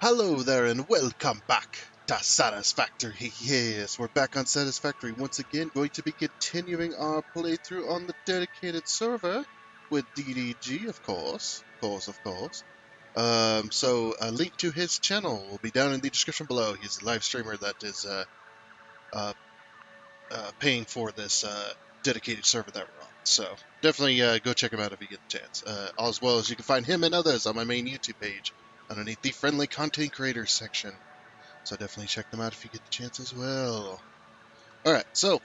Hello there and welcome back to Satisfactory. Yes, we're back on Satisfactory once again, going to be continuing our playthrough on the dedicated server with DDG, of course. So a link to his channel will be down in the description below. He's a live streamer that is uh, paying for this dedicated server that we're on. So definitely go check him out if you get the chance. As well as you can find him and others on my main YouTube page underneath the friendly content creators section. So definitely check them out if you get the chance as well. Alright, so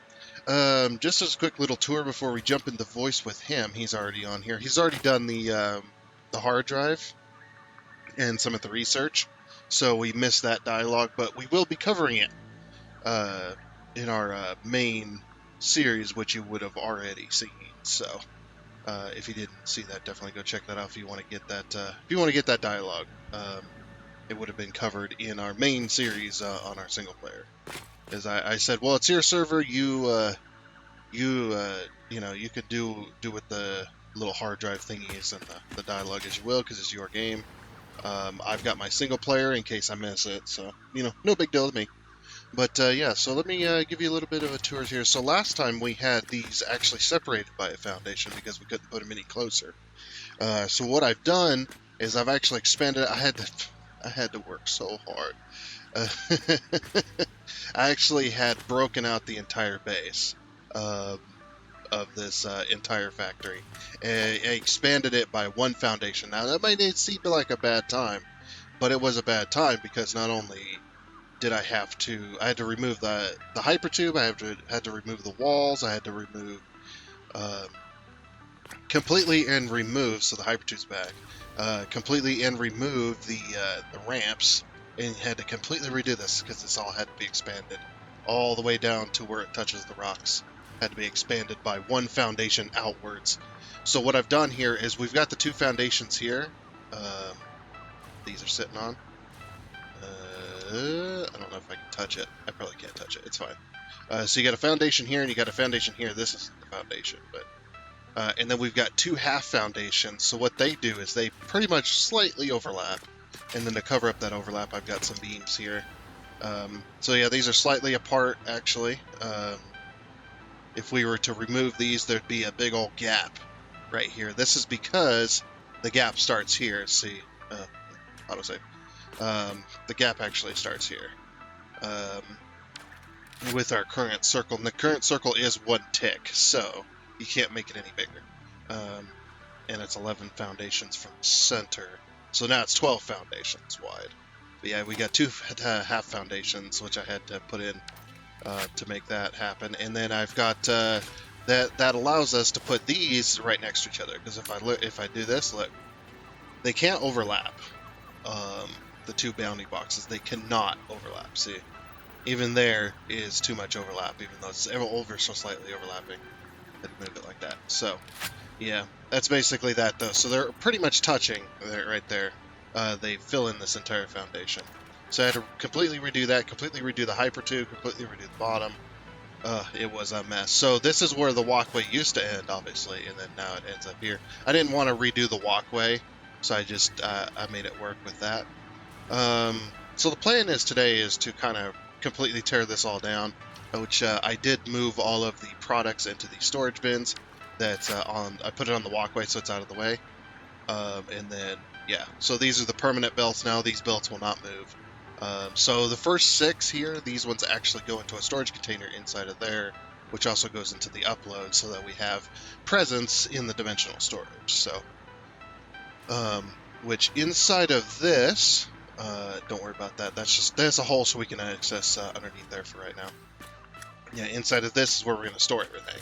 just as a quick little tour before we jump into voice with him. He's already on here. He's already done the hard drive and some of the research. So we missed that dialogue, but we will be covering it in our main series, which you would have already seen. So if you didn't see that, definitely go check that out if you want to get that. If you want to get that dialogue, it would have been covered in our main series on our single player. As I said, well, it's your server. You could do with the little hard drive thingies and the dialogue as you will, because it's your game. I've got my single player in case I miss it, so no big deal with me. But yeah, so let me give you a little bit of a tour here. So last time we had these actually separated by a foundation because we couldn't put them any closer. So what I've done is I've actually expanded it. I had to work so hard. I actually had broken out the entire base of this entire factory. And I expanded it by one foundation. Now that might seem like a bad time, but it was a bad time because not only did I had to remove the hypertube, I had to remove the walls, I had to remove completely and remove, so the hypertube's back, completely and remove the ramps, and had to completely redo this because this all had to be expanded all the way down to where it touches the rocks. Had to be expanded by one foundation outwards. So what I've done here is we've got the two foundations here. These are sitting on. I don't know if I can touch it. I probably can't touch it. It's fine. So you got a foundation here and you got a foundation here. This is the foundation, but and then we've got two half foundations. So what they do is they pretty much slightly overlap, and then to cover up that overlap, I've got some beams here. So yeah, these are slightly apart actually. If we were to remove these, there'd be a big old gap right here. This is because the gap starts here. See, autosave. The gap actually starts here with our current circle. And the current circle is one tick, so you can't make it any bigger. And it's 11 foundations from the center. So now it's 12 foundations wide. But yeah, we got two half foundations, which I had to put in to make that happen. And then I've got that allows us to put these right next to each other. Because if I do this, look, they can't overlap. The two bounding boxes, they cannot overlap. See, even there is too much overlap, even though it's ever so slightly overlapping. I'd move it like that. So yeah, that's basically that though. So they're pretty much touching right there. They fill in this entire foundation. So I had to completely redo that, completely redo the hypertube, completely redo the bottom. It was a mess. So this is where the walkway used to end, obviously, and then now it ends up here. I didn't want to redo the walkway, so I just I made it work with that. So the plan today is to kind of completely tear this all down, which I did move all of the products into the storage bins. That's I put it on the walkway so it's out of the way. And then yeah, so these are the permanent belts now. These belts will not move. So the first 6 here, these ones actually go into a storage container inside of there, which also goes into the upload so that we have presence in the dimensional storage. So, which inside of this, don't worry about that. That's a hole so we can access underneath there for right now. Yeah, inside of this is where we're going to store everything.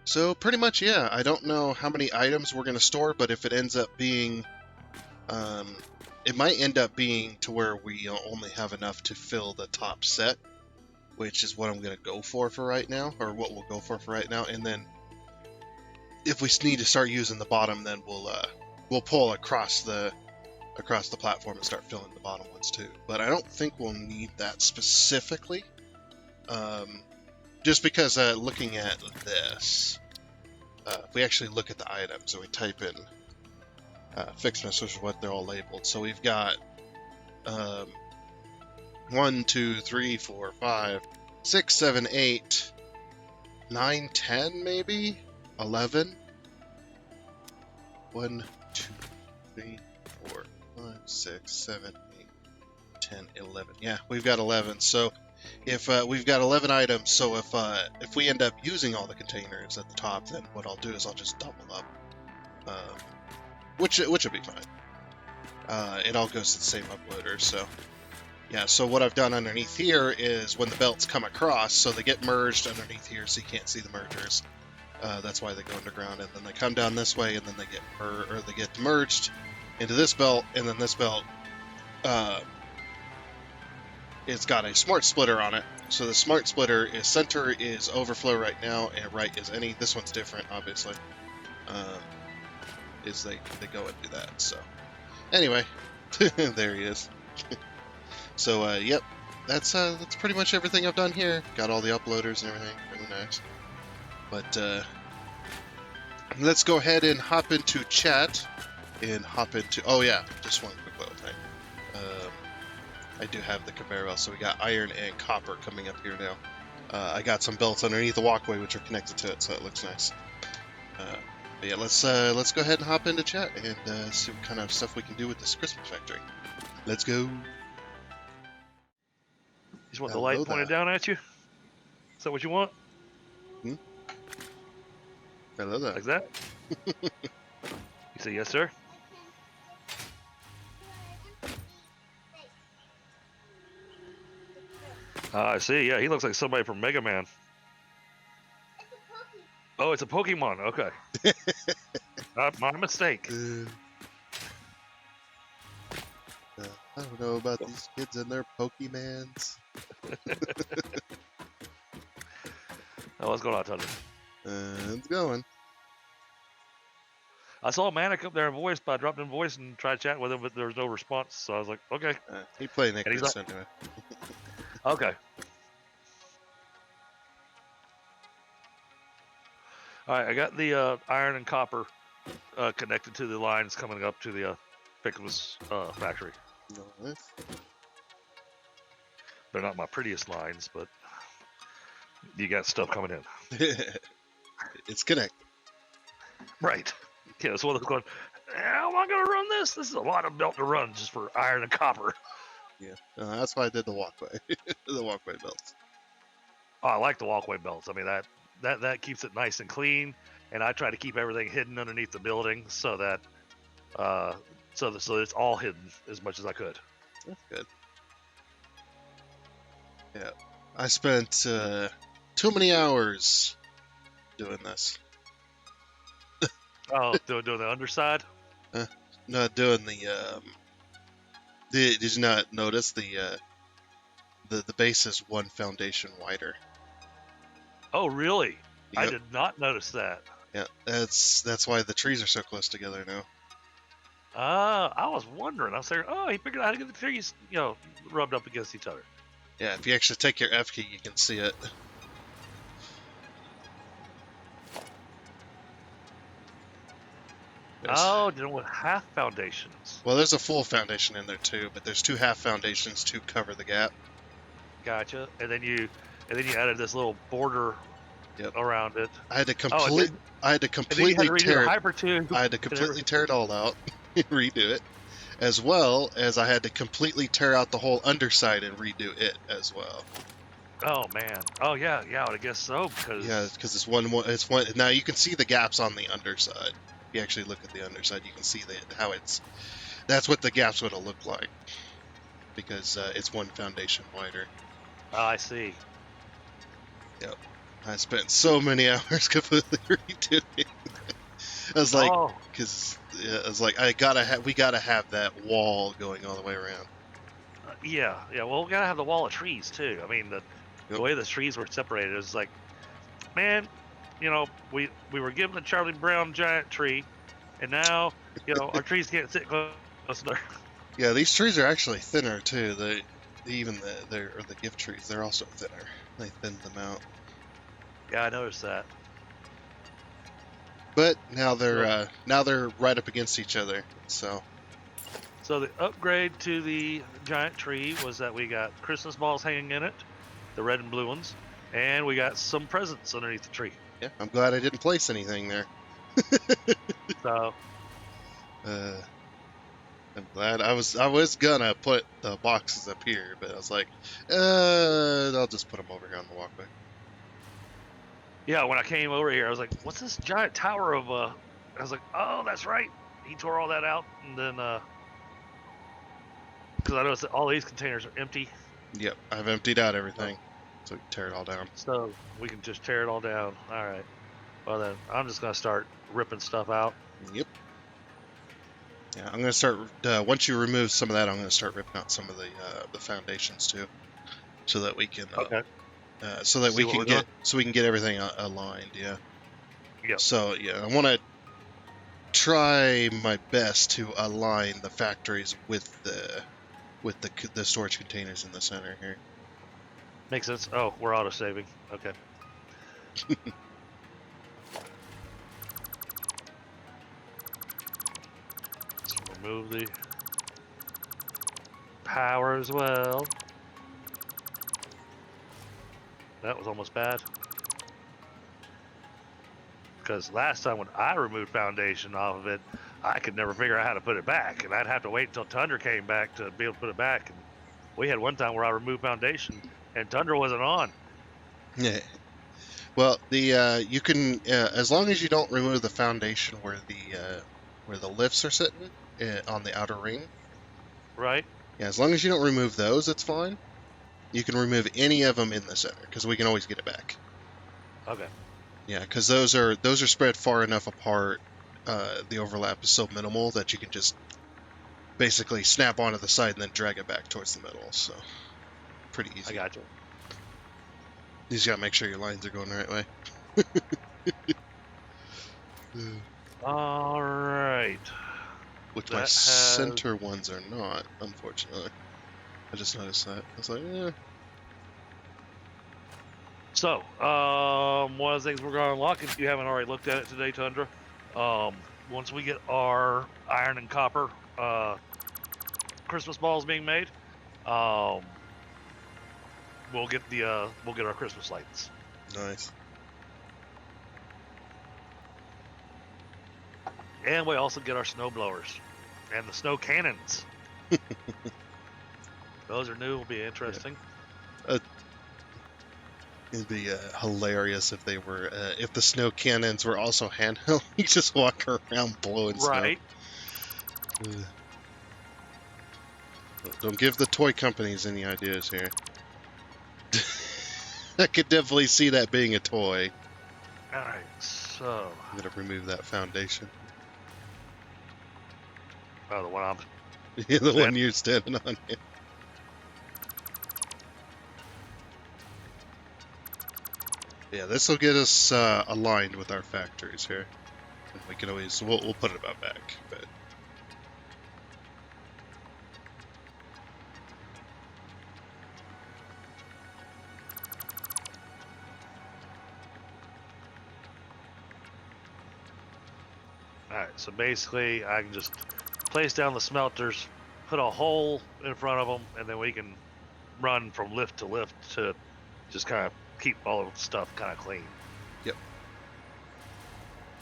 So pretty much, yeah, I don't know how many items we're going to store, but if it ends up being, it might end up being to where we only have enough to fill the top set, which is what I'm going to go for right now, or what we'll go for right now. And then if we need to start using the bottom, then we'll pull across the platform and start filling the bottom ones too. But I don't think we'll need that specifically. Just because looking at this, if we actually look at the items and we type in fixedness, which is what they're all labeled. So we've got 1, 2, 3, 4, 5, 6, 7, 8, 9, 10, maybe 11. 1, 2, 3, 4, 5, 6, 7, 8, 10, 11. Yeah, we've got 11. So if we've got 11 items, so if we end up using all the containers at the top, then what I'll do is I'll just double up, which will be fine. It all goes to the same uploader. So yeah, so what I've done underneath here is when the belts come across, so they get merged underneath here, so you can't see the mergers. That's why they go underground, and then they come down this way, and then they get merged into this belt, and then this belt, it's got a smart splitter on it. So the smart splitter is center is overflow right now, and right is any. This one's different, obviously. Is they go and do that. So anyway, there he is. So yep, that's pretty much everything I've done here. Got all the uploaders and everything, really nice. But let's go ahead and hop into chat and hop into. Oh yeah, just one quick little thing. I do have the conveyor belt, so we got iron and copper coming up here now. I got some belts underneath the walkway which are connected to it, so it looks nice. But yeah, let's go ahead and hop into chat and see what kind of stuff we can do with this Christmas factory. Let's go. You just want the light pointed down at you? Is that what you want? Hello there. Like that? You say yes, sir? I see. Yeah, he looks like somebody from Mega Man. Oh, it's a Pokemon. Okay. My mistake. I don't know about these kids and their Pokemans. Oh, what's going on, Thunder? It's going. I saw Manic up there in voice, but I dropped in voice and tried chatting with him, but there was no response. So I was like, okay. He played Nick anyway. Okay. All right, I got the iron and copper connected to the lines coming up to the Pickles factory. Nice. They're not my prettiest lines, but you got stuff coming in. It's connected. Right. Yeah, that's one of them going, how am I going to run this? This is a lot of belt to run just for iron and copper. Yeah, that's why I did the walkway. The walkway belts. Oh, I like the walkway belts. I mean, that keeps it nice and clean, and I try to keep everything hidden underneath the building so that so it's all hidden as much as I could. That's good. Yeah, I spent too many hours doing this. Oh, doing the underside? Not doing the. Did you not notice the base is one foundation wider? Oh, really? Yep. I did not notice that. Yeah, that's why the trees are so close together now. I was wondering. I was saying, oh, he figured out how to get the trees, rubbed up against each other. Yeah, if you actually take your F key, you can see it. Oh, dealing with half foundations. Well, there's a full foundation in there too, but there's 2 half foundations to cover the gap. Gotcha. And then you added this little border around it. I had to completely tear it all out, redo it, as well as I had to completely tear out the whole underside and redo it as well. Oh man. Oh yeah, I guess so because it's one. Now you can see the gaps on the underside. If you actually look at the underside, you can see how it's. That's what the gaps would have looked like, because it's one foundation wider. Oh, I see. Yep. I spent so many hours completely redoing. I was like, because I was like, we gotta have that wall going all the way around. Yeah. Well, we gotta have the wall of trees too. I mean, the way the trees were separated is like, man, we were given the Charlie Brown giant tree, and now our trees can't sit close enough. Yeah, these trees are actually thinner too. The gift trees, they're also thinner. They thinned them out. Yeah, I noticed that. But now they're right up against each other. So the upgrade to the giant tree was that we got Christmas balls hanging in it, the red and blue ones, and we got some presents underneath the tree. yeah, I'm glad I didn't place anything there. So I'm glad I was gonna put the boxes up here, but I was like, I'll just put them over here on the walkway. yeah, when I came over here, I was like, "What's this giant tower of?" I was like, "Oh, that's right." He tore all that out, and then because I noticed that all these containers are empty, Yep, I've emptied out everything, so we can tear it all down. so we can just tear it all down. All right. Well then, I'm just gonna start ripping stuff out. Yep. Yeah, I'm gonna start. Once you remove some of that, I'm gonna start ripping out some of the foundations too, so that we can Okay. so that See we what can we're get doing? so we can get everything aligned. Yeah. Yep. So yeah, I want to try my best to align the factories with the storage containers in the center here. Makes sense. Oh, we're auto saving. Okay. Let's remove the power as well. That was almost bad. Because last time when I removed foundation off of it, I could never figure out how to put it back, and I'd have to wait until Tundra came back to be able to put it back. And we had one time where I removed foundation and Tundra wasn't on. Yeah. Well, the you can as long as you don't remove the foundation where the lifts are sitting on the outer ring. Right? Yeah, as long as you don't remove those, it's fine. You can remove any of them in the center because we can always get it back. Okay. Yeah, because those are spread far enough apart. The overlap is so minimal that you can just basically snap onto the side and then drag it back towards the middle. So pretty I easy. got you. You just gotta make sure your lines are going the right way. All right. Which my That has. center ones are not, unfortunately. I just noticed that. I was like, eh. So, one of the things we're going to unlock, if you haven't already looked at it today, Tundra, once we get our iron and copper Christmas balls being made, um, we'll get our Christmas lights. Nice. And we also get our snow blowers and the snow cannons. Those are new. Will be interesting. It'd be hilarious if they were, if the snow cannons were also handheld. You just walk around blowing Right. snow. Don't give the toy companies any ideas here. I could definitely see that being a toy. All right. So. I'm gonna remove that foundation. Oh, the one I'm. The one you're standing on. Yeah, this will get us aligned with our factories here. And we can always we'll put it about back, but. All right. So basically, I can just place down the smelters, put a hole in front of them, and then we can run from lift to lift to just kind of keep all of the stuff kind of clean. Yep.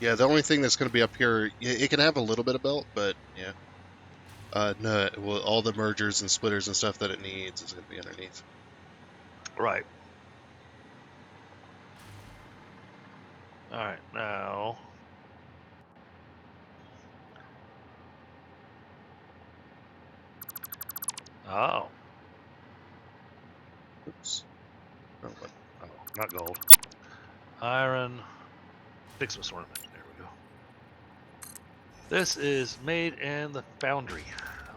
Yeah, the only thing that's going to be up here, it can have a little bit of belt, but yeah. No, well, all the mergers and splitters and stuff that it needs is going to be underneath. Right. All right, now. Oh. Oops. Oh, what? Oh, not gold. Iron. Fixus ornament. There we go. This is made in the foundry.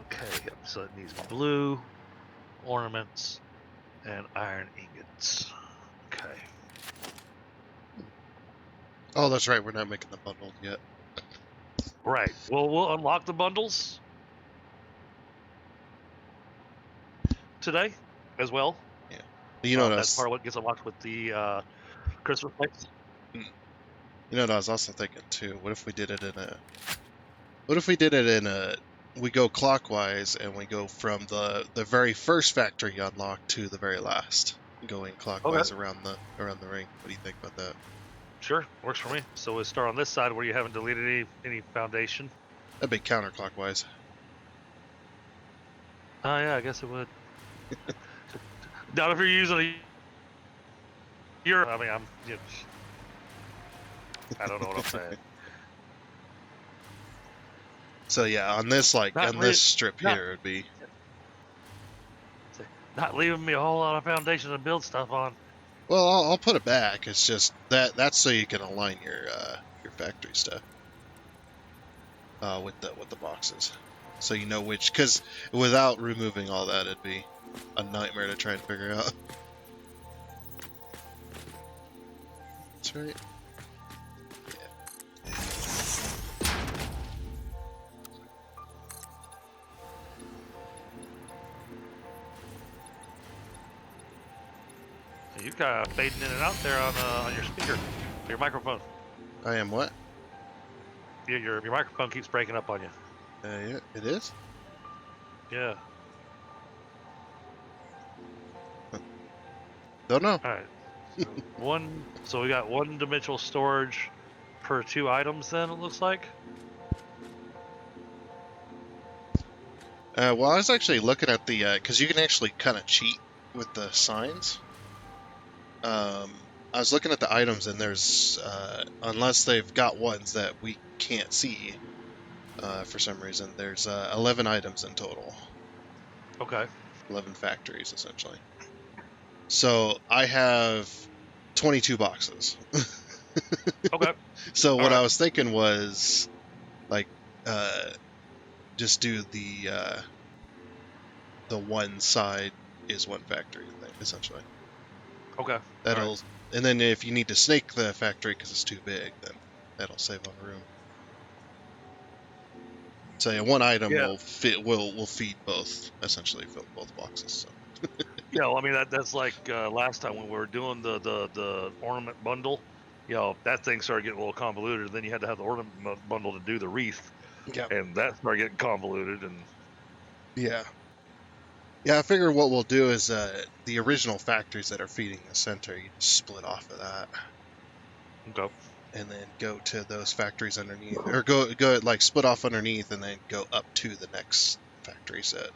Okay, yep. So it needs blue ornaments and iron ingots. Okay. Oh, that's right. We're not making the bundle yet. Right. Well, we'll unlock the bundles today as well. Yeah. You know what That's part of what gets unlocked with the Christmas lights. You know what I was also thinking too? What if we did it in a? What if we did it in a? We go clockwise and we go from the very first factory unlock to the very last, going clockwise Okay. around the ring. What do you think about that? Sure, works for me. So we start on this side where you haven't deleted any foundation. That'd be counterclockwise. Oh yeah, I guess it would. Not if you're using a I mean, I don't know what I'm saying. So yeah, on this Not on re- this strip not here, it'd be. not leaving me a whole lot of foundation to build stuff on. Well, I'll put it back. It's just that's so you can align your factory stuff with the boxes, so you know which. Because without removing all that, it'd be a nightmare to try and figure out. That's right. You kind of fading in and out there on your speaker, your microphone. I am what? Your microphone keeps breaking up on you. Yeah, it is. Yeah. Don't know. All right. So So we got one-dimensional storage per 2 items. Then it looks like. Well, I was actually looking at the because you can actually kind of cheat with the signs. I was looking at the items, and there's unless they've got ones that we can't see for some reason, there's 11 items in total. Okay. 11 factories essentially. So I have 22 boxes. Okay. So All what I right. was thinking was like just do the one side is one factory thing essentially. Okay. That'll Right. and then if you need to snake the factory because it's too big, then that'll save on room. So yeah, one item Yeah. will feed both essentially fill both boxes. So. Yeah. Well, I mean that's like last time when we were doing the ornament bundle. That thing started getting a little convoluted. And then you had to have the ornament bundle to do the wreath, Yeah. and that started getting convoluted. And Yeah. Yeah, I figure what we'll do is the original factories that are feeding the center, you just split off of that, okay. and then go to those factories underneath, or go like split off underneath, and then go up to the next factory set.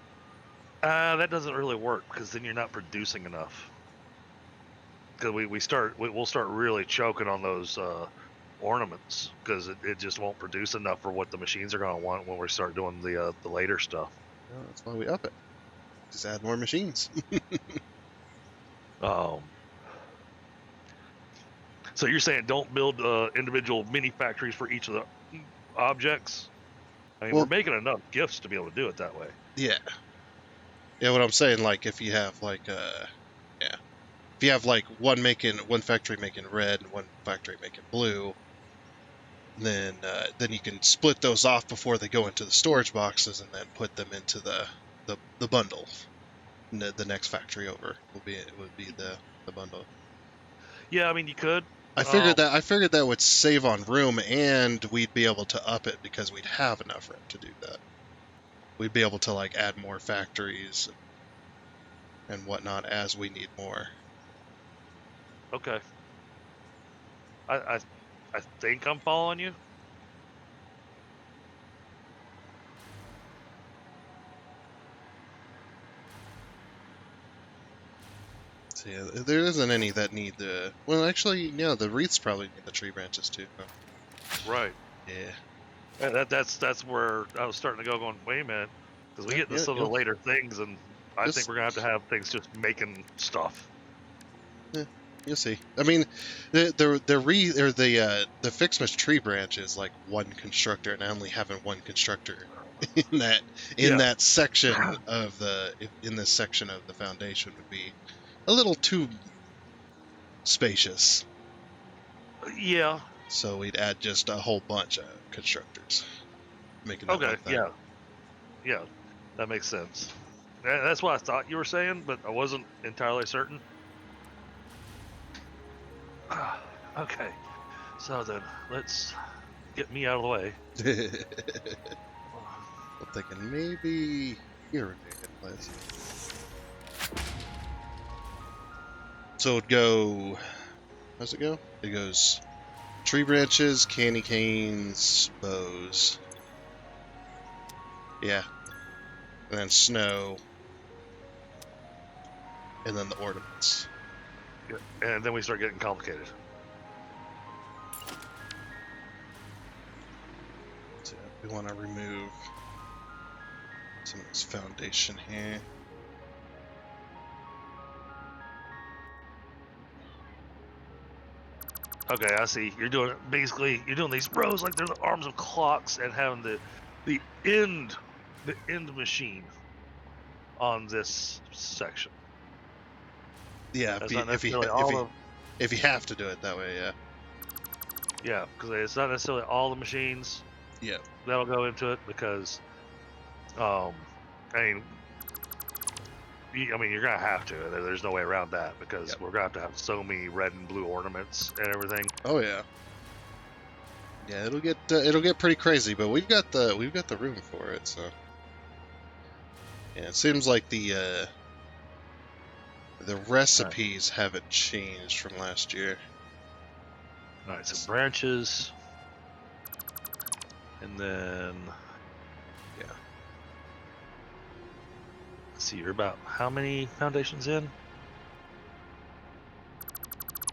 That doesn't really work because then you're not producing enough. Because we'll start really choking on those ornaments because it just won't produce enough for what the machines are going to want when we start doing the later stuff. Well, that's why we up it. Just add more machines. Um, so you're saying don't build individual mini factories for each of the objects? I mean, we're Well, making enough gifts to be able to do it that way. yeah, yeah. What I'm saying, like, if you have yeah, if you have like one factory making red and one factory making blue, then you can split those off before they go into the storage boxes, and then put them into the bundle. And the next factory over would be the bundle. Yeah, I mean you could. I figured that would save on room, and we'd be able to up it because we'd have enough room to do that. We'd be able to like add more factories and whatnot as we need more. Okay. I I, I think I'm following you. So yeah, there isn't any that need the. Well, actually, yeah, the wreaths probably need the tree branches too. Right. Yeah. And that's where I was starting to going. Wait a minute, because we Yeah, get into yeah, some of the later things, and I think just we're gonna have things just making stuff. yeah, you'll see. I mean, the Fixmas tree branch is like one constructor, and only having one constructor in that Yeah. section of in this section of the foundation would be a little too spacious. Yeah. So we'd add just a whole bunch of constructors, making that Okay. one thing. Yeah. Yeah. That makes sense. That's what I thought you were saying, but I wasn't entirely certain. Okay. So then, let's get me out of the way. I'm thinking maybe here would be a good place. So it'd go. How's it go? It goes tree branches, candy canes, bows. Yeah. And then snow. And then the ornaments. And then we start getting complicated. So we want to remove some of this foundation here. Okay, I see. You're doing these rows like they're the arms of clocks and having the end machine on this section. Yeah, That's not necessarily if you have to do it that way, yeah. Yeah, because it's not necessarily all the machines. Yeah. That'll go into it because, I mean, you're gonna have to. There's no way around that because we're gonna have so many red and blue ornaments and everything. Oh yeah. Yeah, it'll get pretty crazy, but we've got the room for it, so. Yeah, it seems like the recipes haven't changed from last year. All right, so branches, and then yeah. Let's see, you're about how many foundations in?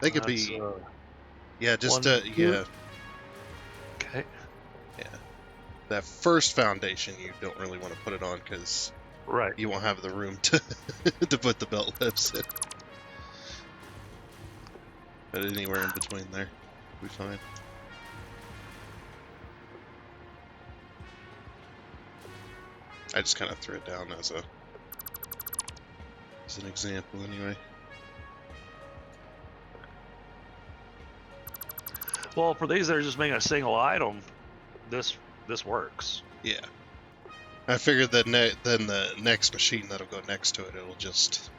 They could be. Yeah, just yeah. Okay. Yeah. That first foundation you don't really want to put it on because you won't have the room to to put the belt lips in. But anywhere in between there, we'll be fine. I just kind of threw it down as an example, anyway. Well, for these that are just making a single item, this works. Yeah. I figured that then the next machine that'll go next to it, it'll just,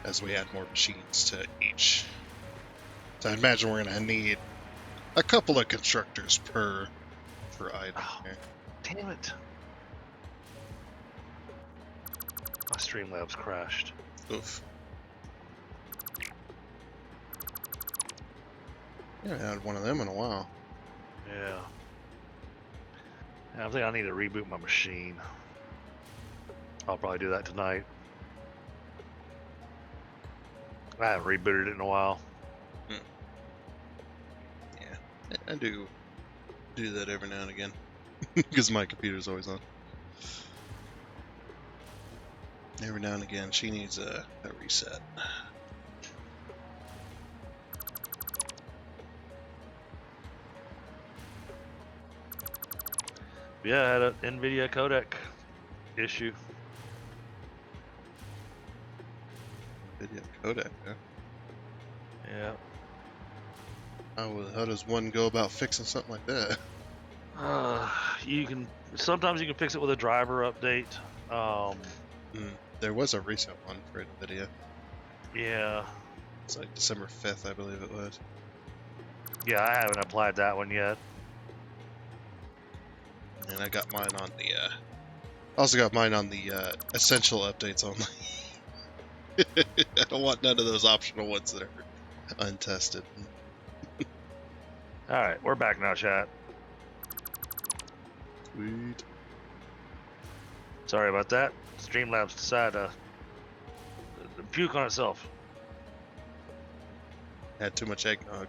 as we add more machines to each. So I imagine we're gonna need a couple of constructors per item. Here. Damn it! My Streamlabs crashed. Oof. Yeah, I haven't had one of them in a while. Yeah. I think I need to reboot my machine. I'll probably do that tonight. I haven't rebooted it in a while. Yeah, I do that every now and again because my computer's always on. Every now and again, she needs a reset. Yeah, I had an NVIDIA codec issue. NVIDIA codec, huh? Yeah. How does one go about fixing something like that? Sometimes you can fix it with a driver update. There was a recent one for NVIDIA. Yeah. It's like December 5th, I believe it was. Yeah, I haven't applied that one yet. And I got mine on the, also got mine on the, essential updates only. I don't want none of those optional ones that are untested. Alright, we're back now, chat. Sweet. Sorry about that. Streamlabs decided to puke on itself. Had too much eggnog.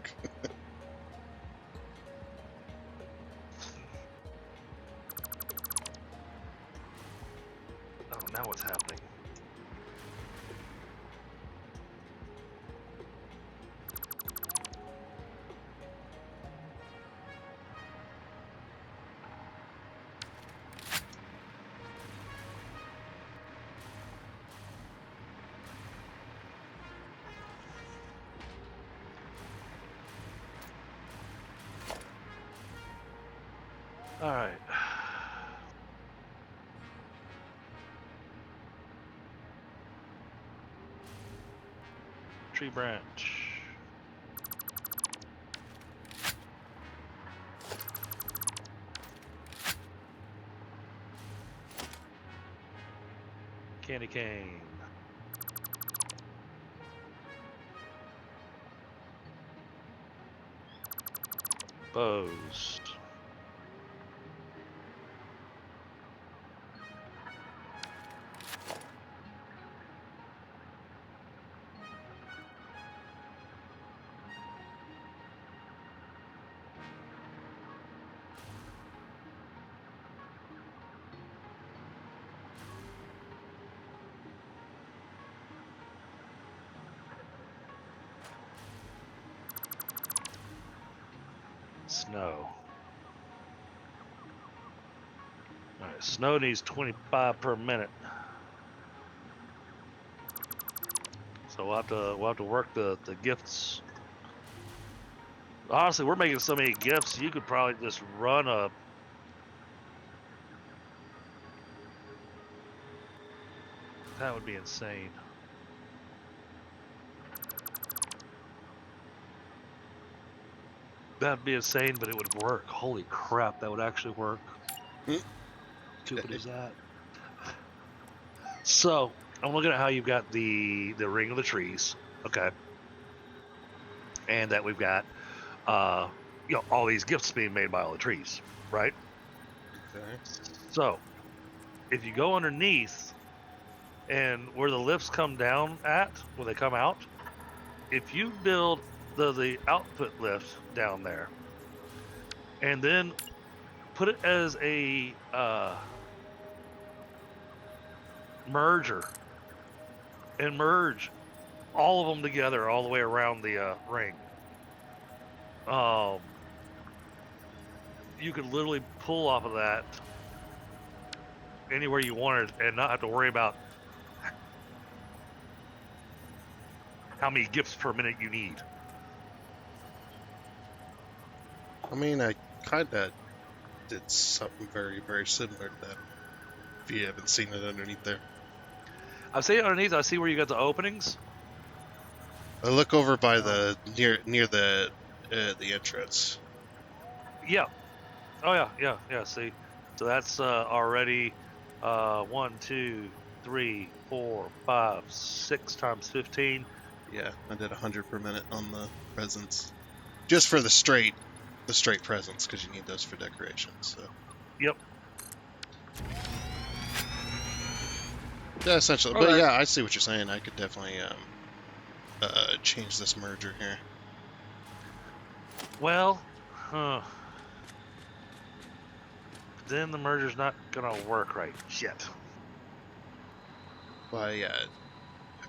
Oh, now what's happening? All right. Tree branch. candy cane. Bows. Snow. Alright, snow needs 25 per minute. So we'll have to work the gifts. Honestly, we're making so many gifts, you could probably just run a... That would be insane. That'd be insane, but it would work. Holy crap, that would actually work. Stupid is that? So, I'm looking at how you've got the ring of the trees, okay, and that we've got, you know, all these gifts being made by all the trees, right? Okay. So, if you go underneath, and where the lifts come down at, when they come out, if you build the output lift down there, and then put it as a merger, and merge all of them together all the way around the ring, you could literally pull off of that anywhere you wanted and not have to worry about how many gifts per minute you need. I mean, I kind of did something very, very similar to that. If you haven't seen it underneath there, I see it underneath. I see where you got the openings. I look over by the near the entrance. Yeah. Oh yeah. See, so that's already 1, 2, 3, 4, 5, 6 times 15. Yeah, I did 100 per minute on the presents, just for the straight presents, because you need those for decorations. So. Yep. Yeah, essentially. Okay. But yeah, I see what you're saying. I could definitely change this merger here. Well, then the merger's not gonna work right yet. Why, yeah.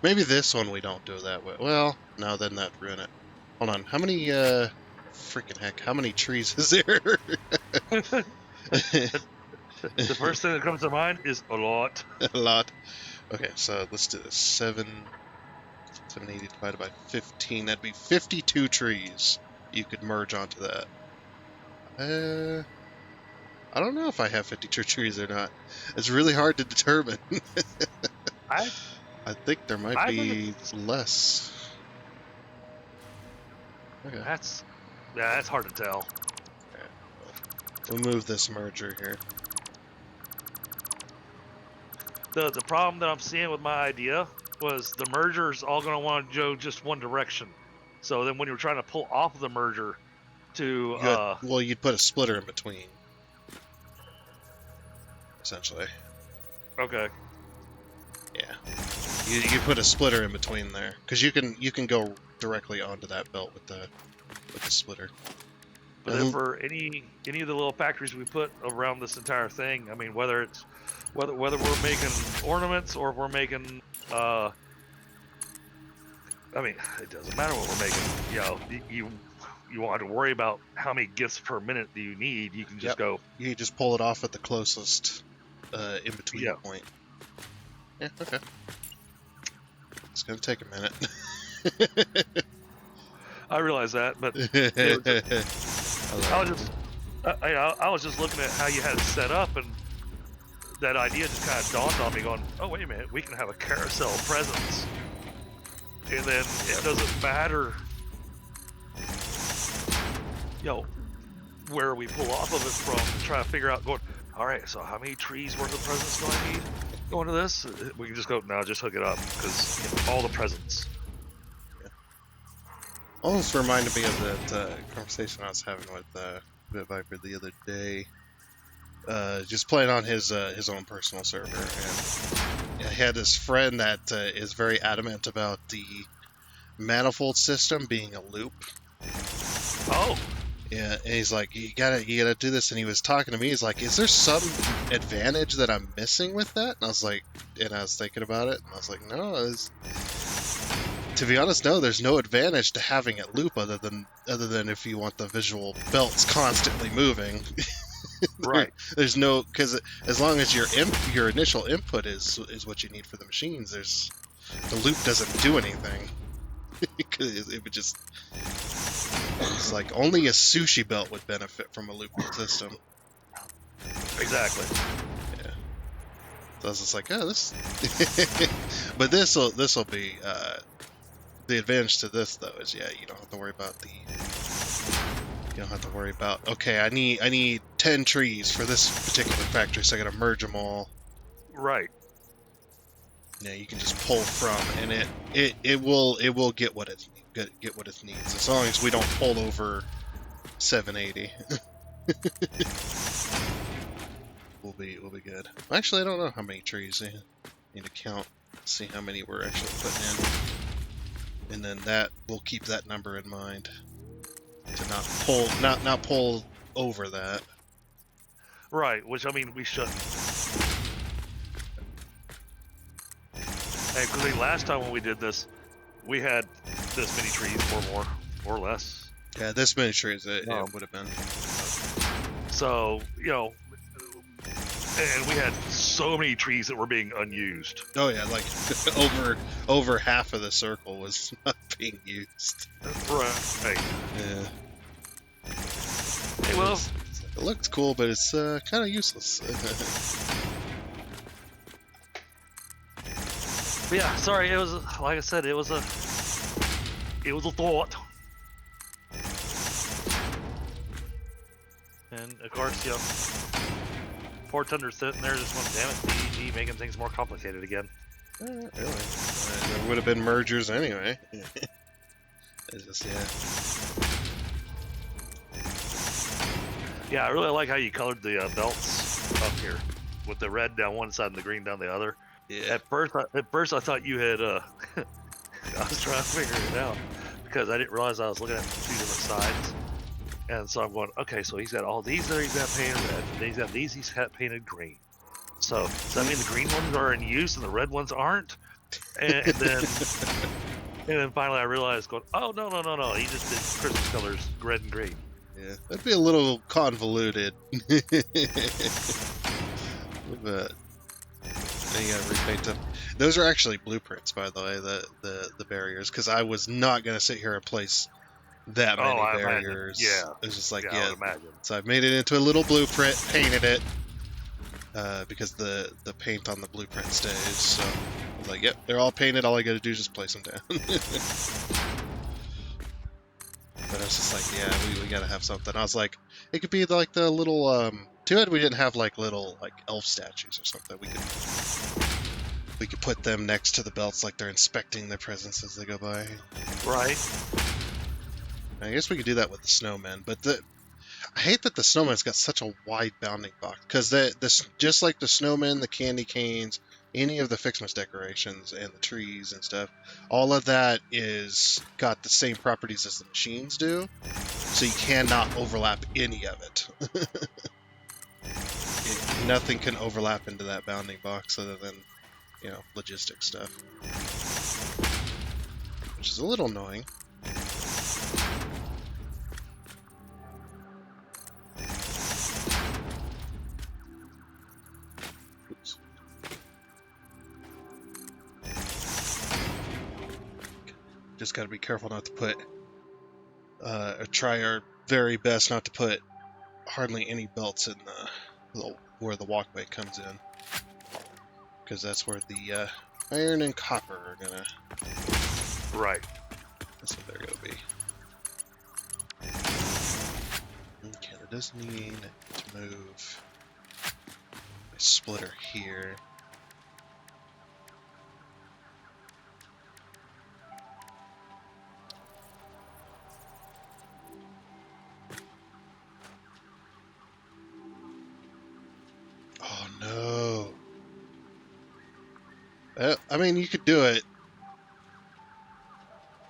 Maybe this one we don't do that way. Well, no, then that'd ruin it. Hold on. How many, freaking heck, how many trees is there? The first thing that comes to mind is a lot. A lot. Okay, so let's do this. 780 divided by 15. That'd be 52 trees you could merge onto that. I don't know if I have 52 trees or not. It's really hard to determine. I think there might be less. Okay. That's hard to tell. Okay. We'll move this merger here. The problem that I'm seeing with my idea was the merger's all going to want to go just one direction. So then when you're trying to pull off of the merger to... well, you'd put a splitter in between. Essentially. Okay. Yeah. You put a splitter in between there. Because you can go directly onto that belt with the splitter. But then for any of the little factories we put around this entire thing, I mean, whether we're making ornaments or if we're making, I mean, it doesn't matter what we're making. You know, you won't have to worry about how many gifts per minute do you need. You can just go. You just pull it off at the closest in between point. Yeah. Okay. It's gonna take a minute. I realize that, but I was just looking at how you had it set up, and that idea just kind of dawned on me, going, "Oh, wait a minute, we can have a carousel of presents, and then it doesn't matter, you know, where we pull off of it from. Try to figure out, going, All right, so how many trees worth of presents do I need going to this? We can just go, no, just hook it up, because all the presents. Almost reminded me of that conversation I was having with Bit Viper the other day. Just playing on his own personal server, and he had this friend that is very adamant about the manifold system being a loop. Oh. Yeah, and he's like, you gotta do this. And he was talking to me. He's like, is there some advantage that I'm missing with that? And I was like, and I was thinking about it, and I was like, no. To be honest, no. There's no advantage to having it loop other than if you want the visual belts constantly moving. Right. There's no, because as long as your initial input is what you need for the machines, the loop doesn't do anything. Because it would just, it's like only a sushi belt would benefit from a looping system. Exactly. Yeah. So I was just like, oh, this. But this will be the advantage to this though is, yeah, you don't have to worry about okay, I need 10 trees for this particular factory, so I gotta merge them all. Right. Yeah, you can just pull from, and it will get what it needs, as long as we don't pull over 780. we'll be good. Actually, I don't know how many trees. I need to count, see how many we're actually putting in, and then that we'll keep that number in mind to not pull over that. Right, which I mean we shouldn't. Hey, because last time when we did this, we had this many trees or more or less. Yeah, this many trees it would have been. So, you know, and we had so many trees that were being unused. Oh yeah, like over half of the circle was not being used. Right. Yeah. Hey, well, it looks cool, but it's kind of useless. Yeah, sorry. It was like I said. It was a thought. And of course, you know, poor Tunder's sitting there just going, damn it, he making things more complicated again. Really? There would have been mergers anyway. It's just, yeah, I really like how you colored the belts up here, with the red down one side and the green down the other. Yeah. At first I thought you had. I was trying to figure it out because I didn't realize I was looking at two different sides. And so I'm going, okay, so he's got all these there, he's got painted red, and then he's got these, he's got painted green. So does that mean the green ones are in use and the red ones aren't? And then finally I realized, going, oh, no, he just did Christmas colors, red and green. Yeah, that'd be a little convoluted. But then you gotta repaint them. Those are actually blueprints, by the way, the barriers, because I was not gonna sit here and place that many barriers. Yeah, it was just like, I would imagine. So I've made it into a little blueprint, painted it, because the paint on the blueprint stays. So I was like, yep, they're all painted. All I gotta do is just place them down. But I was just like, yeah, we gotta have something. I was like, it could be like the little too bad we didn't have like little like elf statues or something. We could put them next to the belts like they're inspecting their presents as they go by. Right. I guess we could do that with the snowmen, but I hate that the snowman's got such a wide bounding box, because this just like the snowmen, the candy canes, any of the Fixmas decorations and the trees and stuff, all of that is got the same properties as the machines do, so you cannot overlap any of it. Nothing can overlap into that bounding box other than, you know, logistics stuff, which is a little annoying. Just got to be careful not to put, or try our very best not to put hardly any belts in where the walkway comes in, because that's where the iron and copper are gonna. Right. That's what they're gonna be. Okay, that does need to move my splitter here. Oh no. I mean, you could do it,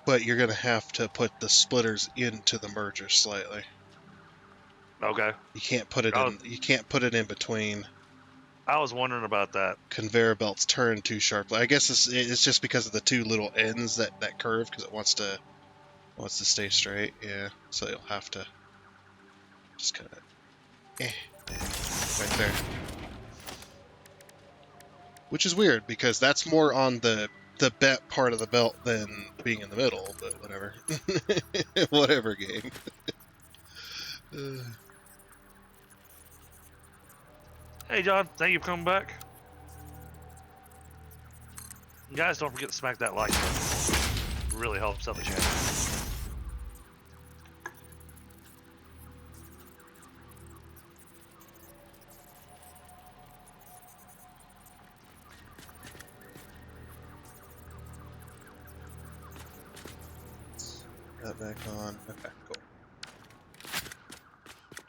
but you're gonna have to put the splitters into the merger slightly. Okay. You can't put it in. You can't put it in between. I was wondering about that. Conveyor belts turn too sharply. I guess it's just because of the two little ends that curve, because it wants to stay straight. Yeah, so you'll have to just kind of right there. Which is weird because that's more on the bent part of the belt than being in the middle, but whatever. Whatever, game. Hey, John. Thank you for coming back. Guys, don't forget to smack that like button. It really helps out the channel. That back on. Okay, cool.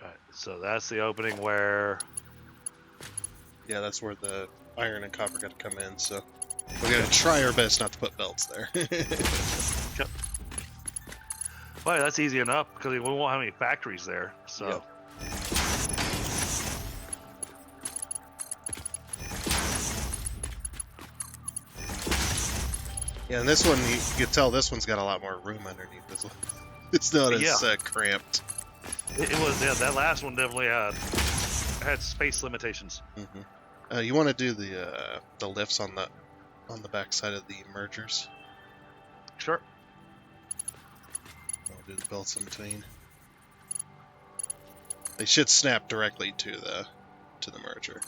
Alright, so that's the opening where... Yeah, that's where the iron and copper got to come in, so we're going to try our best not to put belts there. Yep. Well, that's easy enough, because we won't have any factories there, so... Yep. Yeah, and this one, you can tell this one's got a lot more room underneath. It's not as cramped. It was, yeah, that last one definitely had space limitations. Mm-hmm. You want to do the lifts on the back side of the mergers? Sure. I'll do the belts in between. They should snap directly to the merger.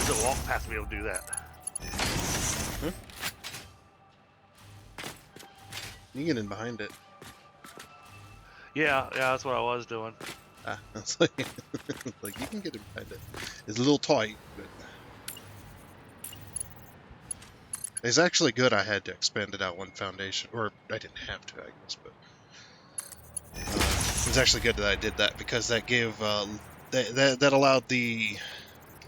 The walk path to be able to do that. You can get in behind it. Yeah, that's what I was doing. It's like, you can get in behind it. It's a little tight, but it's actually good. I had to expand it out one foundation, or I didn't have to, I guess, but it was actually good that I did that because that gave that allowed the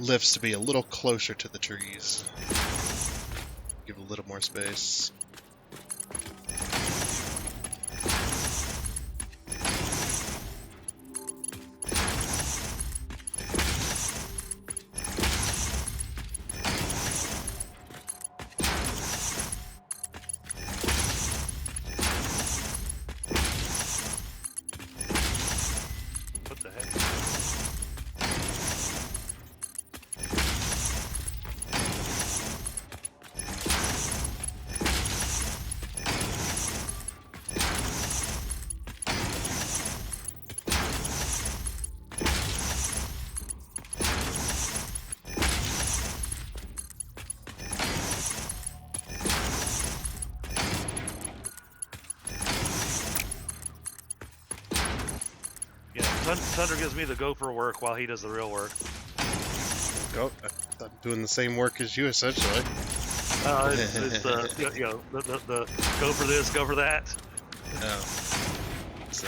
lifts to be a little closer to the trees, give a little more space. What the heck? Yeah, Thunder gives me the gopher work while he does the real work. Go. I'm doing the same work as you, essentially. It's the go for this, go for that. No. So.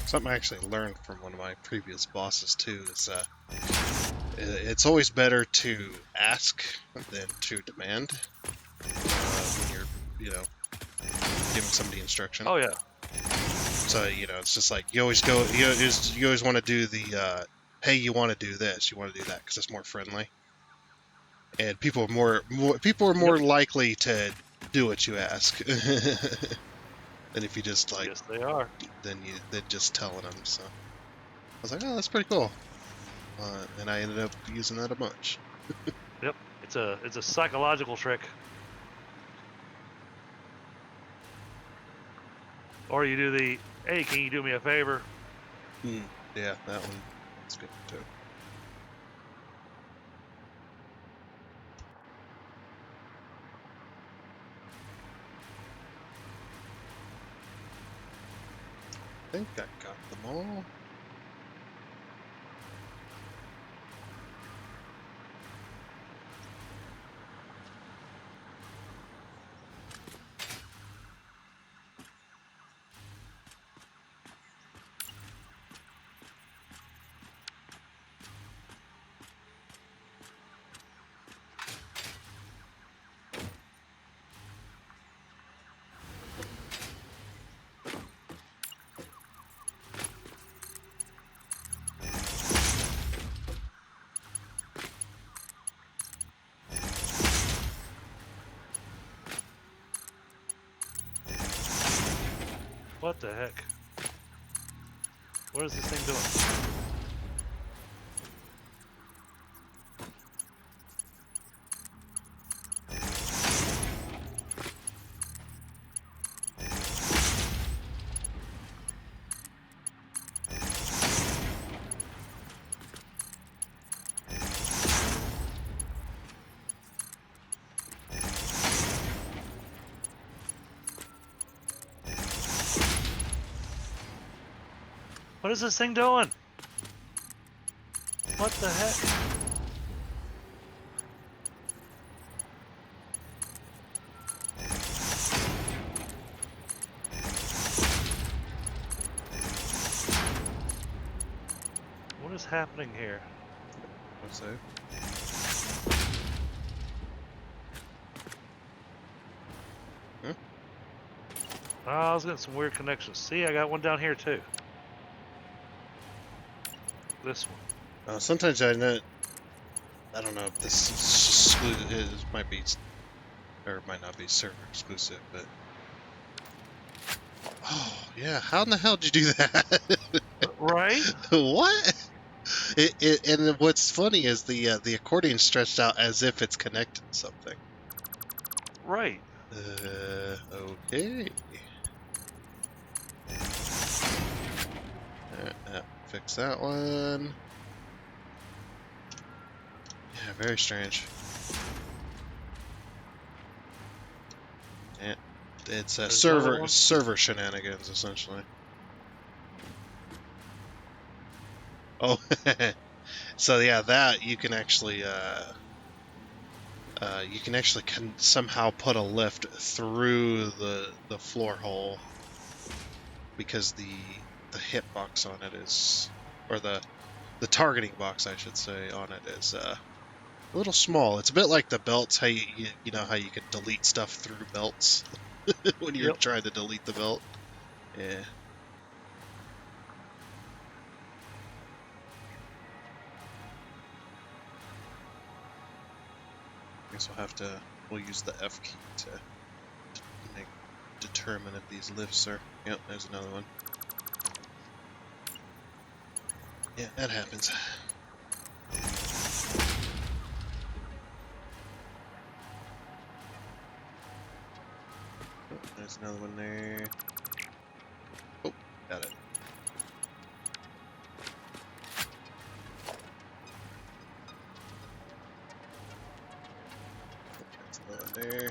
Something I actually learned from one of my previous bosses too is it's always better to ask than to demand when you're, giving somebody instruction. Oh yeah. So it's just like you always go, you always want to do the hey, you want to do this, you want to do that because it's more friendly, and people are more likely to do what you ask than if you just like. Yes, they are. Than just telling them. So I was like, oh, that's pretty cool, and I ended up using that a bunch. Yep, it's a psychological trick. Or you do Hey, can you do me a favor? Yeah, that one. That's good too. I think I got them all. What the heck? What is this thing doing? What is this thing doing? What the heck? What is happening here? What's that? Huh? Oh, I was getting some weird connections. See, I got one down here too. This one. Sometimes I know. I don't know if this is exclusive. It might be, or it might not be server exclusive, but. Oh yeah, how in the hell did you do that? Right? What? And what's funny is the accordion stretched out as if it's connected to something. Right. Okay. Fix that one. Yeah, very strange. Yeah, it's server shenanigans essentially. Oh, so yeah, that you can actually somehow put a lift through the floor hole because the hitbox on it is, or the targeting box I should say on it is a little small. It's a bit like the belts. How you know how you can delete stuff through belts when you're Yep. trying to delete the belt. Yeah. I guess we'll use the F key to determine if these lifts are. Yep, there's another one. Yeah, that happens. Oh, there's another one there. Oh, got it. That's another one there.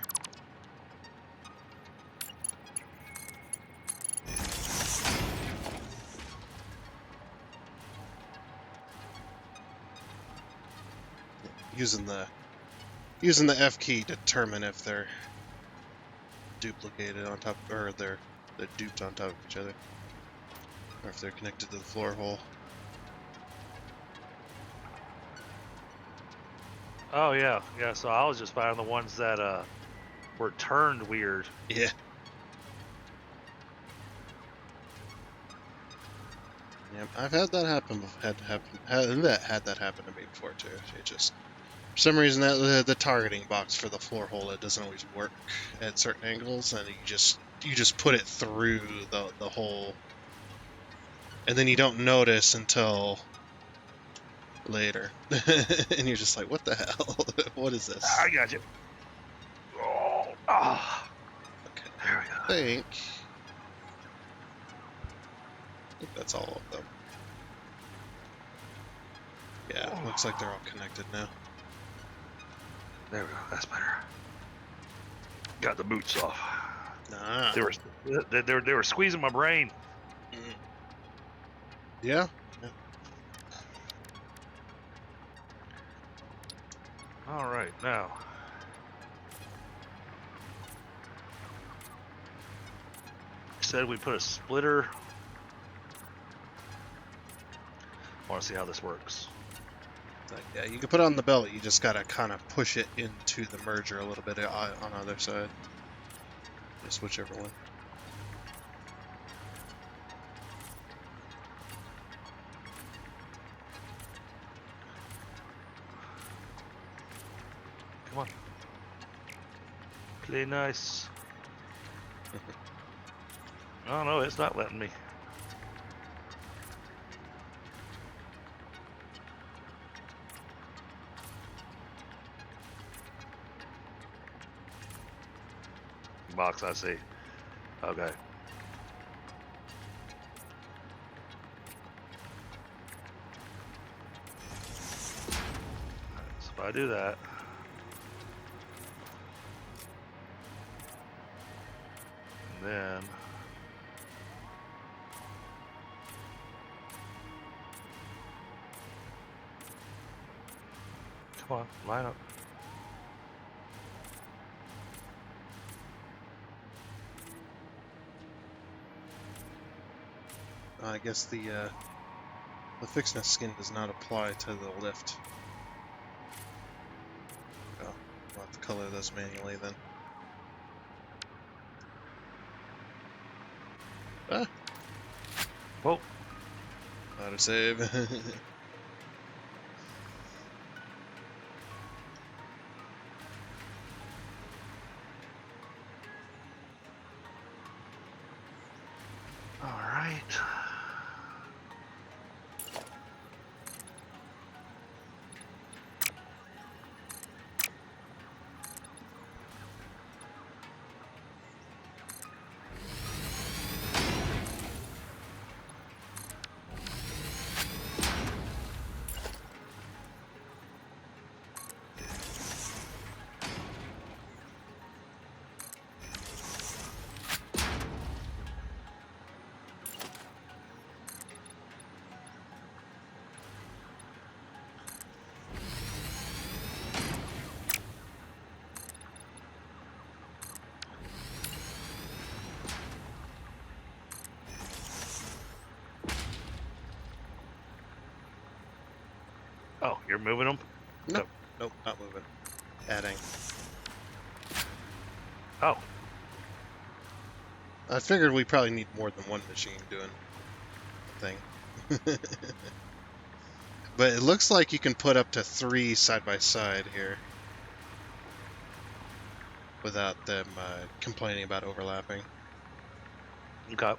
Using the F key to determine if they're duplicated on top, or they're duped on top of each other, or if they're connected to the floor hole. Oh yeah, yeah. So I was just finding the ones that were turned weird. Yeah. Yeah, I've had that happen. Had that happen to me before too. It just, for some reason, that the targeting box for the floor hole, it doesn't always work at certain angles, and you just put it through the hole, and then you don't notice until later, and you're just like, what the hell? What is this? I got you. Oh, ah. Okay, There we I think think that's all of them. Yeah, looks like they're all connected now. There we go. That's better. Got the boots off. Nah. They were squeezing my brain. Mm. Yeah. All right, now. Said we put a splitter. I want to see how this works. Yeah, you can put it on the belt. You just gotta kind of push it into the merger a little bit on the other side. Just whichever one. Come on. Play nice. Oh no, it's not letting me. Box, I see. Okay. So if I do that, and then come on, line up. I guess the thickness skin does not apply to the lift. Oh, we'll have to color those manually then. Ah! Whoa. Auto save. All right. Oh, you're moving them? Nope. Nope, not moving. Adding. Oh. I figured we probably need more than one machine doing the thing. But it looks like you can put up to 3 side by side here without them complaining about overlapping. Okay.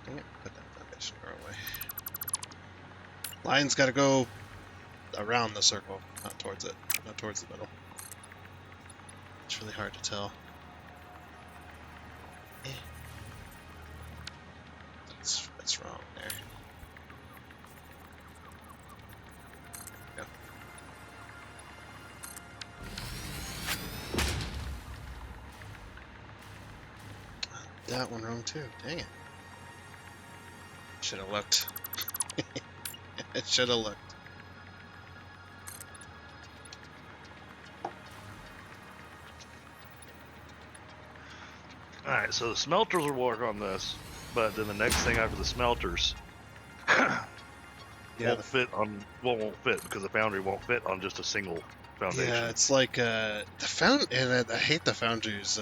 Dang it, put that foundation the wrong way. Line's got to go around the circle, not towards it, not towards the middle. It's really hard to tell. That's wrong there. Go. That one wrong too. Dang it. Should have looked. It should have looked. Alright, so the smelters will work on this, but then the next thing after the smelters won't fit because the foundry won't fit on just a single foundation. Yeah, it's like the and I hate the foundries,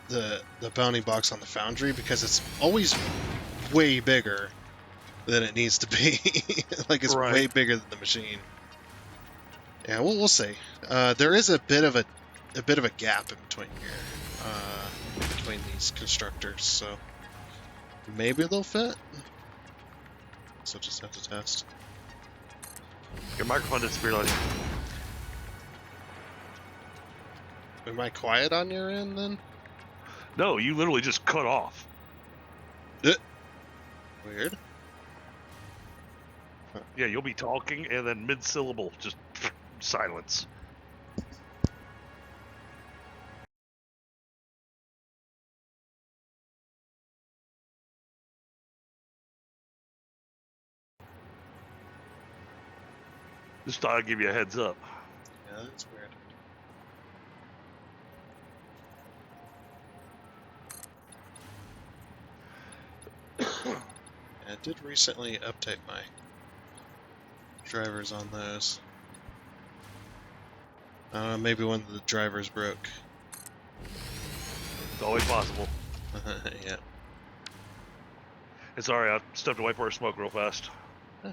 the bounding box on the foundry because it's always way bigger than it needs to be. Like it's way bigger than the machine. Yeah, we'll see. There is a bit of a gap in between here, between these constructors, so maybe they'll fit. So just have to test. Your microphone disappeared on you. Am I quiet on your end then? No, you literally just cut off. Weird. Yeah, you'll be talking and then mid-syllable, just silence. Just thought I'd give you a heads up. Yeah, that's weird. I did recently update my drivers on those. I don't know, maybe one of the drivers broke. It's always possible. Yeah. It's alright, I stepped away for a smoke real fast. Huh.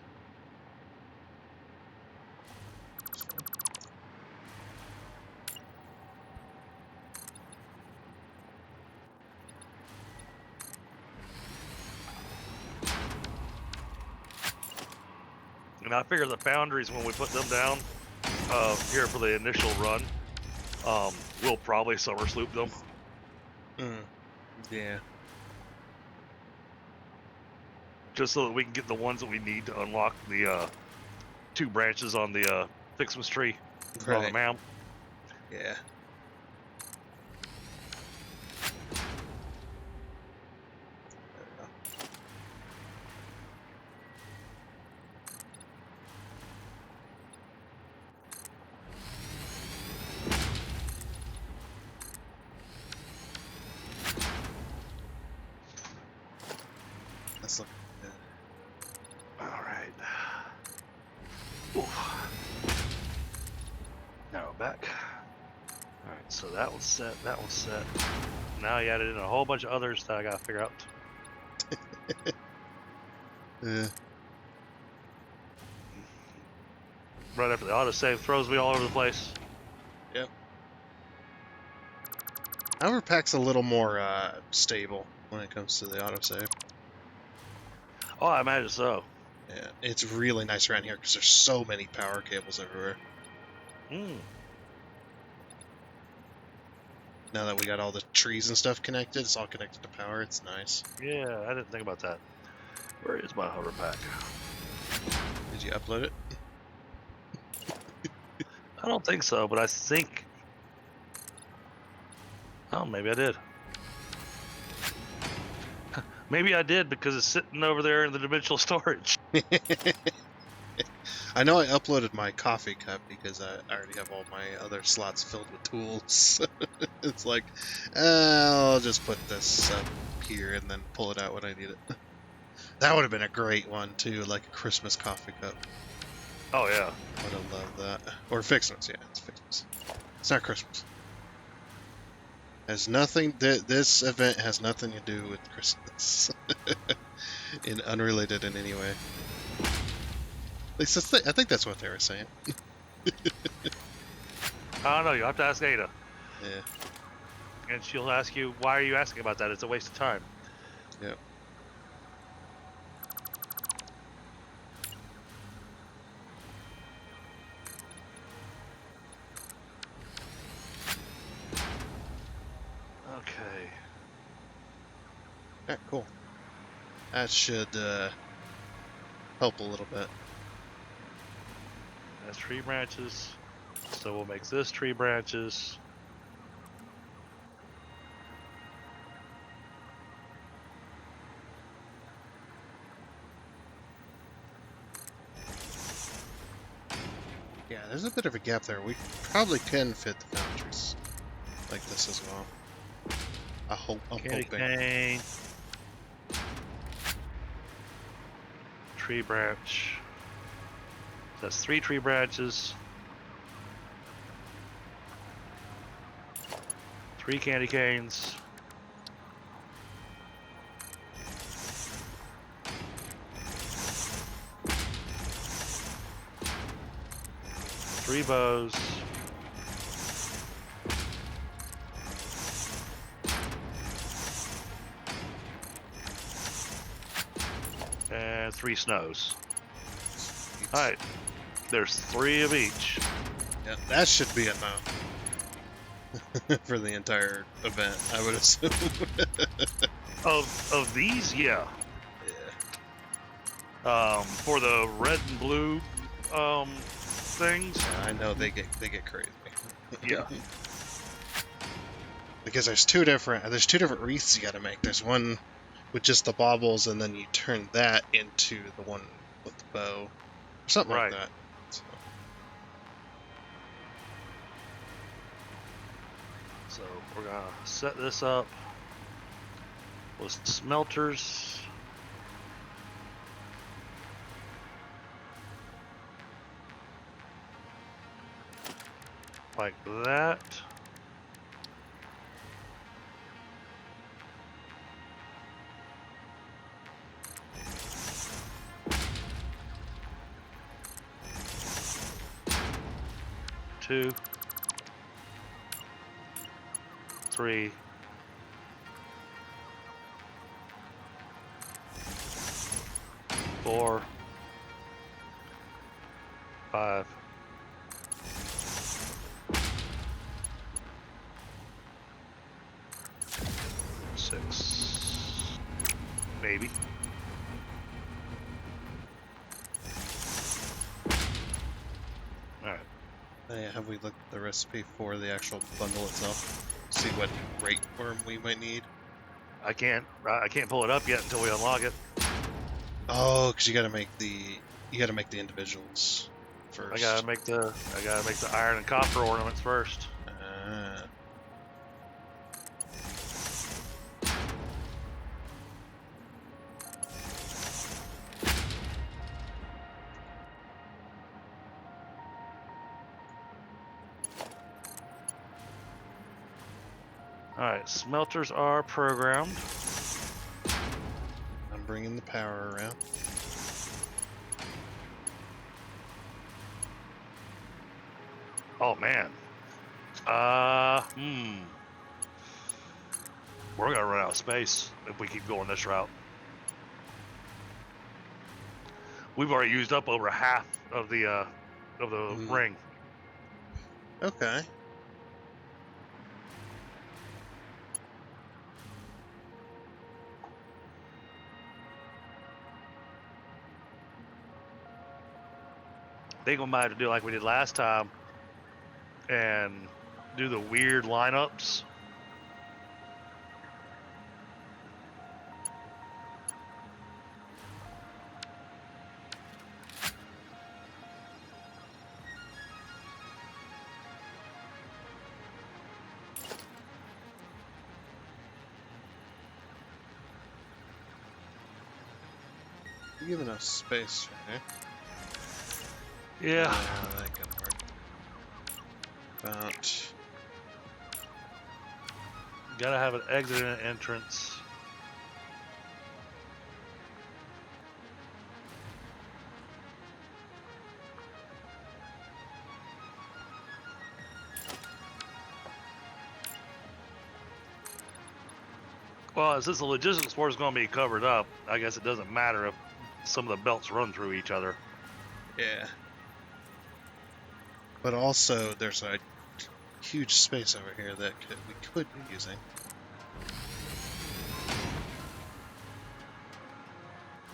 And I figure the boundaries, when we put them down here for the initial run, we'll probably summer sloop them. Yeah. Just so that we can get the ones that we need to unlock the 2 branches on the Fixmas tree. On the Right. mound. Yeah. That's looking good. Alright. Now we're back. Alright, so that one's set, that one's set. Now you added in a whole bunch of others that I gotta figure out. Yeah. Right after the autosave throws me all over the place. Yep. Overpack's a little more stable when it comes to the autosave. Oh, I imagine so. Yeah, it's really nice around here because there's so many power cables everywhere. Now that we got all the trees and stuff connected, it's all connected to power. It's nice. Yeah, I didn't think about that. Where is my hover pack? Did you upload it? I don't think so, but I think... Oh, maybe I did. Maybe I did because it's sitting over there in the dimensional storage. I know I uploaded my coffee cup because I already have all my other slots filled with tools. It's like, I'll just put this up here and then pull it out when I need it. That would have been a great one too, like a Christmas coffee cup. Oh, yeah. Would have loved that. Or Fixmas, yeah, it's Fixmas. It's not Christmas. Has nothing. This event has nothing to do with Christmas, unrelated in any way. At least I think that's what they were saying. I don't know. You'll have to ask Ada. Yeah. And she'll ask you, why are you asking about that? It's a waste of time. Yep. Okay. Alright, cool. That should help a little bit. That's tree branches. So we'll make this tree branches. Yeah, there's a bit of a gap there. We probably can fit the foundries like this as well. I'm Candy hoping. cane. Tree branch. That's 3 tree branches. 3 candy canes. 3 bows. And 3 snows. Alright. There's 3 of each. Yeah, that should be enough. for the entire event, I would assume. Of these, yeah. For the red and blue things. Yeah, I know they get crazy. Yeah. Because there's two different wreaths you got to make. There's one with just the baubles, and then you turn that into the one with the bow, or something Right. like that. So. So we're gonna set this up with smelters. Like that. Two. 3. 4. 5. 6. Maybe. Alright. Have we looked at the recipe for the actual bundle itself? See what rate worm we might need? I can't pull it up yet until we unlock it. Oh, because you gotta make the individuals first. I gotta make the iron and copper ornaments first. Alright, smelters are programmed. I'm bringing the power around. Oh man. We're gonna run out of space if we keep going this route. We've already used up over half of the ring. Okay. I think we might have to do like we did last time and do the weird lineups. You give enough space, right? Yeah. That can work. About. Gotta have an exit and an entrance. Well, since the logistics floor is going to be covered up, I guess it doesn't matter if some of the belts run through each other. Yeah. But also, there's a huge space over here that we could be using.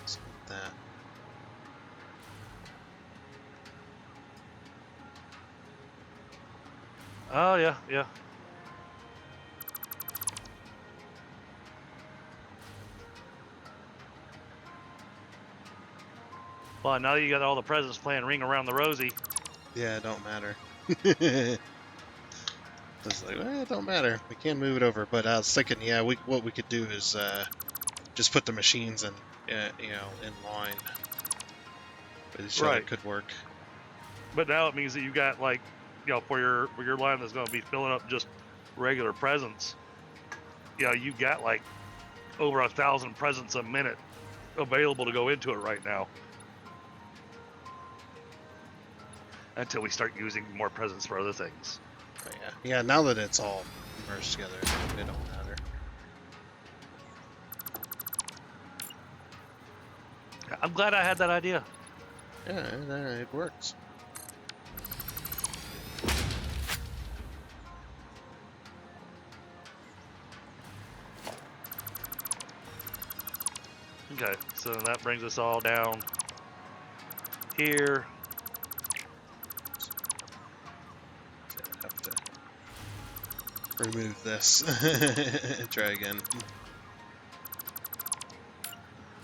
So that. Oh yeah, yeah. Well, now that you got all the presents playing Ring Around the Rosie. Yeah, it don't matter. It's like, well, it don't matter. We can move it over. But I was thinking, yeah, what we could do is just put the machines in, in line with each other. Could work. But now it means that you got like, for your line that's going to be filling up just regular presents. You got like over 1,000 presents a minute available to go into it right now. Until we start using more presents for other things. But yeah. Now that it's all merged together, it don't matter. I'm glad I had that idea. Yeah, it works. Okay, so that brings us all down here. Okay, I have to remove this. Try again.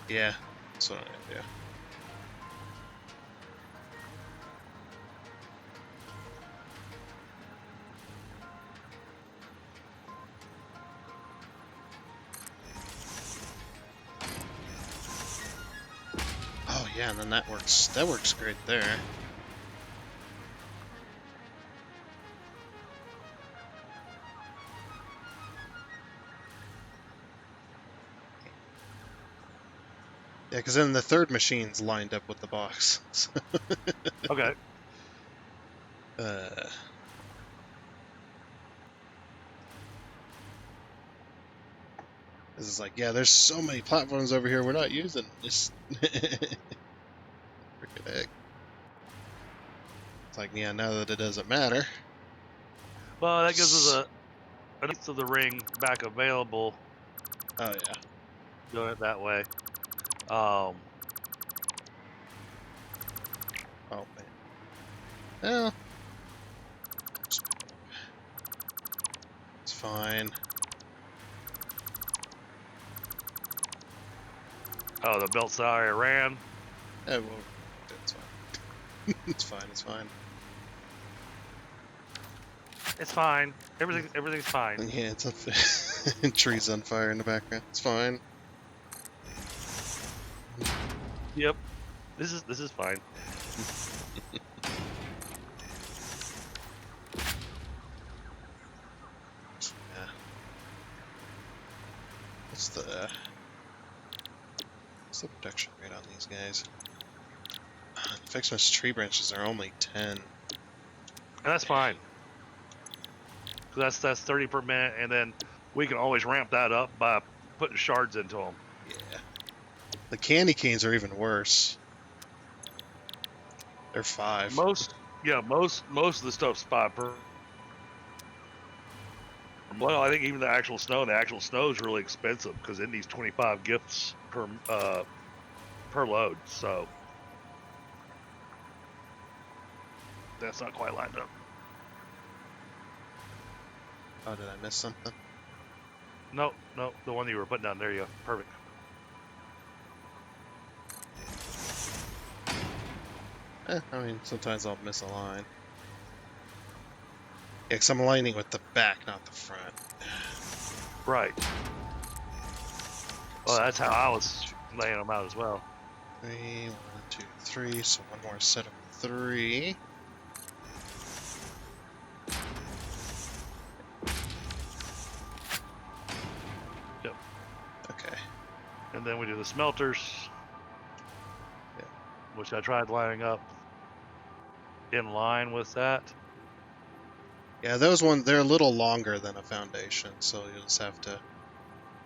Yeah, that's what I'm gonna do. Oh yeah, and then that works. That works great there. Yeah, because then the third machine's lined up with the box. Okay. uh, this is like, yeah, there's so many platforms over here we're not using. Just freaking heck. It's like, yeah, now that it doesn't matter. Well, that gives us a piece of the ring back available. Oh yeah. Doing it that way. Oh man. Well, it's fine. Oh, the belt sorry ran. Well, it's fine. It's fine. It's fine. It's fine. Everything's fine. Yeah, it's up. Trees on fire in the background. It's fine. Yep. This is fine. Yeah. What's the production rate on these guys? Fixmas tree branches are only 10. And that's fine. Cause that's 30 per minute, and then we can always ramp that up by putting shards into them. Yeah. The candy canes are even worse. They're 5. Most of the stuff's 5 per. Well, I think even the actual snow is really expensive because it needs 25 gifts per load. So that's not quite lined up. Oh, did I miss something? No, the one that you were putting down. There you go. Perfect. I mean, sometimes I'll miss a line. Yeah, 'cause I'm aligning with the back, not the front. Right. Well, that's how I was laying them out as well. 3, 1, 2, 3. So one more set of 3. Yep. Okay. And then we do the smelters, Yeah. which I tried lining up in line with that. Yeah, those ones, they're a little longer than a foundation, so you'll just have to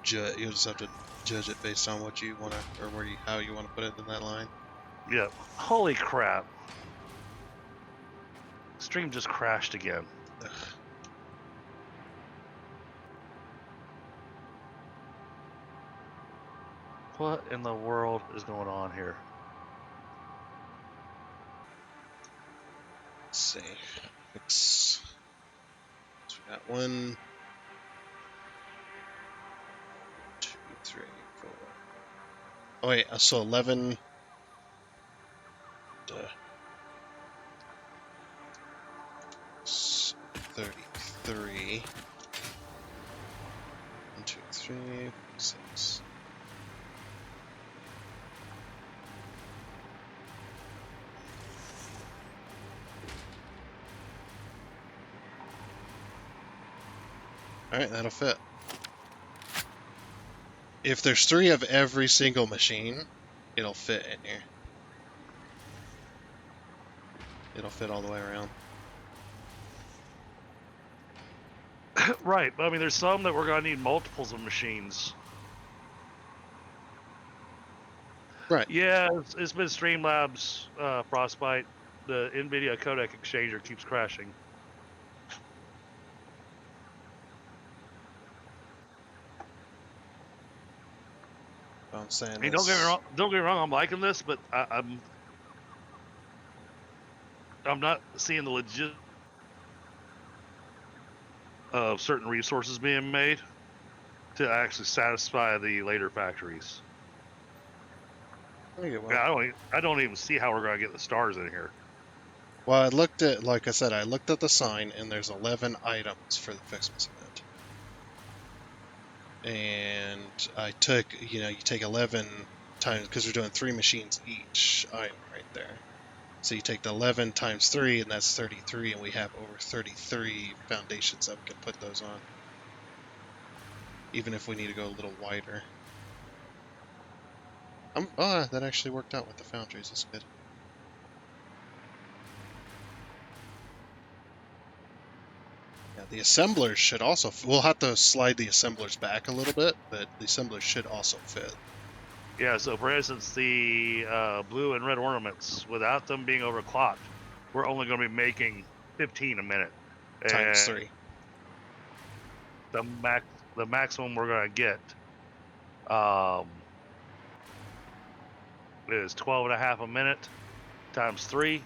judge it based on what you want to, or how you want to put it in that line. Yep. Holy crap. Stream just crashed again. Ugh. What in the world is going on here? Let's see. Fix. So we got 1, 2, 3, 4. Oh wait, so 11. 33. 1, 2, 3, 6. Alright, that'll fit. If there's 3 of every single machine, it'll fit in here. It'll fit all the way around. Right, but I mean, there's some that we're going to need multiples of machines. Right. Yeah, it's been Streamlabs Frostbite. The NVIDIA codec exchanger keeps crashing. I'm saying Hey, this. don't get me wrong. I'm liking this, but I'm not seeing the legit of certain resources being made to actually satisfy the later factories. Okay, well, Yeah, I don't even see how we're gonna get the stars in here. well, I looked at, like I said, I looked at the sign, and there's 11 items for the Fixmas event. And I took, you take 11 times, because we're doing 3 machines each item right there. So you take the 11 times 3, and that's 33, and we have over 33 foundations that we can put those on. Even if we need to go a little wider. That actually worked out with the foundries. That's good. Yeah, the assemblers should also. We'll have to slide the assemblers back a little bit, but the assemblers should also fit. Yeah. So for instance, the blue and red ornaments, without them being overclocked, we're only going to be making 15 a minute, Times and 3. the maximum we're going to get um, is 12 and a half a minute times 3,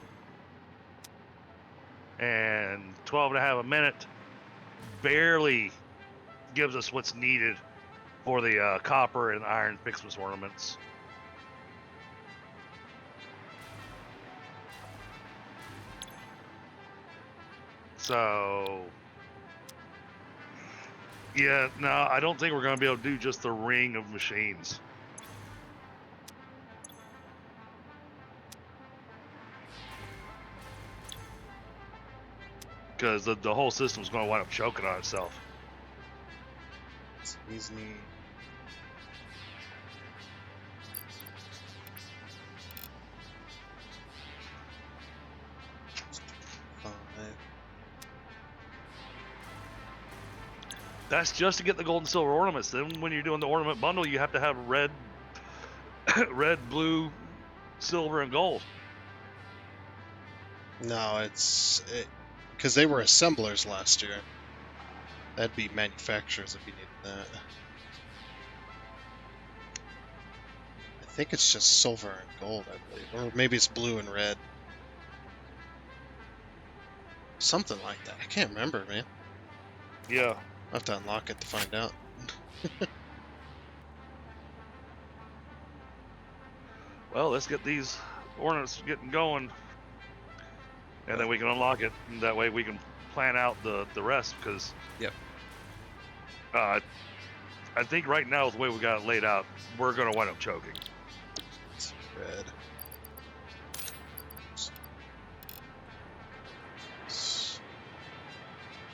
and 12 and a half a minute barely gives us what's needed for the copper and iron Fixmas ornaments. So, yeah, no, I don't think we're going to be able to do just the ring of machines. Because the whole system's going to wind up choking on itself. These need. That's just to get the gold and silver ornaments. Then when you're doing the ornament bundle, you have to have red, red, blue, silver, and gold. No, because they were assemblers last year. That'd be manufacturers if you needed that. I think it's just silver and gold, I believe, or maybe it's blue and red. Something like that. I can't remember, man. Yeah. I'll have to unlock it to find out. Well, let's get these ornaments getting going, and then we can unlock it. And that way we can plan out the rest. Because Yep. I think right now, the way we got it laid out, we're going to wind up choking. It's red.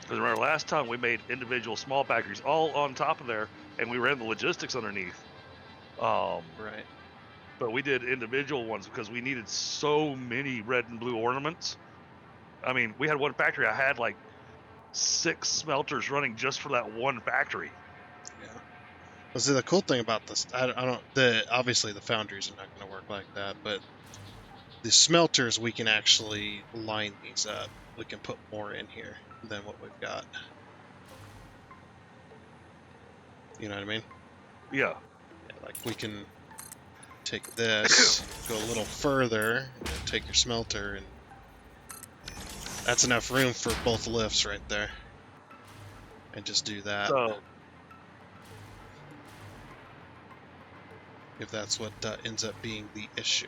Because remember, last time we made individual small factories all on top of there, and we ran the logistics underneath. Right. But we did individual ones because we needed so many red and blue ornaments. I mean, we had one factory. I had like 6 smelters running just for that one factory. Yeah. Well, see, the cool thing about this, I don't. Obviously the foundries are not going to work like that, but the smelters, we can actually line these up. We can put more in here than what we've got. You know what I mean? Yeah. Like we can take this, go a little further, and take your smelter, and that's enough room for both lifts right there. And just do that. So, if that's what ends up being the issue.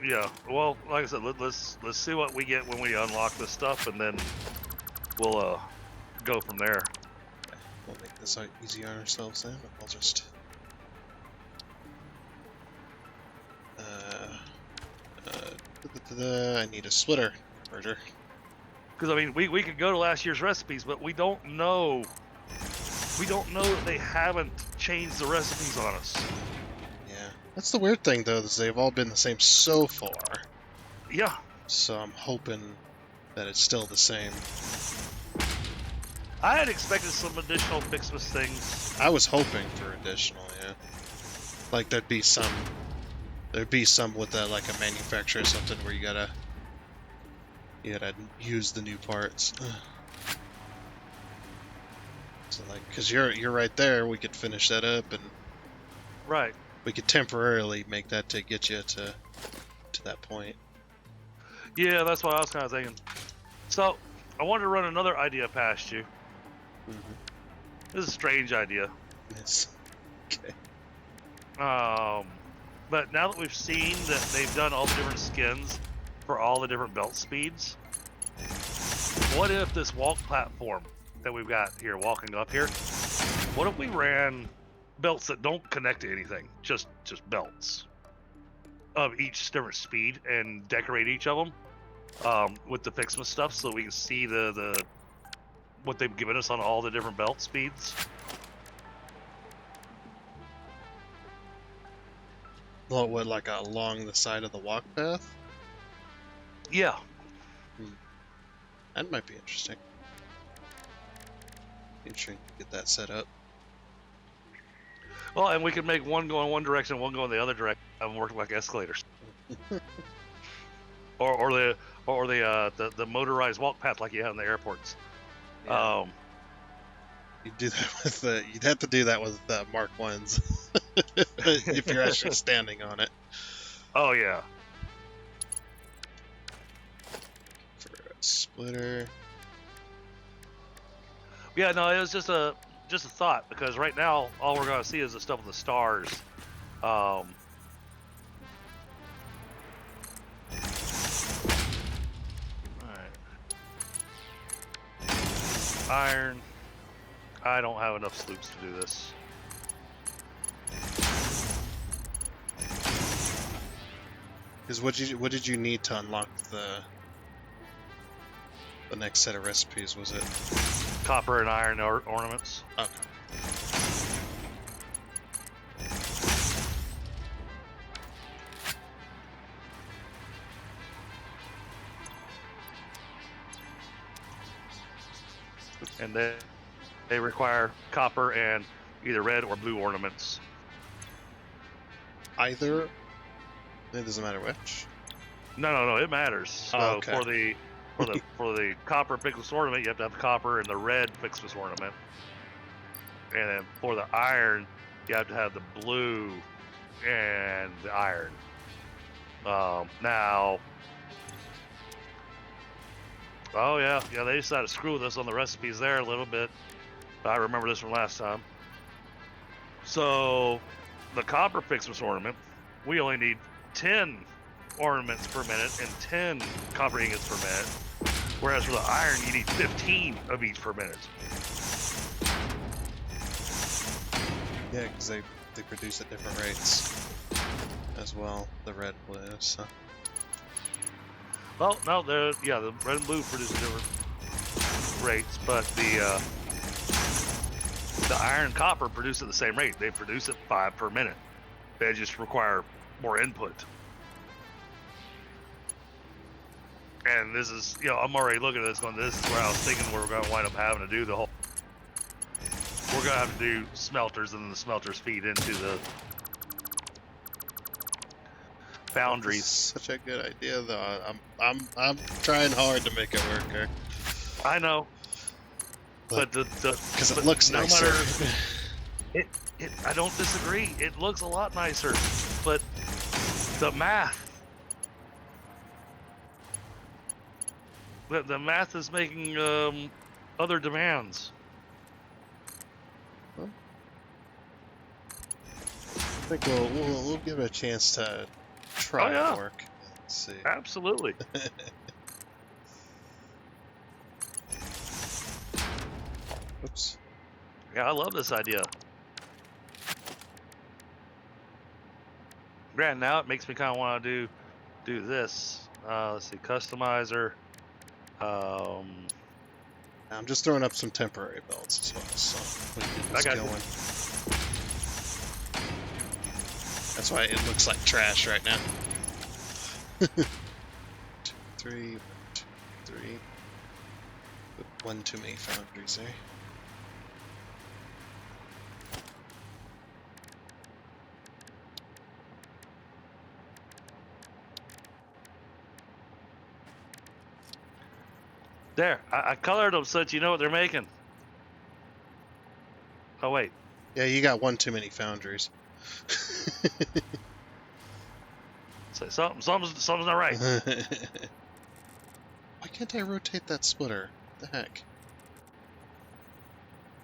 yeah. Well, like I said, let's see what we get when we unlock this stuff, and then we'll go from there. We'll make this easy on ourselves then. I'll just I need a splitter merger. Because I mean, we could go to last year's recipes, but we don't know. We don't know that they haven't changed the recipes on us. Yeah, that's the weird thing though, is they've all been the same so far. Yeah. So I'm hoping that it's still the same. I had expected some additional Fixmas things. I was hoping for additional, yeah. Like there'd be some with like a manufacturer or something where you gotta use the new parts. So like, cause you're right there, we could finish that up and Right. We could temporarily make that to get you to that point. Yeah, that's what I was kind of thinking. So, I wanted to run another idea past you. Mm-hmm. This is a strange idea. Yes. Okay. But now that we've seen that they've done all the different skins for all the different belt speeds, what if this walk platform that we've got here, walking up here, what if we ran belts that don't connect to anything, just belts of each different speed, and decorate each of them with the Fixma stuff, so we can see the what they've given us on all the different belt speeds. Well, what, like along the side of the walk path? Yeah. That might be interesting. Interesting to get that set up. Well, and we could make one go in one direction, one go in the other direction, and work like escalators. or the motorized walk path like you have in the airports. Yeah. You'd do that with you'd have to do that with Mark Ones if you're actually standing on it. Oh yeah. For a splitter. Yeah, no, it was just a thought, because right now all we're gonna see is the stuff with the stars. All right. Iron. I don't have enough sloops to do this. Because what did you need to unlock the next set of recipes? Was it Copper and iron ornaments? okay? And they require copper and either red or blue ornaments. Either. It doesn't matter which. No, it matters. So okay. for the copper Pixis ornament, you have to have the copper and the red Pixis ornament. And then for the iron, you have to have the blue and the iron. Now, oh yeah, they decided to screw with us on the recipes there a little bit. I remember this from last time. So, the copper Pixis ornament, we only need 10 ornaments per minute and 10 copper ingots per minute. Whereas for the iron, you need 15 of each per minute. Yeah, because they produce at different rates as well. The red and blue. So. Well, no, the red and blue produce different rates, but the iron and copper produce at the same rate. They produce at 5 per minute. They just require more input. And this is, I'm already looking at this going, this is where I was thinking we're going to wind up having to do the whole... We're going to have to do smelters, and then the smelters feed into the foundries. Such a good idea, though. I'm trying hard to make it work here. I know, but because it looks nicer. I don't disagree. It looks a lot nicer, but the math. The math is making other demands. Well, I think we'll give it a chance to try and work. Let's see. Absolutely. Oops. Yeah, I love this idea. Granted, now it makes me kind of want to do this. Let's see, customizer. I'm just throwing up some temporary belts as well, so we can get this going. That's why it looks like trash right now. 2, 3, 1, 2, 3. One too many foundries there. There, I colored them so that you know what they're making. Oh, wait. Yeah, you got one too many foundries. So something's not right. Why can't I rotate that splitter? What the heck?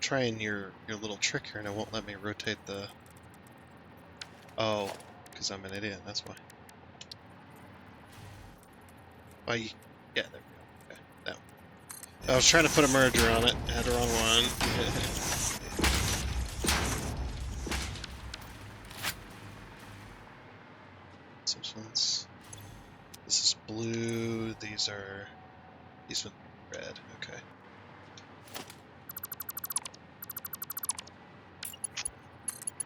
Trying your little trick here and it won't let me rotate the... Oh, because I'm an idiot, that's why. Why? Yeah, there we go. Okay, that one. I was trying to put a merger on it. Had the wrong one. This is blue. These ones red. Okay.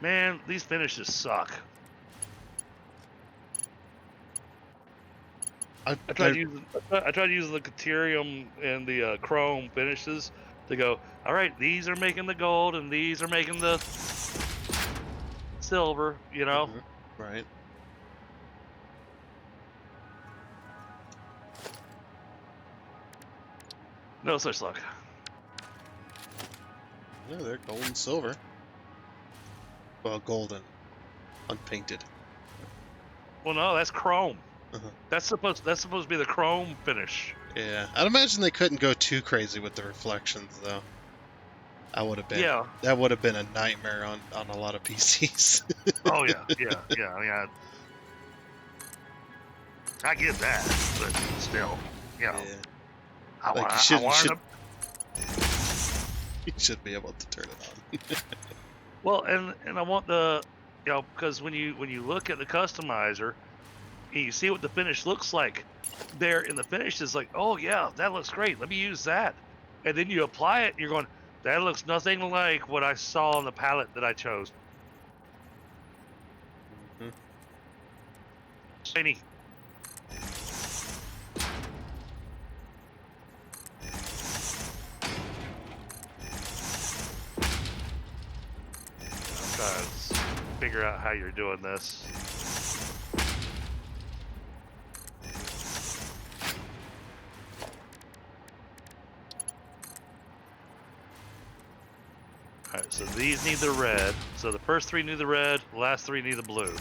Man, these finishes suck. I tried using the Caterium and the chrome finishes to go. All right, these are making the gold and these are making the silver. You know. Right. No such luck. No, they're gold and silver. Well, golden, unpainted. Well, no, that's chrome. Uh-huh. That's supposed to be the chrome finish. Yeah, I'd imagine they couldn't go too crazy with the reflections, though. That would have been a nightmare on a lot of PCs. Oh yeah. I mean, I get that, but still, you know, yeah. You should be able to turn it on. Well, and I want the, you know, because when you look at the customizer, and you see what the finish looks like, there in the finish is like, oh yeah, that looks great. Let me use that, and then you apply it, and you're going, that looks nothing like what I saw on the palette that I chose. Shiny. Trying to figure out how you're doing this. Alright, so these need the red. So the first three need the red, the last three need the blue.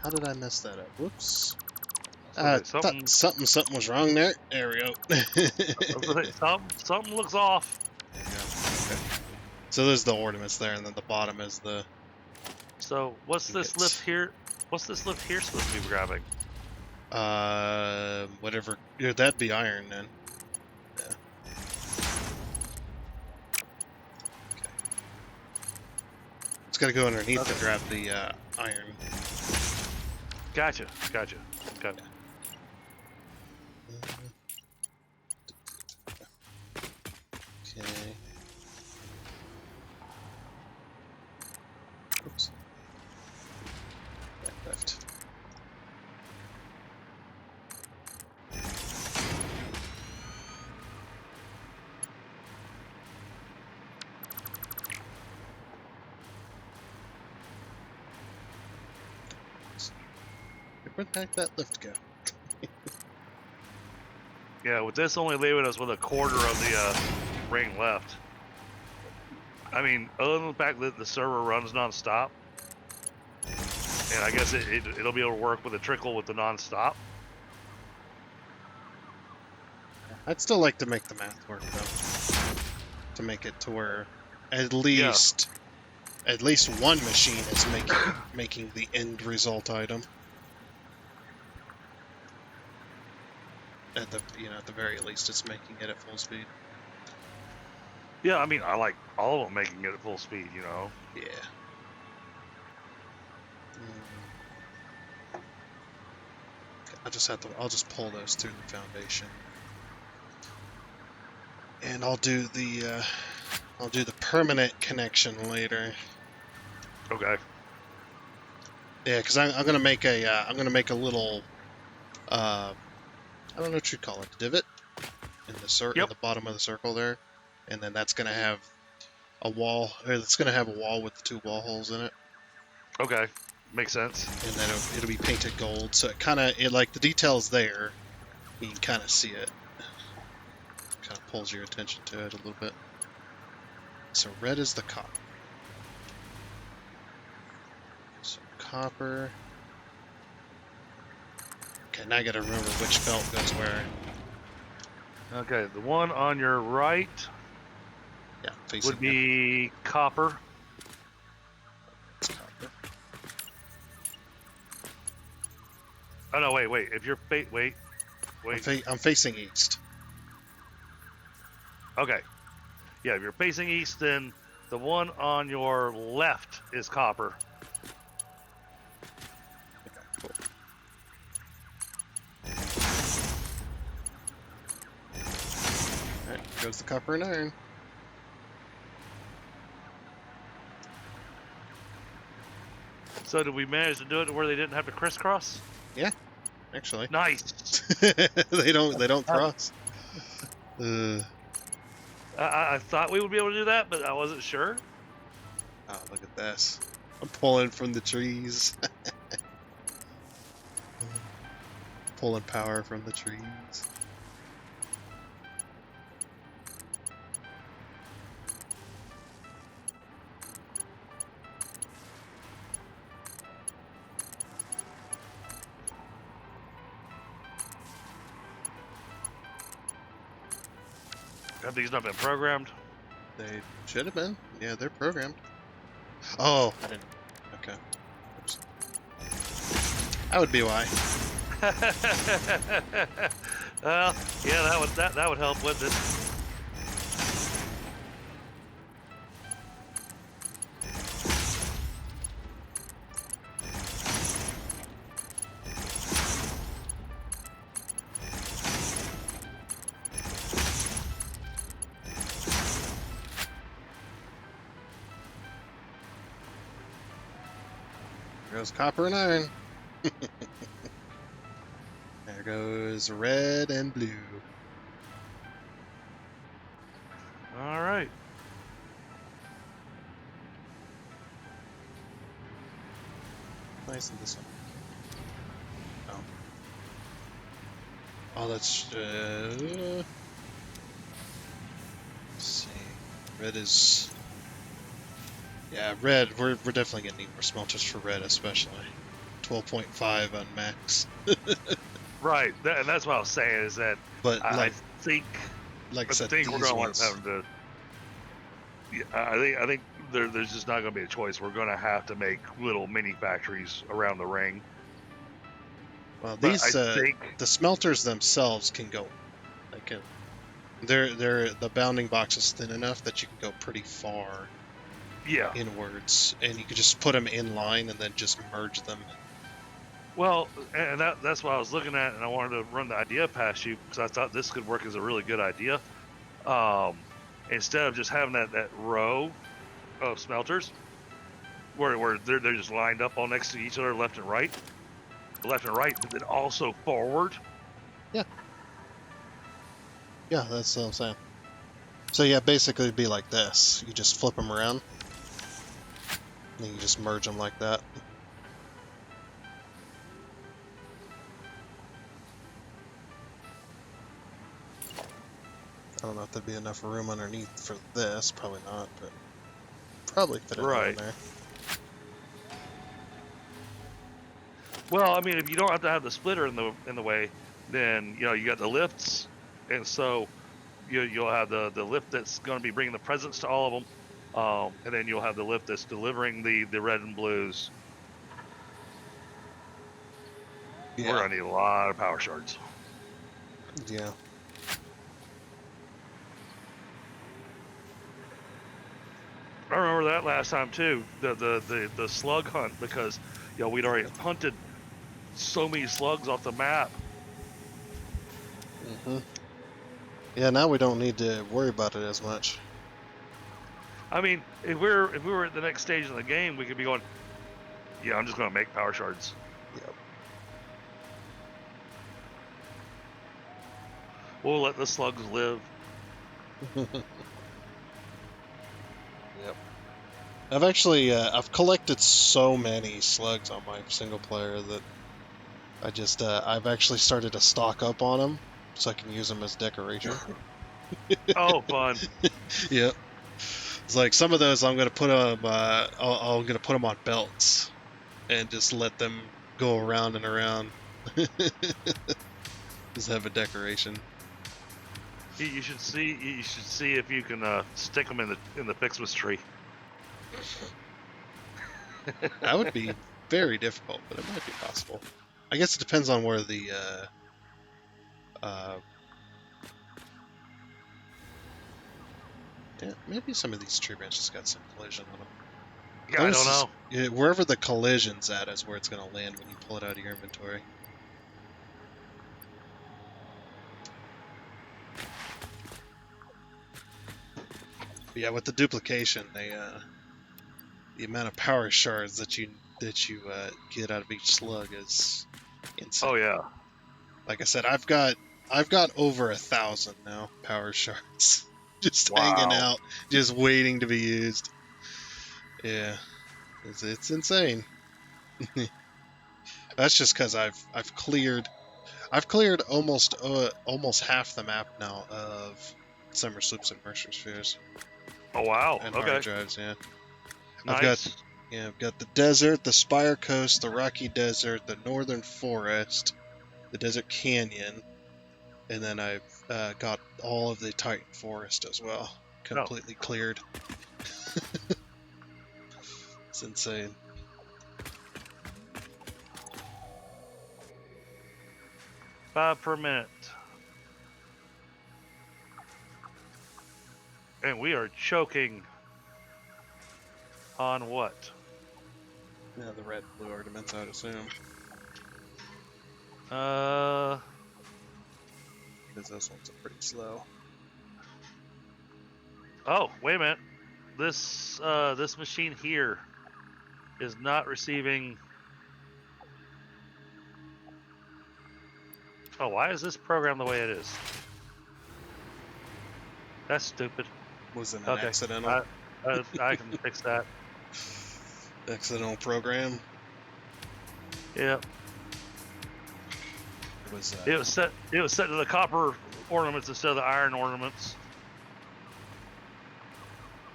How did I mess that up? Whoops. Something was wrong there. There we go. something looks off. There we go. Okay. So there's the ornaments there, and then the bottom is the... So what's this lift here? What's this lift here supposed to be grabbing? Whatever. Yeah, that'd be iron then. Yeah. Okay. It's gotta go underneath to grab the iron. Gotcha. Okay. Oops. Back left. Where the heck did that lift go? Yeah, with this only leaving us with a quarter of the ring left. I mean, other than the fact that the server runs non-stop, and I guess it'll be able to work with a trickle with the non-stop. I'd still like to make the math work, though. To make it to where at least one machine is making the end result item. At the very least, it's making it at full speed. Yeah, I mean, I like all of them making it at full speed, you know. Yeah. I'll just pull those through the foundation, and I'll do the permanent connection later. Okay. Yeah, because I'm gonna make a little I don't know what you call it, divot in the in Yep. the bottom of the circle there, and then that's gonna have a wall, or it's gonna have a wall with the 2 wall holes in it, Okay, makes sense. and then it'll be painted gold, so it like the details there, you can kind of see it, kind of pulls your attention to it a little bit. So red is the copper. So copper. Okay, now I gotta remember which belt goes where. Okay, the one on your right Yeah, facing would be copper. it's copper. Oh no, wait. If you're wait. I'm facing east. Okay. Yeah, if you're facing east, then the one on your left is copper. Okay, cool. Alright, goes the copper and iron. So did we manage to do it where they didn't have to crisscross? Yeah, actually. Nice. they don't cross. I thought we would be able to do that, but I wasn't sure. Oh, look at this. I'm pulling from the trees. Pulling power from the trees. Have these not been programmed? They should have been. Yeah, they're programmed. Oh, I didn't. Okay. Oops. That would be why. Well, yeah, that would help, wouldn't it? There goes copper and iron. There goes red and blue. All right. Nice in this one. Oh. Oh, that's. Let's see. Red is. Yeah, red. We're definitely gonna need more smelters for red, especially. 12.5 on max. Right, and that's what I was saying is that But I like think I I said, think we're these going to ones. have to. Yeah, I think there's just not going to be a choice. We're going to have to make little mini factories around the ring. Well, But these I think the smelters themselves can go. They can. They're the bounding box is thin enough that you can go pretty far yeah. inwards, and you can just put them in line and then just merge them. Well, and that's what I was looking at, and I wanted to run the idea past you because I thought this could work as a really good idea. Instead of just having that row of smelters where they're just lined up all next to each other, left and right, but then also forward. Yeah. Yeah, that's what I'm saying. So yeah, basically it'd be like this. You just flip them around, and you just merge them like that. I don't know if there'd be enough room underneath for this. Probably not, but probably fit it in there. Well, I mean, if you don't have to have the splitter in the way, then you got the lifts, and so you'll have the lift that's going to be bringing the presents to all of them, and then you'll have the lift that's delivering the red and blues. Yeah. We're gonna need a lot of power shards. Yeah. I remember that last time too, the slug hunt, because we'd already hunted so many slugs off the map. Yeah, now we don't need to worry about it as much. I mean, if we were at the next stage of the game, we could be going, yeah, I'm just gonna make power shards. Yep. We'll let the slugs live. Yep. I've actually I've collected so many slugs on my single player that I've actually started to stock up on them so I can use them as decoration. Oh, fun. Yep. It's like some of those I'm gonna put them I'm gonna put them on belts and just let them go around and around. Just have a decoration. You should see. You should see if you can stick them in the Fixmas tree. That would be very difficult, but it might be possible. I guess it depends on where the yeah, maybe some of these tree branches got some collision on them. Yeah, I don't know. Wherever the collision's at is where it's going to land when you pull it out of your inventory. But yeah, with the duplication, the amount of power shards that you get out of each slug is insane. Oh yeah. Like I said, I've got over 1,000 now power shards, just hanging Wow. out, just waiting to be used. Yeah, it's insane. That's just because I've cleared almost half the map now of Summer Sloops and Mercer Spheres Oh wow. and Okay. hard drives. Yeah, Nice. I've got the desert, the Spire Coast, the Rocky Desert, the Northern Forest, the Desert Canyon, and then I've got all of the Titan Forest as well, completely cleared. It's insane. $5 per minute. And we are choking on what? Yeah, the red and blue ornaments, I'd assume. Because those ones are pretty slow. Oh, wait a minute. This machine here is not receiving. Oh, why is this program the way it is? That's stupid. Was it an Okay. accidental? I can fix that. Accidental program? Yep. It was set to the copper ornaments instead of the iron ornaments.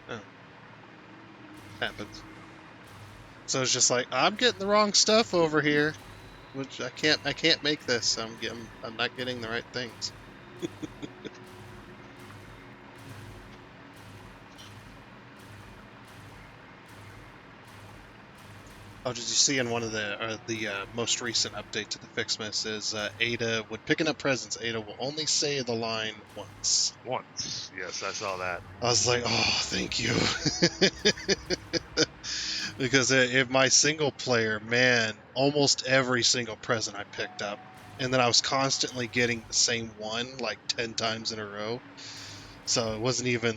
Oh. Happens. So it's just like, I'm getting the wrong stuff over here, which I can't make this. I'm not getting the right things. Oh, did you see in one of the most recent update to the Fixmas is Ada, when picking up presents, Ada will only say the line once. Once. Yes, I saw that. I was like, oh, thank you. Because if my single player, man, almost every single present I picked up, and then I was constantly getting the same one like 10 times in a row. So it wasn't even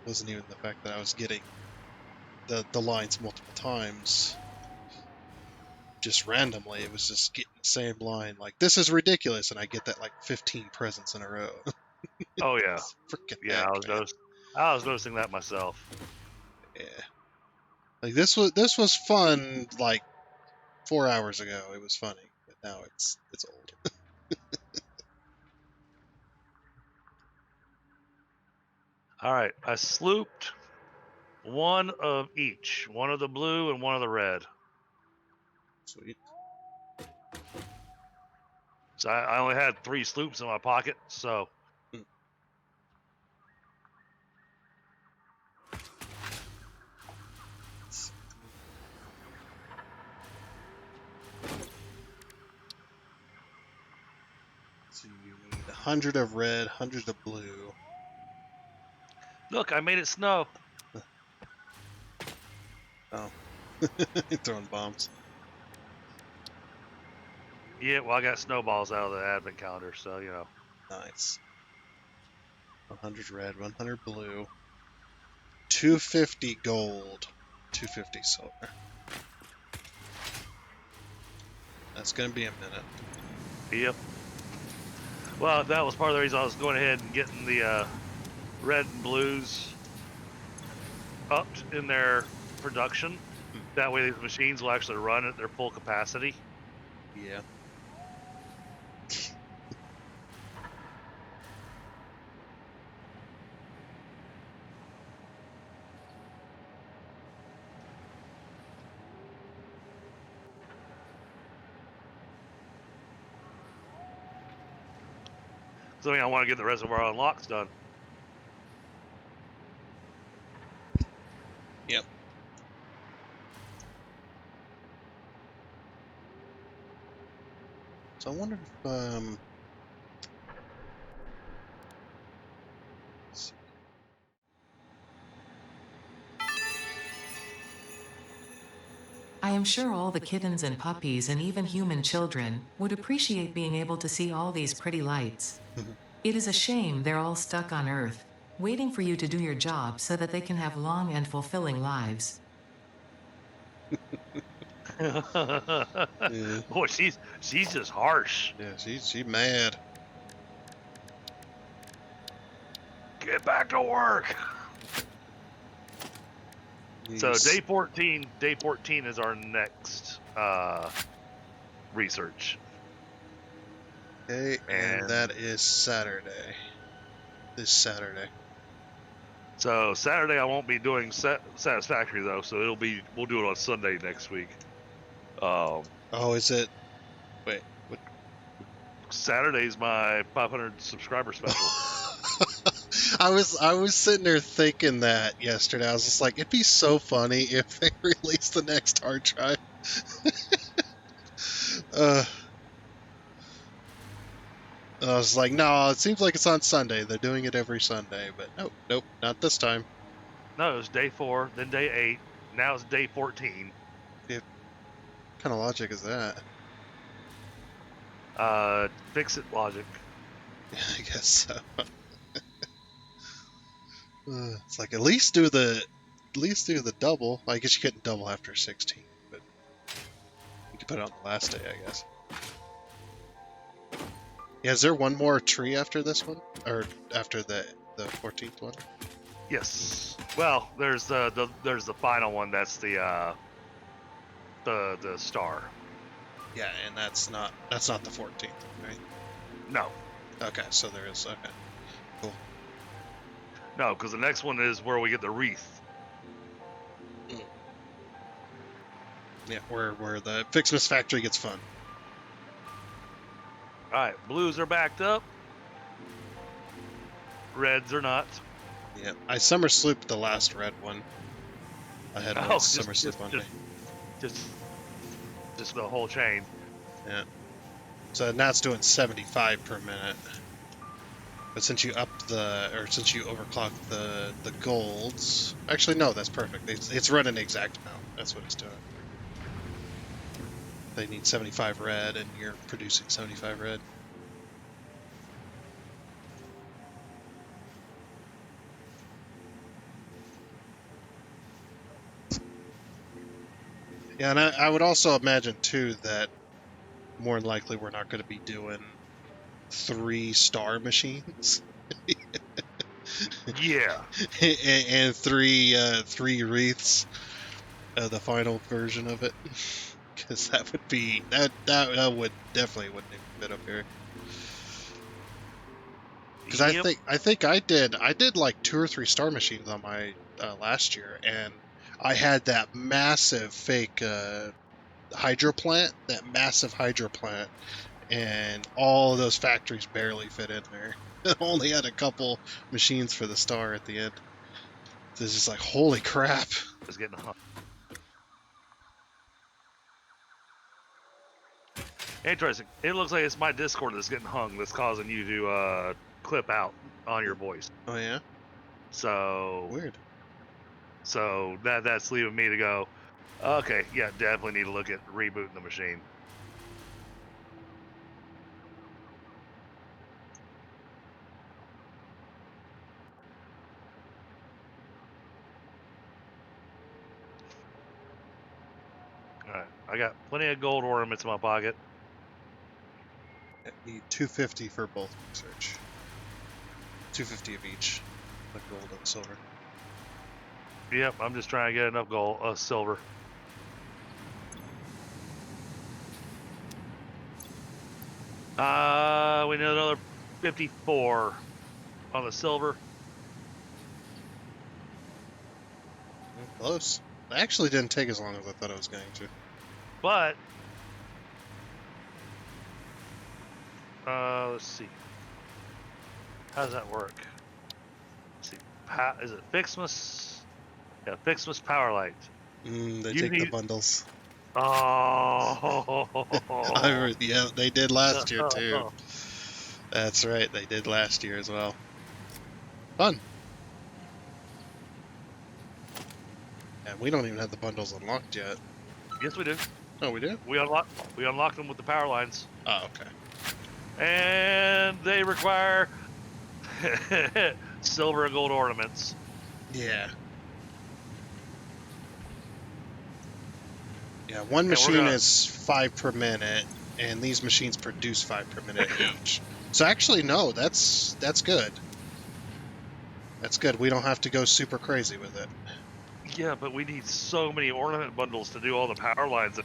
the fact that I was getting the lines multiple times just randomly. It was just getting the same line. Like, this is ridiculous, and I get that like 15 presents in a row. Oh yeah. Freaking Yeah, heck, man. I was noticing that myself. Yeah. Like this was fun like 4 hours ago. It was funny, but now it's old. All right, I slooped one of each, one of the blue and one of the red. Sweet. So I only had 3 sloops in my pocket, so. Hmm. So you need 100 of red, 100 of blue. Look, I made it snow. Oh. Throwing bombs. Yeah, well, I got snowballs out of the advent calendar, so, you know. Nice. 100 red, 100 blue. 250 gold, 250 silver. That's gonna be a minute. Yep. Well, that was part of the reason I was going ahead and getting the red and blues upped in their production. That way, these machines will actually run at their full capacity. Yeah. So I want to get the reservoir unlocks done. Yep. So I wonder if let's see. I am sure all the kittens and puppies and even human children would appreciate being able to see all these pretty lights. It is a shame they're all stuck on Earth, waiting for you to do your job so that they can have long and fulfilling lives. Yeah. Boy, she's just harsh. Yeah, she mad. Get back to work. So These- day 14 is our next research. Okay, and And that is Saturday. This Saturday. so Saturday I won't be doing Satisfactory though, so we'll do it on Sunday next week. Oh, is it? Wait, what? Saturday's my 500 subscriber special. I was sitting there thinking that yesterday. I was just like, it'd be so funny if they released the next hard drive. uh, I was like, no, it seems like it's on Sunday. They're doing it every Sunday, but nope, not this time. No, it was day 4, then day 8. Now it's day 14. What kind of logic is that? Fix it logic. Yeah, I guess so. It's like at least do the double. I guess you couldn't double after 16, but you could put it on the last day, I guess. Yeah, is there one more tree after this one, or after the 14th one? Yes. Well, there's the final one. That's the star. Yeah, and that's not the 14th, right? No, Okay, so there is. Okay, cool. no, because the next one is where we get the wreath. Yeah, where the Fixmas factory gets fun. All right, blues are backed up. Reds are not. Yeah, I summer slooped the last red one. I had one summer sloop Monday. Just the whole chain. Yeah. So now it's doing 75 per minute. But since you since you overclock the golds, actually no, that's perfect. It's running the exact amount. That's what it's doing. They need 75 red, and you're producing 75 red. Yeah, and I would also imagine too that more than likely we're not going to be doing 3-star machines. Yeah. and three wreaths, the final version of it, because that would be that would definitely wouldn't even fit up here. Because Yep. I think I did like 2 or 3-star machines on my last year, and I had that massive fake hydro plant, and all of those factories barely fit in there. It only had a couple machines for the star at the end. So it's just like, holy crap. It's getting hot. Interesting. It looks like it's my Discord that's getting hung that's causing you to clip out on your voice. Oh yeah? So Weird. So that's leaving me to go, okay, yeah, definitely need to look at rebooting the machine. All right, I got plenty of gold ornaments in my pocket. Need 250 for both research. 250 of each, like gold and silver. Yep, I'm just trying to get enough gold, silver. We need another 54 on the silver. Close. It actually didn't take as long as I thought it was going to. But let's see. How does that work? Let's see. Is it Fixmas? Yeah, Fixmas Power Light. They You take the need- bundles. Oh. Yeah, they did last year too. That's right, they did last year as well. Fun. And we don't even have the bundles unlocked yet. Yes, we do. Oh, we do? We unlocked them with the power lines, Oh, okay. and they require silver and gold ornaments. Yeah. Yeah, one we're machine gonna- is 5 per minute, and these machines produce 5 per minute each. So actually, no, that's good. That's good. We don't have to go super crazy with it. Yeah, but we need so many ornament bundles to do all the power lines.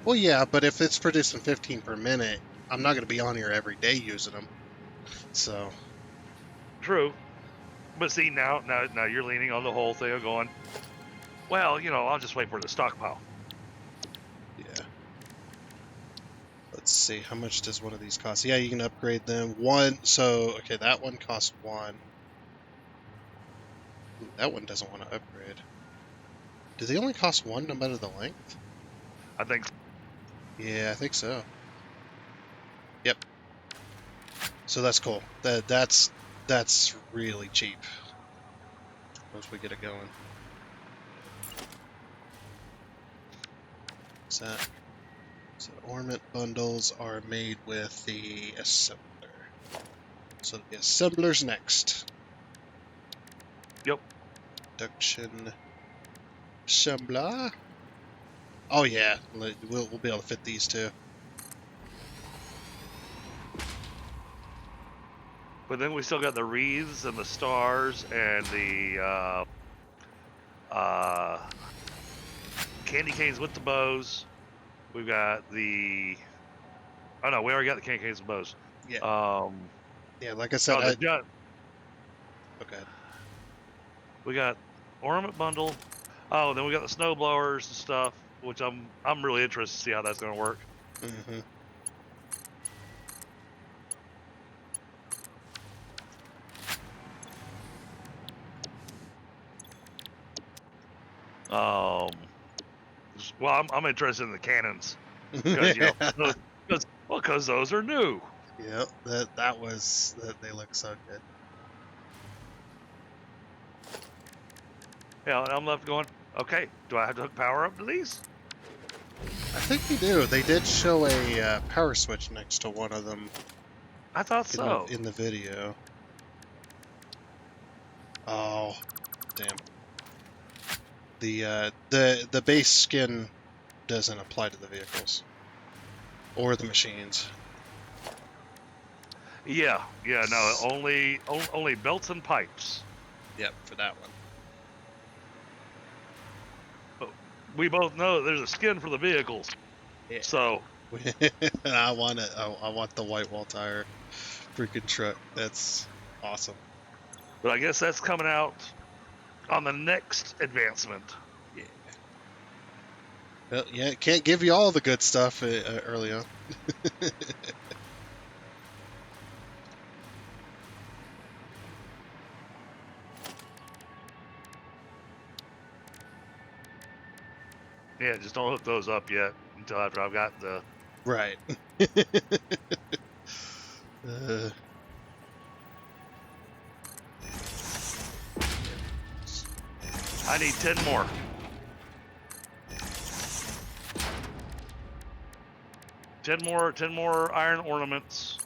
Well, yeah, but if it's producing 15 per minute, I'm not going to be on here every day using them. So, True, but see now you're leaning on the whole thing of going, well, I'll just wait for the stockpile. yeah. Let's see, how much does one of these cost? Yeah, you can upgrade them. Okay, that one costs 1. Ooh, that one doesn't want to upgrade. Do they only cost 1 no matter the length? I think. Yeah, I think so. Yep. So that's cool. That's really cheap. Once we get it going. What's that? So ornament bundles are made with the assembler. So the assembler's next. Yep. Production assembler. Oh yeah, we'll be able to fit these too. But then we still got the wreaths and the stars and the candy canes with the bows. We've got the. Oh no, we already got the candy canes with bows. Yeah. Yeah, like I said, okay. We got ornament bundle. Oh, then we got the snow blowers and stuff, which I'm really interested to see how that's going to work. Mm-hmm. Well, I'm interested in the cannons because those are new. Yep, they look so good. Yeah, I'm left going. Okay, do I have to hook power up to these? I think they do. They did show a power switch next to one of them I thought so. in the video. Oh, damn. The base skin doesn't apply to the vehicles or the machines. Yeah, no, only belts and pipes. Yep, for that one. We both know that there's a skin for the vehicles. Yeah. So I want it. I want the white wall tire freaking truck. That's awesome. but I guess that's coming out on the next advancement. Yeah. Well, yeah, can't give you all the good stuff early on. Yeah, just don't hook those up yet until after I've got the. Right. I need 10 more. Ten more iron ornaments.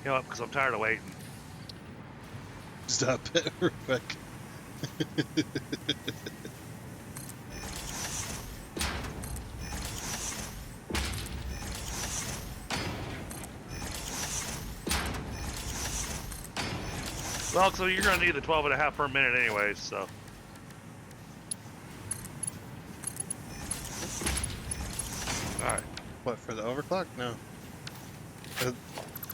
You know, because I'm tired of waiting. Stop it real quick. Well, so you're going to need the 12.5 per minute anyways, so. Alright. What, for the overclock? No.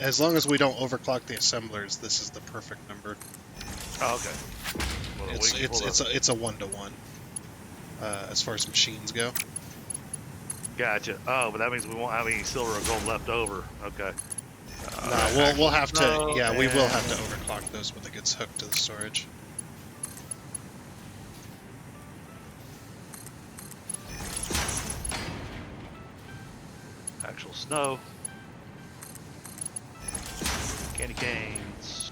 As long as we don't overclock the assemblers, this is the perfect number. Oh, okay. Well, It's a 1-to-1 as far as machines go. Gotcha. Oh, but that means we won't have any silver or gold left over. Okay. No, we'll have to. Yeah, we will have to overclock those when it gets hooked to the storage. Actual snow. Candy canes.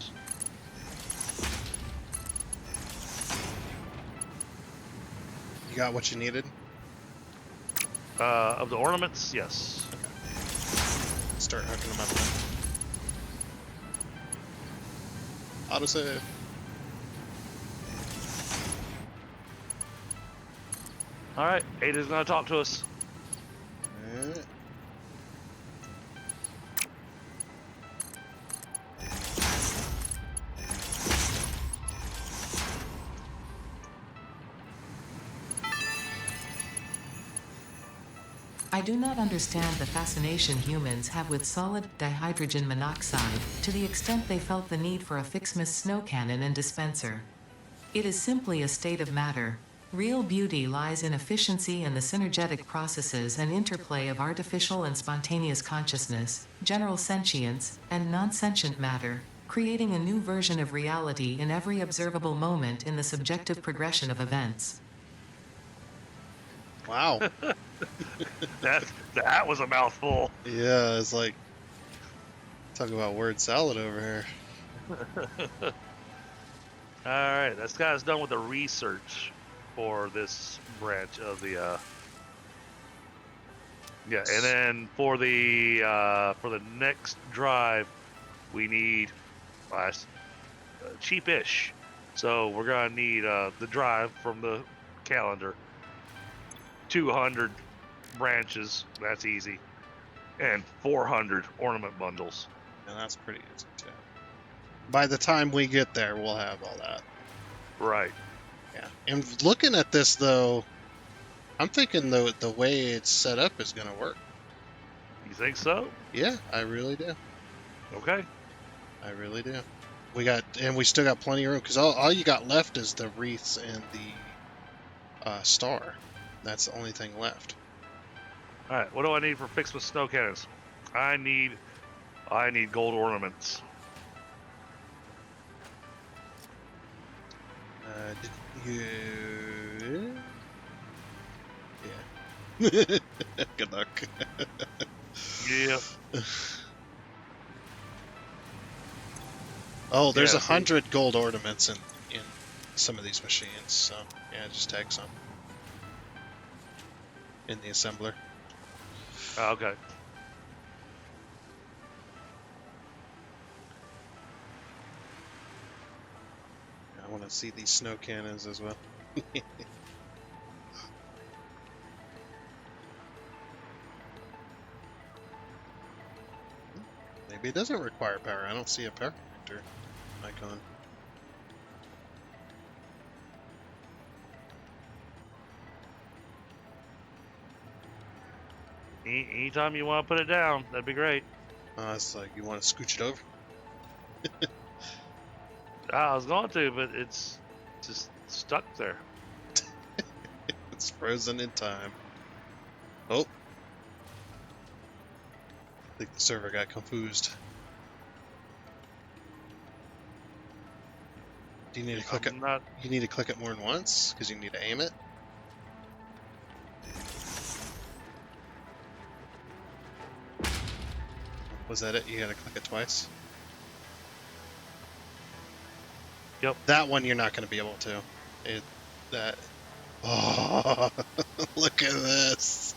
You got what you needed? Of the ornaments, yes. Okay. Start hooking them up then. Autosave. Alright, Ada's gonna talk to us. I do not understand the fascination humans have with solid dihydrogen monoxide, to the extent they felt the need for a Fixmas snow cannon and dispenser. It is simply a state of matter. Real beauty lies in efficiency and the synergetic processes and interplay of artificial and spontaneous consciousness, general sentience, and non-sentient matter, creating a new version of reality in every observable moment in the subjective progression of events. Wow. That was a mouthful. Yeah, it's like talk about word salad over here. Alright, this guy's done with the research for this branch of the yeah, and then for the next drive we need cheapish. So we're gonna need the drive from the calendar. 200 branches, that's easy. And 400 ornament bundles. And that's pretty easy too. By the time we get there, we'll have all that. Right. Yeah. And looking at this though, I'm thinking the way it's set up is gonna work. You think so? Yeah, I really do. Okay. I really do. We still got plenty of room because all you got left is the wreaths and the star. That's the only thing left. All right. What do I need for fixed with snow cannons? I need gold ornaments. Yeah. Good luck. Yeah. Oh, there's Yeah, 100 gold ornaments in some of these machines, so yeah, just tag some in the assembler. Okay. I want to see these snow cannons as well. Maybe it doesn't require power. I don't see a power connector icon. Anytime you want to put it down, that'd be great. It's like you want to scooch it over. I was going to, but it's just stuck there. It's frozen in time. Oh. I think the server got confused. Do you need to click it? You need to click it more than once because you need to aim it. Was that it? You gotta click it twice? Yep. That one you're not gonna be able to. Oh, look at this.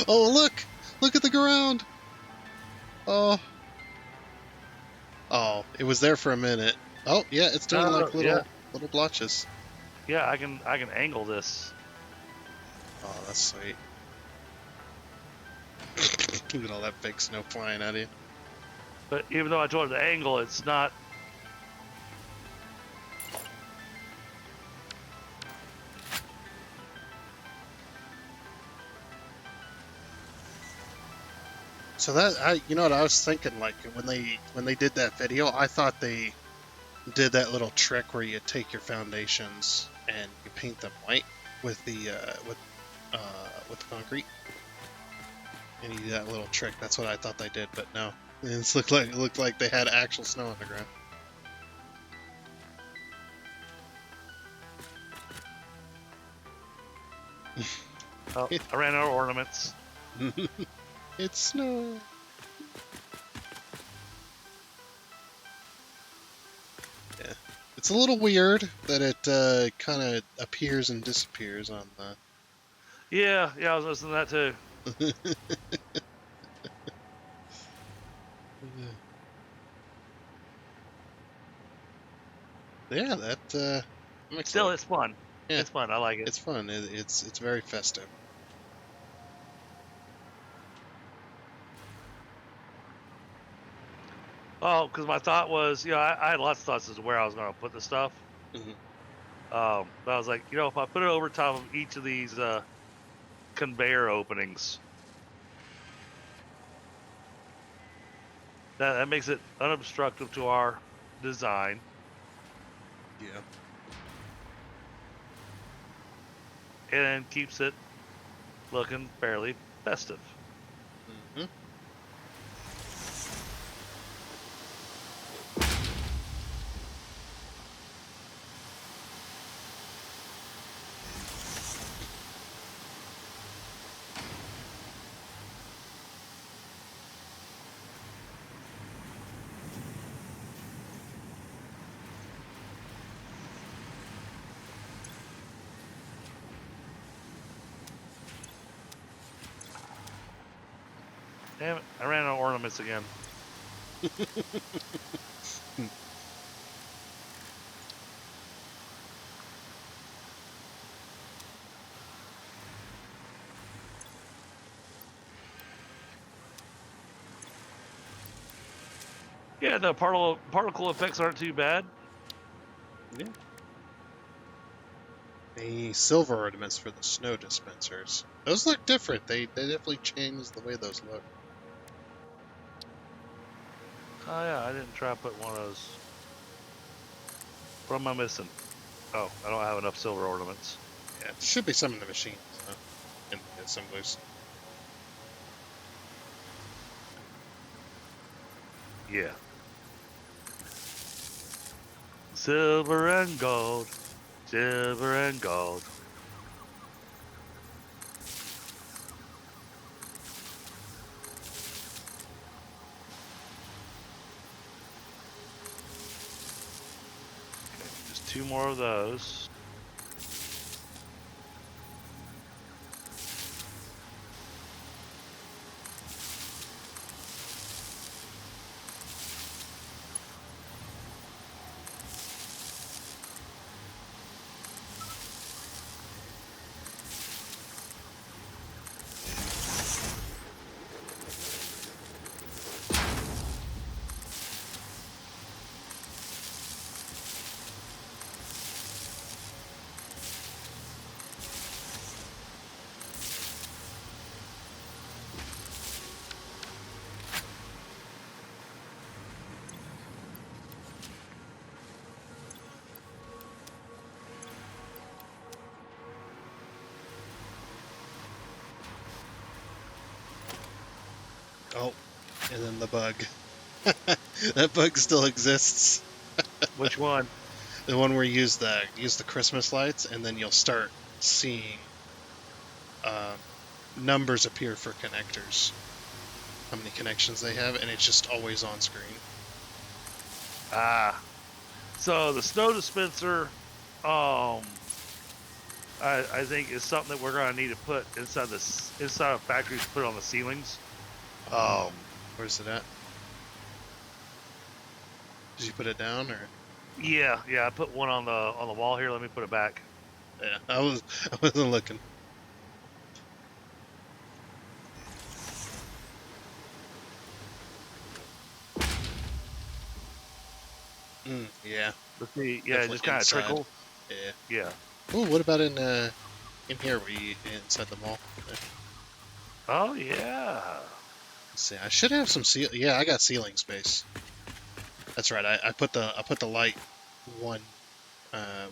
Oh, look! Look at the ground! Oh, Oh, it was there for a minute. Oh, yeah, it's doing like Yeah, little blotches. yeah. I can angle this. Oh, that's sweet. Look at all that fake snow flying at you. But even though I told it to angle, it's not. So you know what I was thinking, like when they did that video, I thought they did that little trick where you take your foundations and you paint them white with the concrete, and you do that little trick. That's what I thought they did, but no, it looked like they had actual snow on the ground. Oh, I ran out of ornaments. It's snow. Yeah, it's a little weird that it kind of appears and disappears on the. Yeah, I was listening to that too. Yeah, that. Still, it's fun. Yeah, It's fun. I like it. it's fun. It's very festive. Oh, because my thought was, I had lots of thoughts as to where I was going to put the stuff. Hmm. But I was like, if I put it over top of each of these conveyor openings, that makes it unobstructive to our design. Yeah. And keeps it looking fairly festive. Hmm. Damn it, I ran out of ornaments again. Yeah, the particle effects aren't too bad. Yeah. The silver ornaments for the snow dispensers. Those look different. They definitely changed the way those look. Oh yeah, I didn't try to put one of those. What am I missing? Oh, I don't have enough silver ornaments. Yeah, should be some in the machines, in the assemblers. Yeah. Silver and gold. Silver and gold. Okay, just 2 more of those. Oh, and then the bug. That bug still exists. Which one? The one where you use the Christmas lights, and then you'll start seeing numbers appear for connectors. How many connections they have, and it's just always on screen. Ah. So the snow dispenser, I think is something that we're gonna need to put inside of factories, put on the ceilings. Where's it at? Did you put it down or? Yeah, I put one on the wall here. Let me put it back. Yeah, I wasn't looking. Yeah, Let's see. Yeah, it definitely just kind of inside. trickles. Yeah. Yeah. Oh, what about in here? Were you inside the mall? Yeah. Oh yeah. Let's see, I should have some seal. Yeah, I got ceiling space. That's right. I put the light one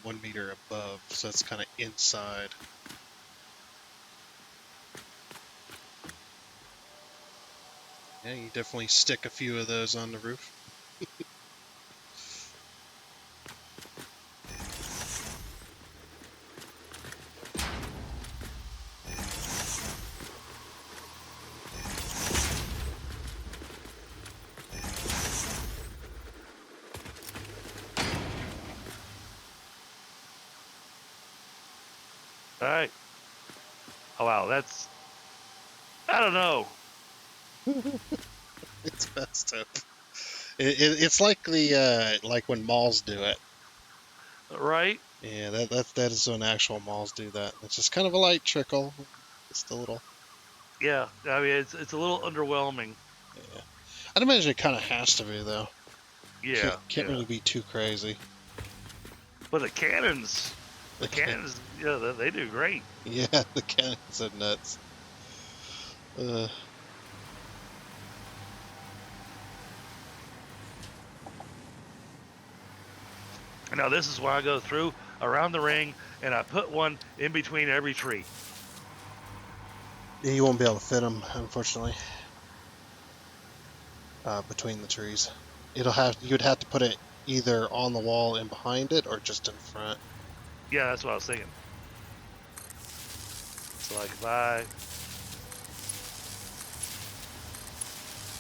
1 meter above, so it's kind of inside. Yeah, you definitely stick a few of those on the roof. All right. Oh wow, that's. I don't know. It's messed up. It's like the like when malls do it. Right? Yeah, that is when actual malls do that. It's just kind of a light trickle, just a little. Yeah. I mean, it's a little underwhelming. Yeah, I'd imagine it kind of has to be though. Yeah. Can't Yeah. really be too crazy. But the cannons, Okay. yeah, they do great. Yeah, the cannons are nuts. Uh, Now this is where I go through around the ring and I put one in between every tree. yeah, you won't be able to fit them, unfortunately. Between the trees, you'd have to put it either on the wall and behind it, or just in front. Yeah, that's what I was thinking. So like if I.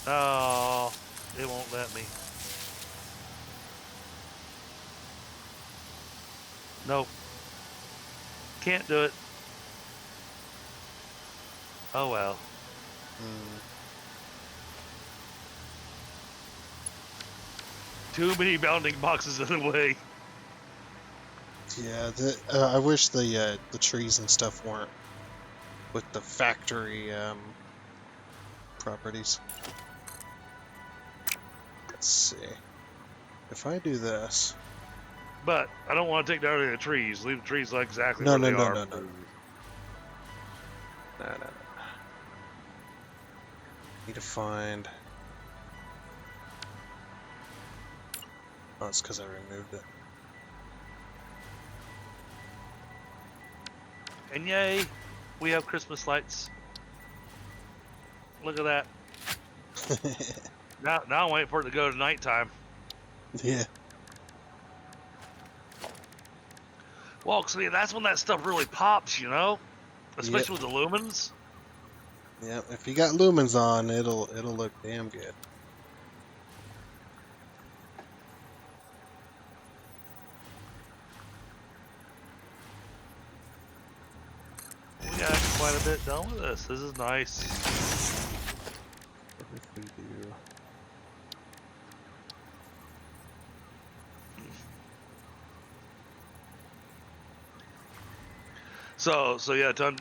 Oh, it won't let me. Nope. Can't do it. Oh well. Mm, Too many bounding boxes in the way. yeah, I wish the trees and stuff weren't with the factory properties. Let's see. If I do this, But I don't want to take down any of the trees. Leave the trees like exactly no, where no, they no, are. no, no, no. Need to find. Oh, it's because I removed it. And yay, we have Christmas lights. Look at that. Now I'm waiting for it to go to nighttime. Yeah. Well, 'cause, I mean, that's when that stuff really pops, you know? Yep. Especially with the lumens. Yep. If you got lumens on, it'll look damn good. We got quite a bit done with this. This is nice. What if we do? So yeah, done.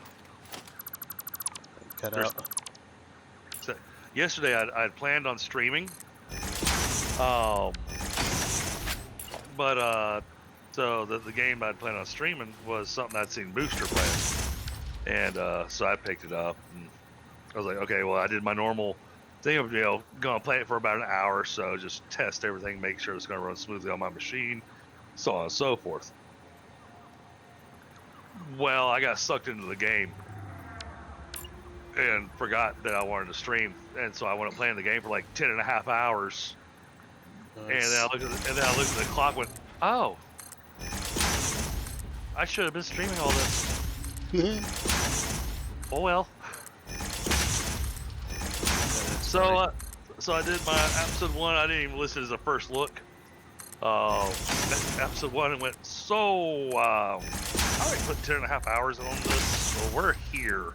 Cut There's- out. So, yesterday I'd planned on streaming. Um, but so the game I'd planned on streaming was something I'd seen Booster play, and so I picked it up. And I was like, okay, well I did my normal thing of gonna play it for about an hour or so, just test everything, make sure it's gonna run smoothly on my machine, so on and so forth. Well, I got sucked into the game and forgot that I wanted to stream, and so I went up playing the game for like 10 and a half hours. And then I looked at the clock and went, oh, I should have been streaming all this. Oh well. So I did my episode 1. I didn't even listen as a first look. Episode 1 and went, so I already put 10 and a half hours on this, so we're here.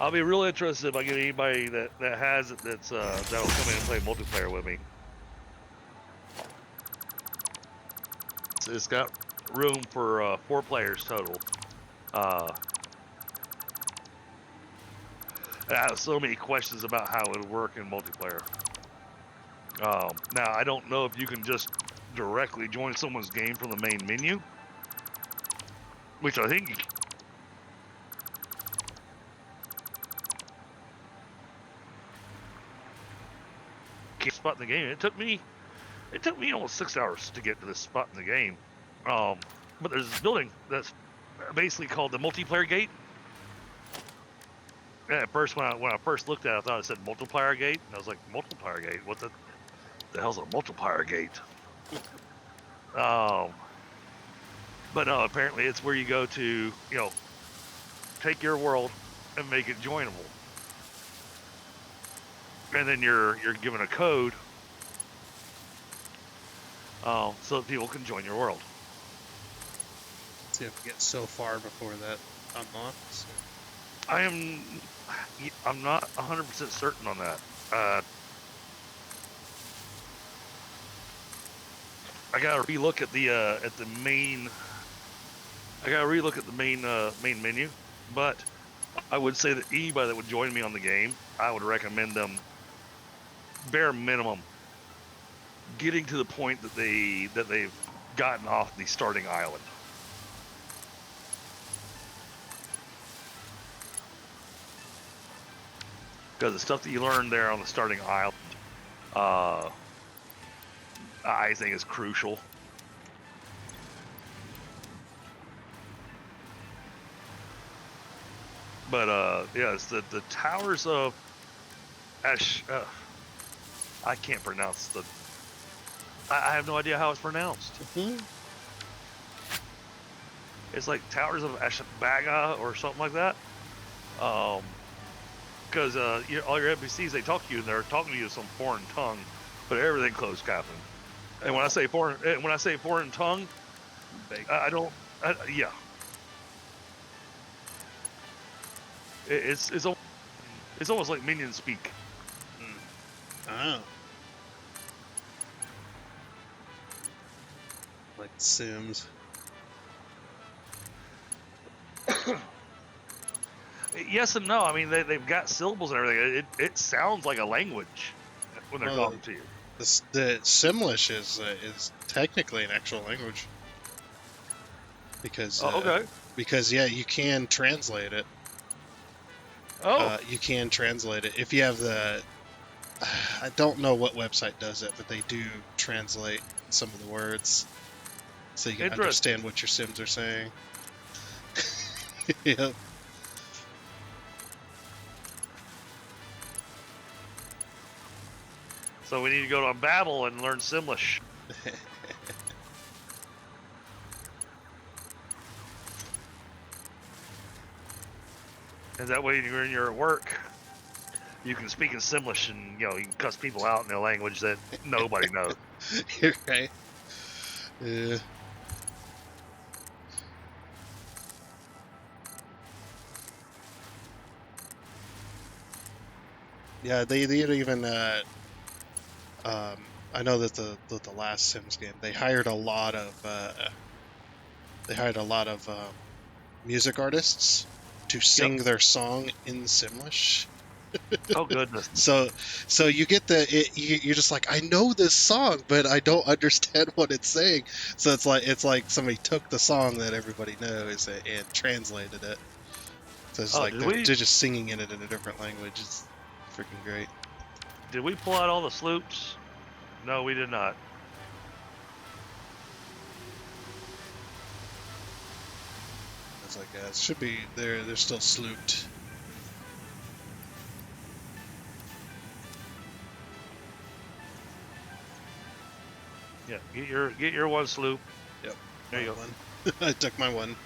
I'll be real interested if I get anybody that has it that'll come in and play multiplayer with me. It's got room for 4 players total. I have so many questions about how it would work in multiplayer. Now, I don't know if you can just directly join someone's game from the main menu, which I think you can't spot in the game. It took me almost 6 hours to get to this spot in the game. But there's this building that's basically called the multiplayer gate. And at first, when I first looked at it, I thought it said multiplier gate, and I was like, multiplier gate? What the hell's a multiplier gate? But no, apparently it's where you go to, take your world and make it joinable. And then you're given a code so that people can join your world. So you have to get so far before that unlocks. I'm not 100% certain on that. I gotta relook at the main. I gotta relook at the main menu, but I would say that anybody that would join me on the game, I would recommend them bare minimum getting to the point that they've gotten off the starting island. Because the stuff that you learn there on the starting island, I think is crucial. But yeah, it's the towers of Ash. I can't pronounce the. I have no idea how it's pronounced. Mm-hmm. It's like Towers of Ashbaga or something like that. Because all your NPCs, they talk to you and they're talking to you in some foreign tongue, but everything closed captioned. And when I say foreign tongue, I don't. Yeah. It's almost like minion speak. Oh. Like Sims. Yes and no. I mean, they've got syllables and everything. It sounds like a language when they're talking to you. The Simlish is technically an actual language. Because okay. Because yeah, you can translate it. Oh. You can translate it if you have the. I don't know what website does it, but they do translate some of the words, so you can understand what your Sims are saying. Yep. So we need to go to a battle and learn Simlish. And that way, when you're at work, you can speak in Simlish, and you can cuss people out in their language that nobody knows. You're right. Yeah. Yeah, they even. I know that the last Sims game, they hired a lot of music artists to sing their song in Simlish. Oh goodness! So you get you're just like, I know this song, but I don't understand what it's saying. So it's like somebody took the song that everybody knows and translated it. So it's like they're just singing in it in a different language. It's freaking great. Did we pull out all the sloops? No, we did not. It's like it should be they're still slooped. Yeah, get your one sloop. Yep. There you go. One. I took my one.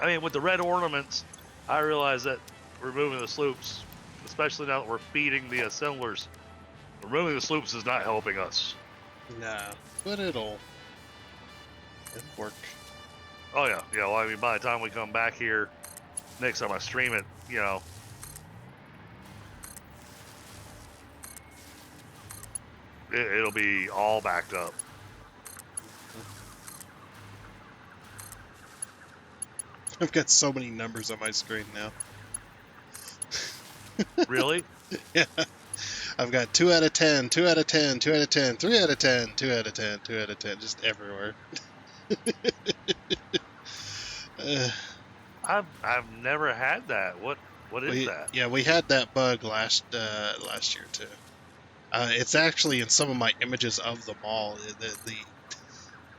I mean, with the red ornaments, I realize that removing the sloops, especially now that we're feeding the assemblers Removing the sloops is not helping us. Nah, but it'll work. Oh yeah, yeah. Well, I mean, by the time we come back here next time I stream it, it'll be all backed up. I've got so many numbers on my screen now. Really? Yeah. I've got 2 out of 10, 2 out of 10, 2 out of 10, 3 out of 10, 2 out of 10, 2 out of 10, just everywhere. I've never had that. What is that? Yeah, we had that bug last year too. It's actually in some of my images of the mall.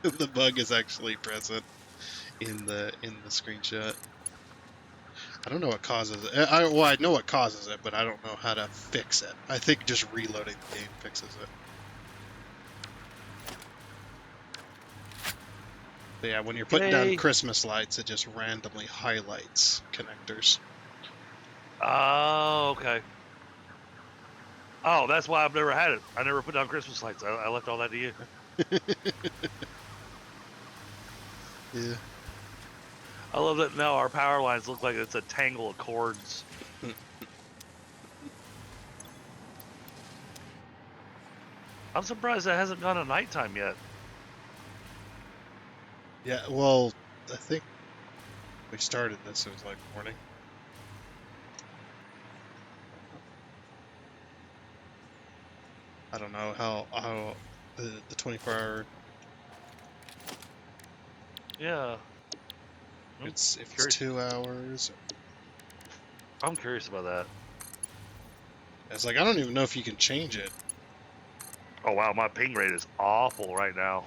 The bug is actually present in the screenshot. I don't know what causes it. I know what causes it, but I don't know how to fix it. I think just reloading the game fixes it. But yeah, when you're putting down Christmas lights, it just randomly highlights connectors. Oh, okay. Oh, that's why I've never had it. I never put down Christmas lights. I left all that to you. Yeah. I love that now our power lines look like it's a tangle of cords. I'm surprised that hasn't gone to nighttime yet. Yeah, well, I think we started this, it was like morning. I don't know how the 24-hour. Yeah. If it's 2 hours. I'm curious about that. It's like I don't even know if you can change it. Oh wow, my ping rate is awful right now.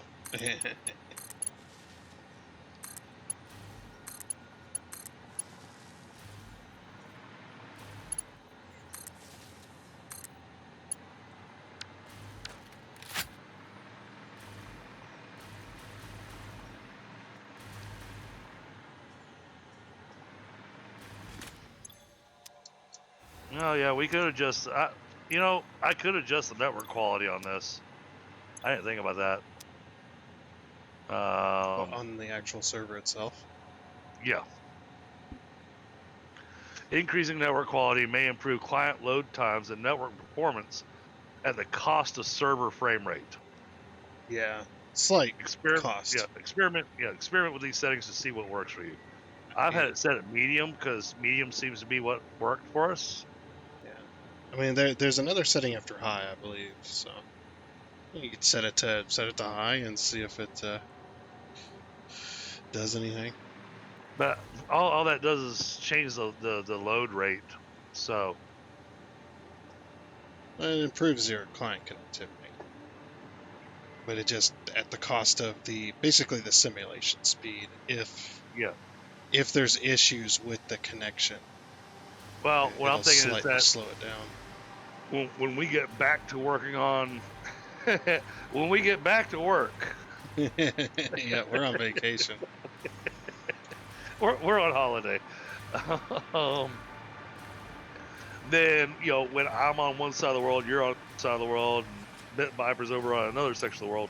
Oh yeah, we could adjust. I could adjust the network quality on this. I didn't think about that. On the actual server itself. Yeah. Increasing network quality may improve client load times and network performance at the cost of server frame rate. Yeah, slight cost. Experiment with these settings to see what works for you. I've had it set at medium because medium seems to be what worked for us. Yeah, I mean there's another setting after high, I believe. So you could set it to high and see if it does anything. But all that does is change the load rate. So it improves your client connectivity, but it just at the cost of basically the simulation speed. If there's issues with the connection, well, what I'm thinking is that slow it down. When we get back to working on, when we get back to work, yeah, we're on vacation. we're on holiday. Then when I'm on one side of the world, you're on the side of the world, and Bit Viper's over on another section of the world,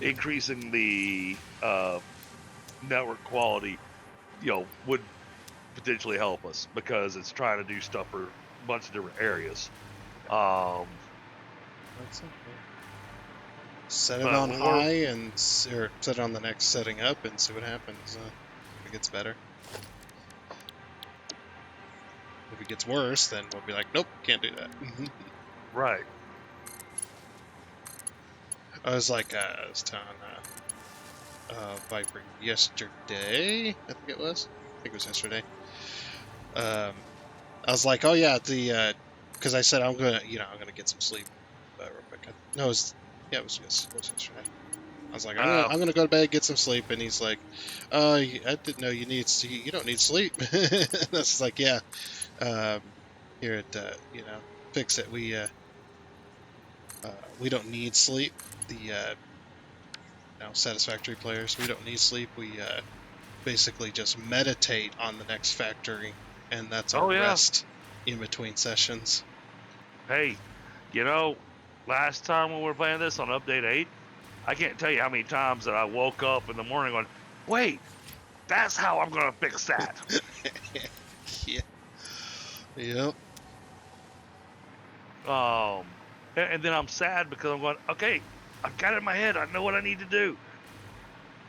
increasing the network quality, would potentially help us because it's trying to do stuff for a bunch of different areas. That's okay. Set it on high or set it on the next setting up and see what happens. If it gets better. If it gets worse, then we'll be like, nope, can't do that. Right. I was telling Viper yesterday, I think it was yesterday. I was like, oh yeah, because I said I'm gonna get some sleep real quick. No, it was yesterday. I was like, I'm gonna go to bed, get some sleep, and he's like, I didn't know you don't need sleep. And I was like, yeah, here at Fix It, we don't need sleep. The Satisfactory players, we don't need sleep. We basically just meditate on the next factory, and that's our rest in between sessions. Hey, last time when we were playing this on update 8, I can't tell you how many times that I woke up in the morning going, wait, that's how I'm going to fix that. Yeah. Yep. And then I'm sad because I'm going, okay, I've got it in my head. I know what I need to do.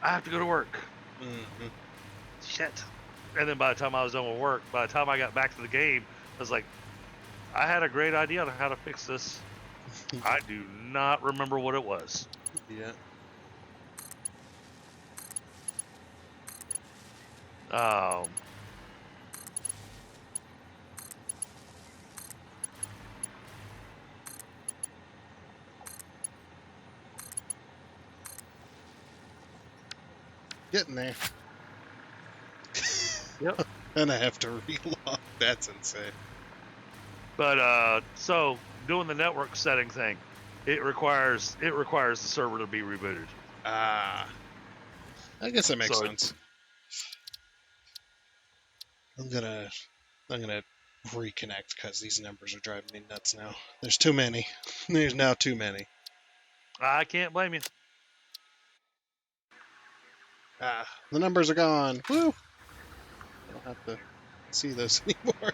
I have to go to work. Mm-hmm. Shit. And then by the time I was done with work, by the time I got back to the game, I was like, I had a great idea on how to fix this. I do not remember what it was. Yeah. Getting there. Yep. And I have to relog. That's insane. But so doing the network setting thing, it requires the server to be rebooted. Ah. I guess that makes So sense. I'm gonna reconnect because these numbers are driving me nuts now. There's too many. There's now too many. I can't blame you. Ah, the numbers are gone. Woo! I don't have to see those anymore.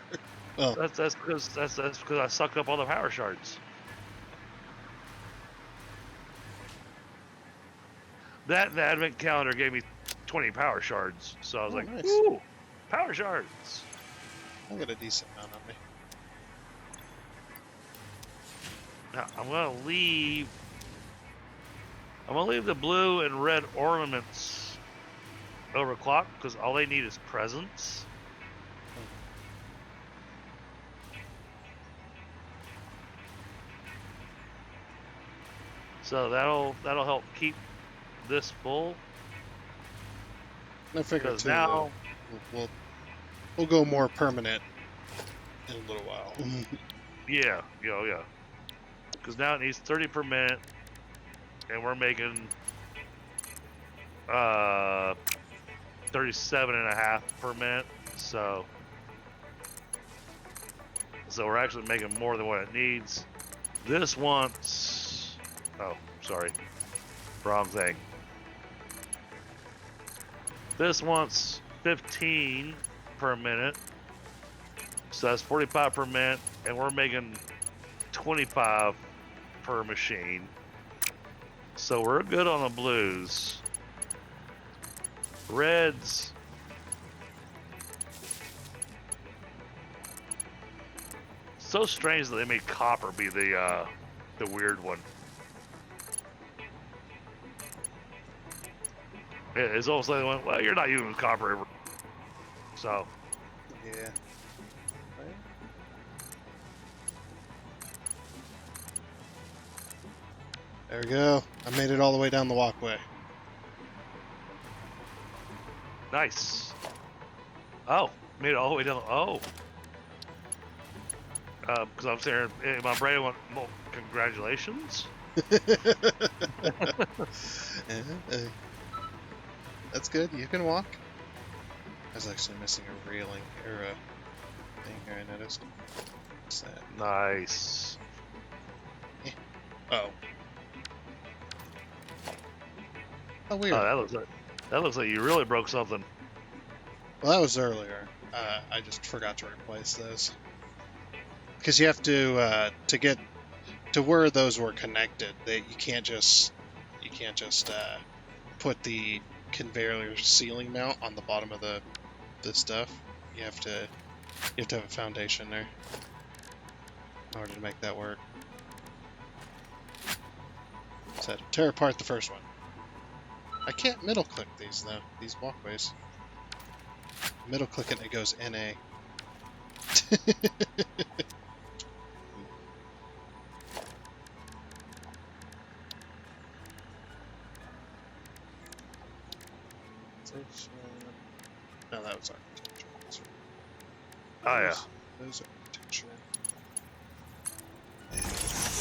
Well, That's because I sucked up all the power shards. The advent calendar gave me 20 power shards, so I was like, nice. ooh, power shards. I got a decent amount on me. Now I'm gonna leave the blue and red ornaments overclocked because all they need is presence. So that'll help keep this full. I figure Because too. now We'll go more permanent in a little while. yeah. Because now it needs 30 per minute, and we're making 37.5 per minute. So we're actually making more than what it needs. This wants, oh, sorry, wrong thing. This wants 15 per minute. So that's 45 per minute, and we're making 25 per machine. So we're good on the blues. Reds. So strange that they made copper be the weird one. It's almost like they went, well, you're not using copper. So. Yeah. There we go. I made it all the way down the walkway. Nice. Oh, made it all the way down. Oh. Because I'm saying, my brain went, well, congratulations. That's good. You can walk. I was actually missing a railing or a thing here. I noticed. What's that? Nice. Oh. Oh, weird. Oh, that looks like you really broke something. Well, that was earlier. I just forgot to replace those. Because you have to get to where those were connected. You can't just put the conveyor ceiling mount on the bottom of the stuff. You have to have a foundation there in order to make that work. So I had to tear apart the first one. I can't middle click these though. These walkways. Middle click it and it goes NA. No, that was architecture. Oh, yeah. Those architecture.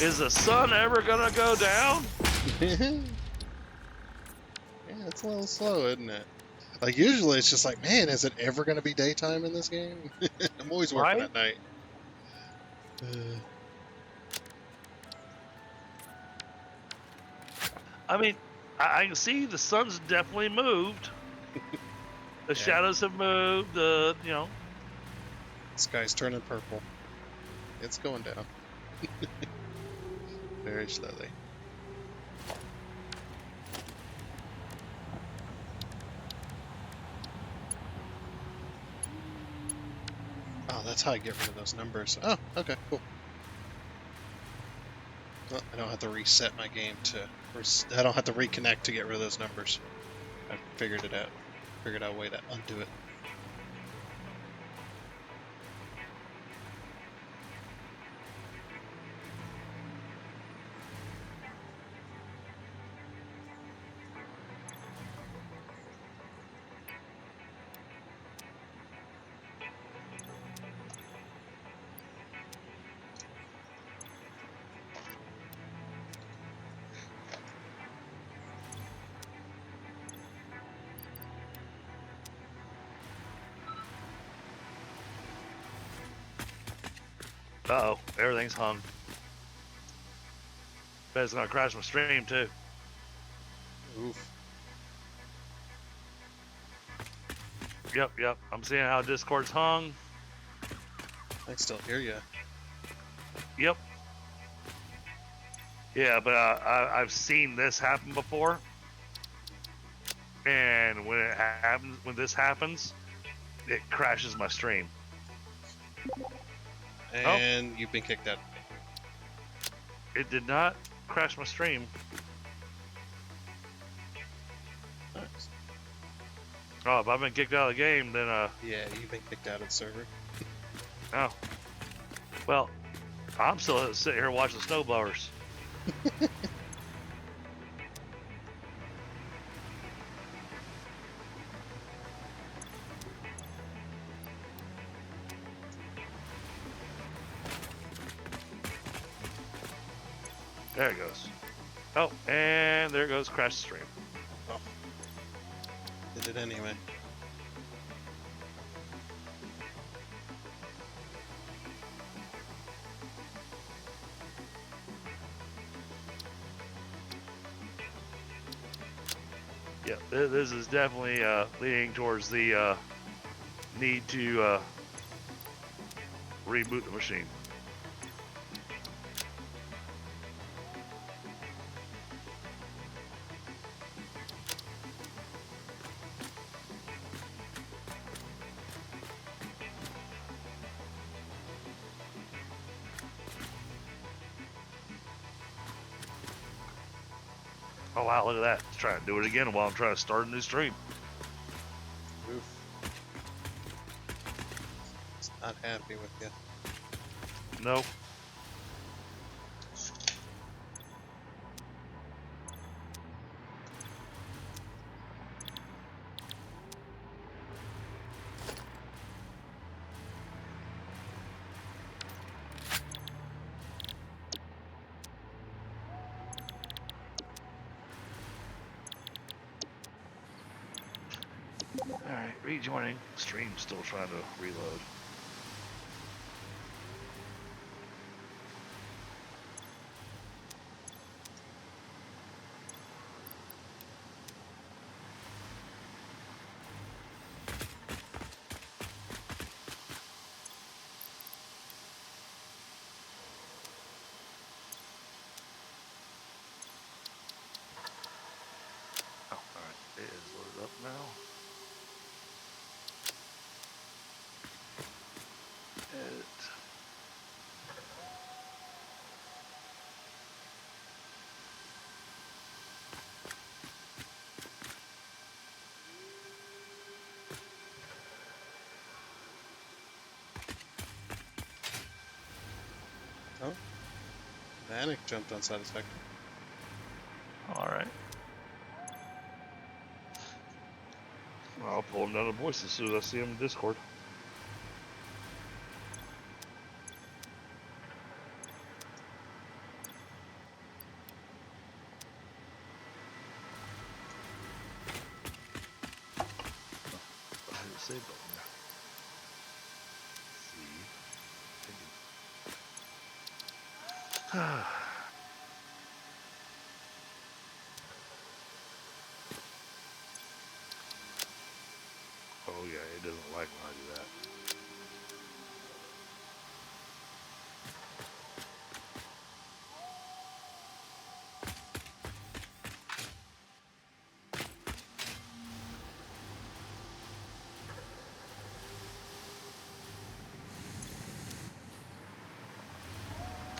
Is the sun ever gonna go down? Yeah, it's a little slow, isn't it? Like, usually it's just like, man, is it ever going to be daytime in this game? I'm always working Right? at night. I mean, I can see the sun's definitely moved. The Yeah. shadows have moved. The Sky's turning purple. It's going down. Very slowly. Oh, that's how I get rid of those numbers. Oh, okay, cool. Well, I don't have to reset my game I don't have to reconnect to get rid of those numbers. I figured it out. Figured out a way to undo it. uh-oh, everything's hung. Bet it's gonna crash my stream too. Oof. Yep. I'm seeing how Discord's hung. I can still hear you. Yep. Yeah, but I've seen this happen before, and when this happens, it crashes my stream. And you've been kicked out. It did not crash my stream. Nice. Oh, if I've been kicked out of the game, then Yeah, you've been kicked out of the server. oh, well, I'm still sitting here watching snowblowers. There it goes. Oh, and there goes crash stream. Oh. Did it anyway. Yeah, this is definitely leading towards the need to reboot the machine. Oh wow, look at that. Let's try to do it again while I'm trying to start a new stream. Oof. It's not happy with you. Nope. Alright, rejoining. Stream still trying to reload. Oh, alright. It is loaded up now. Edit. Oh? Manic jumped on Satisfactory. Alright. I'll pull him down to voice as soon as I see him in Discord. I hit the save button there. See. Yeah, it doesn't like when I do that.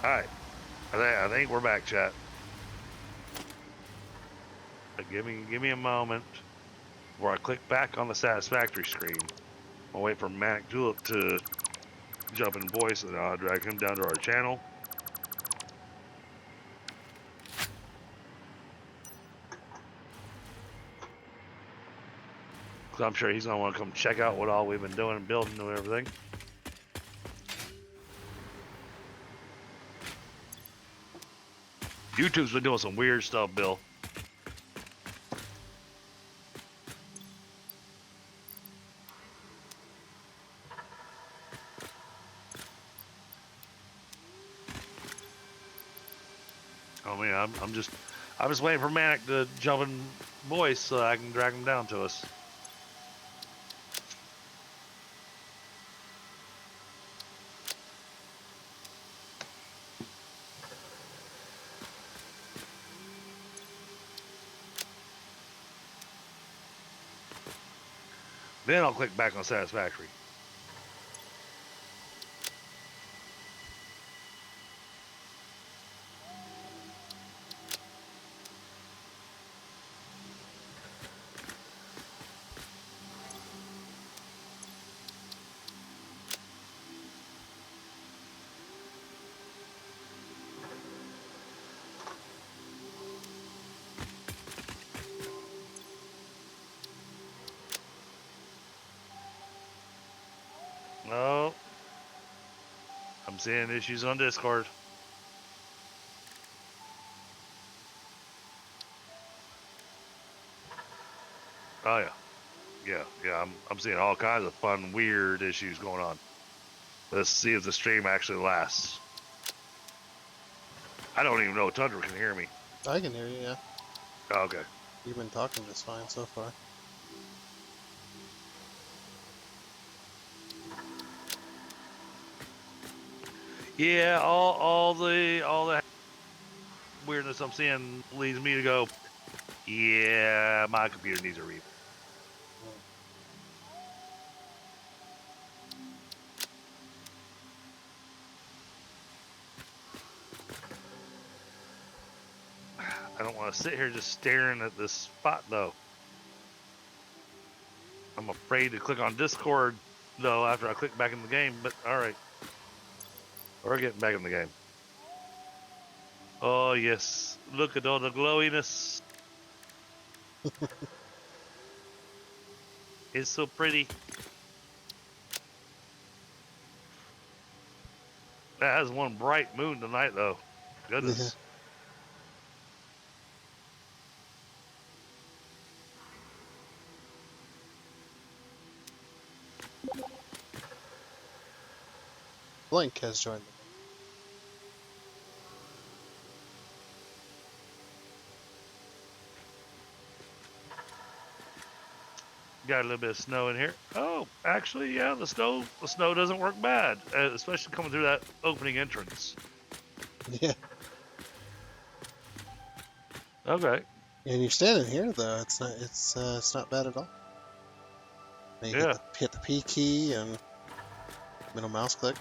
All right, I think we're back, chat. But give me a moment before I click back on the Satisfactory screen. I'll wait for Manic Julep to jump in voice, and I'll drag him down to our channel. Because I'm sure he's gonna want to come check out what all we've been doing and building and everything. YouTube's been doing some weird stuff, Bill. I mean, I'm just waiting for Manic to jump in voice so I can drag him down to us. Then I'll click back on Satisfactory. Oh, I'm seeing issues on Discord. Oh yeah. I'm seeing all kinds of fun, weird issues going on. Let's see if the stream actually lasts. I don't even know if Tundra can hear me. I can hear you, yeah. Oh, okay. You've been talking just fine so far. Yeah, all the weirdness I'm seeing leads me to go, yeah, my computer needs a reboot. I don't want to sit here just staring at this spot though. I'm afraid to click on Discord though after I click back in the game, but all right. We're getting back in the game. Oh yes, look at all the glowiness. It's so pretty. That has one bright moon tonight though. Goodness. Blink has joined the Got a little bit of snow in here. Oh, actually, yeah, the snow doesn't work bad, especially coming through that opening entrance. Yeah. Okay. And you're standing here though, it's not bad at all. And you Yeah. hit the P key and middle mouse click.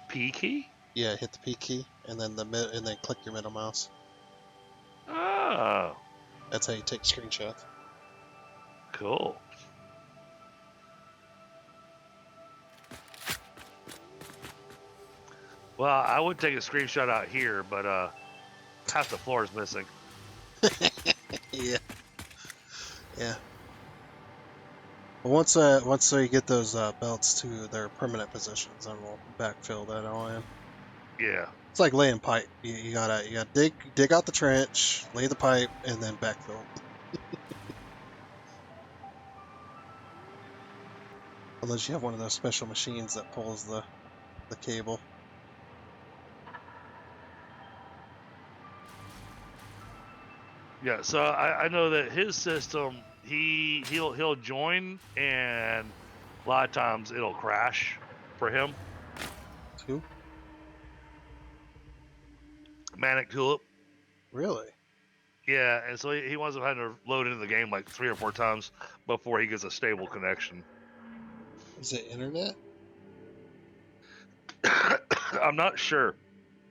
P key? Yeah, hit the P key and then and then click your middle mouse. Oh, That's how you take screenshots. cool. Well, I would take a screenshot out here, but half the floor is missing. Yeah. Yeah. But once we get those belts to their permanent positions, then we'll backfill that all in. Yeah. It's like laying pipe. You gotta dig out the trench, lay the pipe, and then backfill. Unless you have one of those special machines that pulls the cable. Yeah, so I know that his system he'll join, and a lot of times it'll crash for him. Who? Manic Tulip. Really? Yeah, and so he winds up having to load into the game like 3 or 4 times before he gets a stable connection. Is it internet? I'm not sure.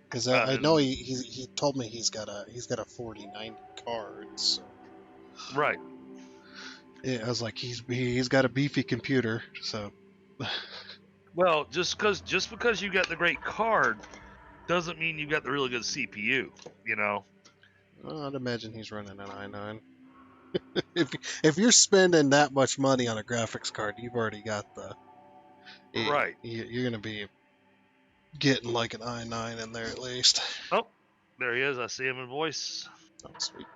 Because I know he told me he's got a 4090 card. So Right. yeah, I was like, he's got a beefy computer. So Well, just because you got the great card doesn't mean you got the really good CPU. You know. I'd imagine he's running an i9. If you're spending that much money on a graphics card, you've already got Right. You're gonna be getting like an i9 in there at least. Oh, there he is. I see him in voice. Oh, sweet.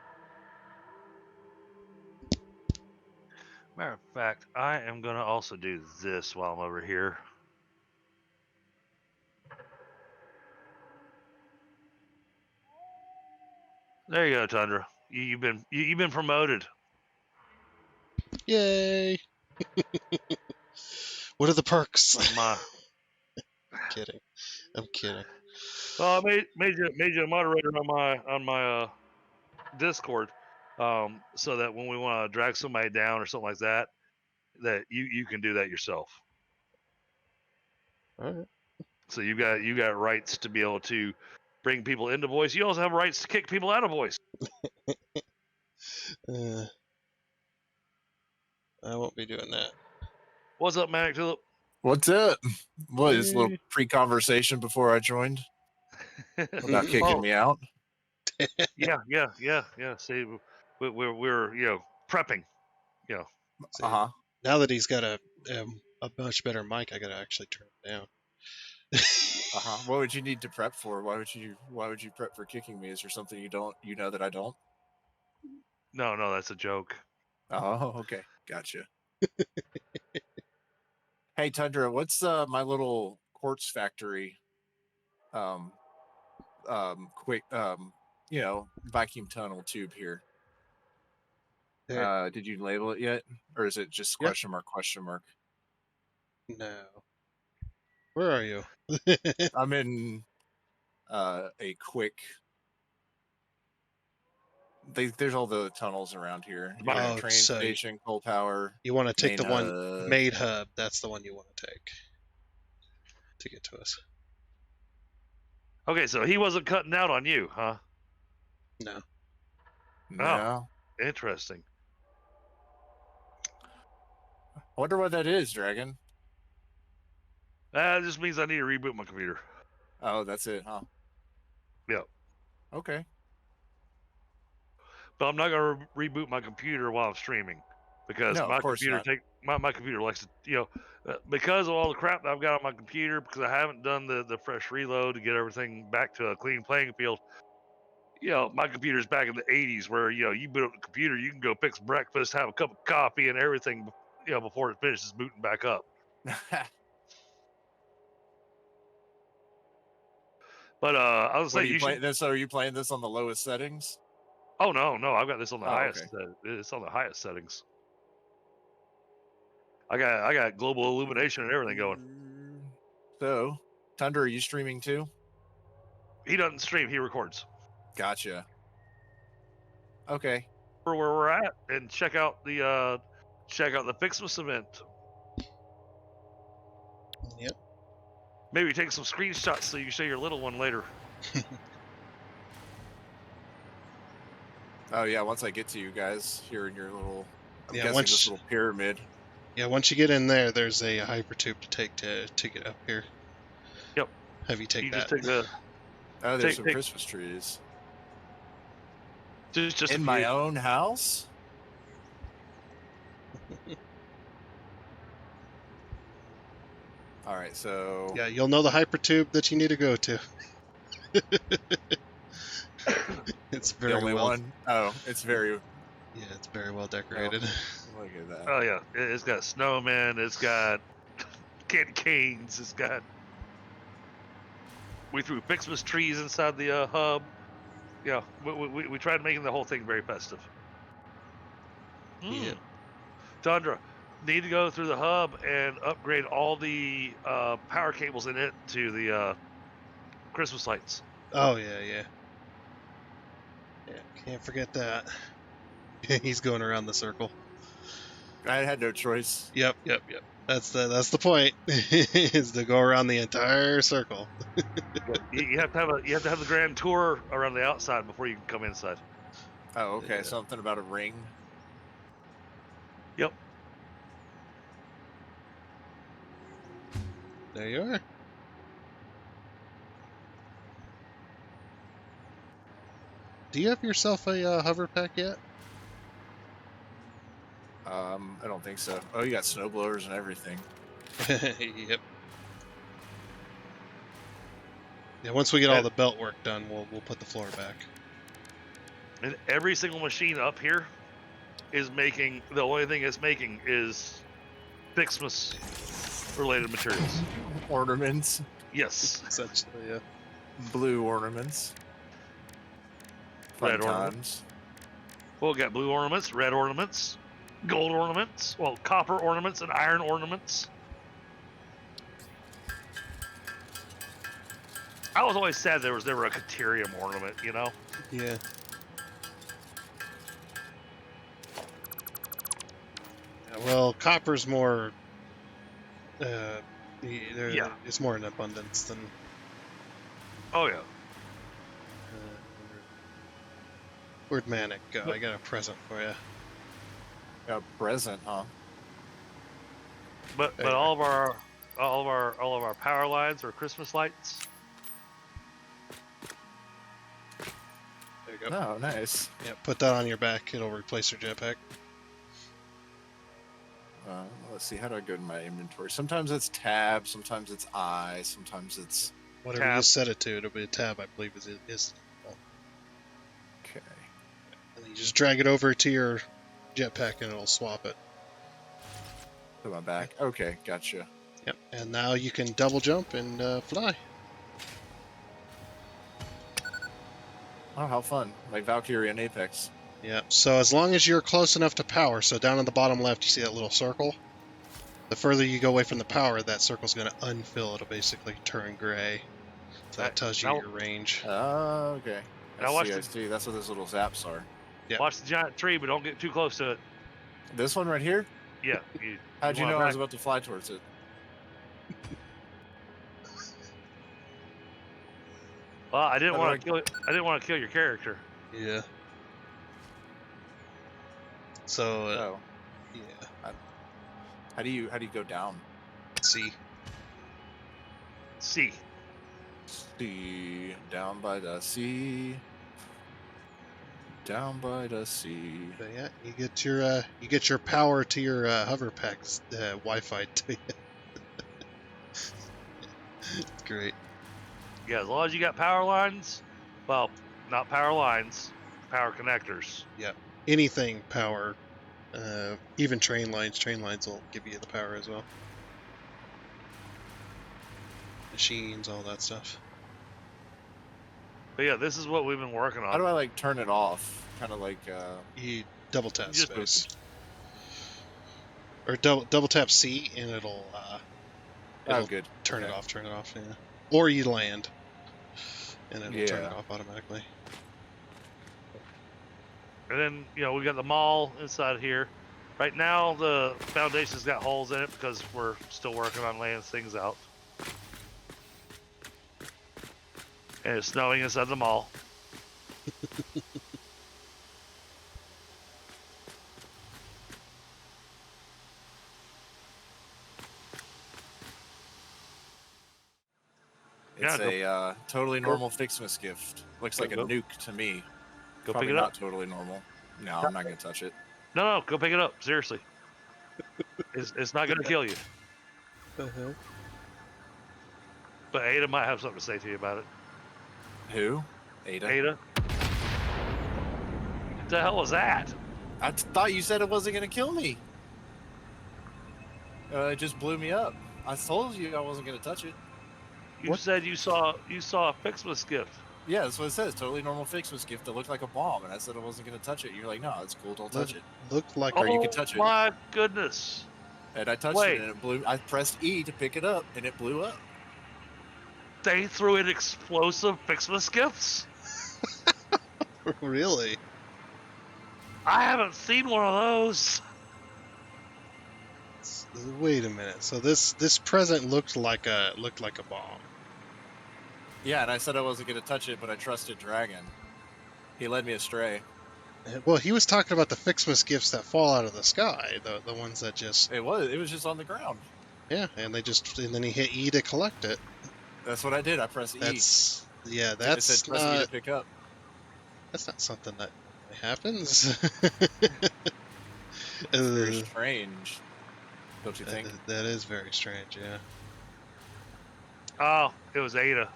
Matter of fact, I am gonna also do this while I'm over here. There you go, Tundra. You've been promoted. Yay! What are the perks? My Kidding. I'm kidding. well, I made you a moderator on my Discord, so that when we want to drag somebody down or something like that, that you can do that yourself. All right. So you got rights to be able to bring people into voice. You also have rights to kick people out of voice. I won't be doing that. What's up, Manic Tulip? What's up? What is a little Hey. pre-conversation before I joined about kicking Oh, me out? yeah. See, we're prepping. See, Uh-huh. now that he's got a much better mic, I gotta actually turn it down. Uh-huh. What would you need to prep for? Why would you prep for kicking me? Is there something you know that I don't? No, that's a joke. Oh, okay. Gotcha. Hey Tundra, what's my little quartz factory quick vacuum tunnel tube here? There, Did you label it yet? Or is it just Yep. question mark? no. Where are you? I'm in a quick there's all the tunnels around here. You got Oh, train so station, coal power, you want to take main the one hub. made hub? That's the one you want to take to get to us. Okay, so he wasn't cutting out on you, huh? No. No. Interesting. I wonder what that is, Dragon. That just means I need to reboot my computer. Oh, that's it, huh? Yeah. Okay. But I'm not gonna reboot my computer while I'm streaming, because No, of my course computer not. my computer likes to because of all the crap that I've got on my computer, because I haven't done the fresh reload to get everything back to a clean playing field. My computer's back in the 80s, where you boot up the computer, you can go fix breakfast, have a cup of coffee, and everything, before it finishes booting back up. But I was What are saying you you should. playing this? Are you playing this on the lowest settings? Oh no, I've got this on the Oh, highest. okay. It's on the highest settings. I got global illumination and everything going. So, Tundra, are you streaming too? He doesn't stream; he records. Gotcha. Okay. For where we're at, and check out the Fixmas event. Yep. Maybe take some screenshots so you can show your little one later. Oh yeah, once I get to you guys here in your little, I'm Yeah, guessing once- this little pyramid. Yeah, once you get in there, there's a hypertube to take to get up here. Yep. Have you take You that? just take the Oh, there's Take- some take- Christmas trees just in a my few. own house. All right, so Yeah, you'll know the hypertube that you need to go to. It's the very only well. one. Oh, it's very. Yeah, it's very well decorated. Look at that. Oh yeah, it's got snowmen. It's got candy canes. It's got. We threw Fixmas trees inside the hub. Yeah, we tried making the whole thing very festive. Yep. Tundra, need to go through the hub and upgrade all the power cables in it to the Christmas lights. Oh yeah. Can't forget that. He's going around the circle. I had no choice. Yep. That's the point. Is to go around the entire circle. You have to have the grand tour around the outside before you can come inside. Oh, okay. Yeah. Something about a ring. Yep. There you are. Do you have yourself a hover pack yet? I don't think so. Oh, you got snow blowers and everything. Yep. Yeah, once we get all the belt work done, we'll put the floor back. And every single machine up here is making, the only thing it's making is Christmas related materials. Ornaments. Yes. Essentially, yeah. Blue ornaments. Red Fun ornament. times. Well, we got blue ornaments, red ornaments, gold ornaments, well, copper ornaments, and iron ornaments. I was always sad there was never a Caterium ornament, you know? Yeah. Well, copper's more. Yeah. It's more in abundance than. Oh, yeah. Where'd Manic go? I got a present for you. A present, huh? But There you all of our power lines are Christmas lights. There you go. Oh, nice. Yeah, put that on your back. It'll replace your jetpack. Let's see. How do I go to my inventory? Sometimes it's tab. Sometimes it's I. Sometimes it's Whatever Tab. you set it to, it'll be a tab, I believe is. okay. And then you just drag it over to your jetpack and it'll swap it. Put my back. Okay, gotcha. Yep. And now you can double jump and fly. Oh, how fun! Like Valkyrie and Apex. Yeah, so as long as you're close enough to power, so down on the bottom left, you see that little circle? The further you go away from the power, that circle's going to unfill. It'll basically turn gray. So that tells you now- your range. Oh, okay. Now I watch see. I the- see. That's what those little zaps are. Yeah. Watch the giant tree, but don't get too close to it. This one right here. Yeah. How'd you want know it I was back. about to fly towards it? Well, I didn't How do want to kill. I didn't want to kill your character. Yeah. So, Oh, yeah. how do you go down? See. C. Sea, down by the sea. Down by the sea. So yeah, you get your power to your hover pack's Wi-Fi to you. Great. Yeah, as long as you got power lines. Well, not power lines, power connectors. Anything power, even train lines. Train lines will give you the power as well. Machines, all that stuff. But yeah, this is what we've been working on. How do I like turn it off? Kind of like You double tap Just space, or double tap C, and it'll oh, good. turn it Okay. off. Turn it off. Yeah. Or you land, and it'll turn it Yeah. off automatically. And then, we got the mall inside here. Right now, the foundation's got holes in it because we're still working on laying things out. And it's snowing inside the mall. It's Yeah, a totally normal Fixmas gift. Looks like a Go. nuke to me. Go Probably pick it not up. totally normal. No, I'm not gonna touch it. No, go pick it up. Seriously. It's not going to kill you. But Ada might have something to say to you about it. Who? Ada? Ada? What the hell was that? I thought you said it wasn't gonna kill me. It just blew me up. I told you I wasn't gonna touch it. You said you saw a Fixmas gift. Yeah, that's what it says. Totally normal Fixmas gift that looked like a bomb, and I said I wasn't gonna touch it. You're like, no, it's cool. Don't touch it. Looked like Or you Oh can touch it. my goodness! And I touched Wait. it, and it blew. I pressed E to pick it up, and it blew up. They threw in explosive Fixmas gifts. really. I haven't seen one of those. Wait a minute. So this present looked like a bomb. Yeah, and I said I wasn't gonna touch it, but I trusted Dragon. He led me astray. Well, he was talking about the Fixmas gifts that fall out of the sky, the ones that just It was just on the ground. yeah, and then he hit E to collect it. That's what I did. I pressed E. It said that's press E to not pick up. something that normally happens. It's very strange, don't you think? That is very strange, yeah. Oh, it was Ada.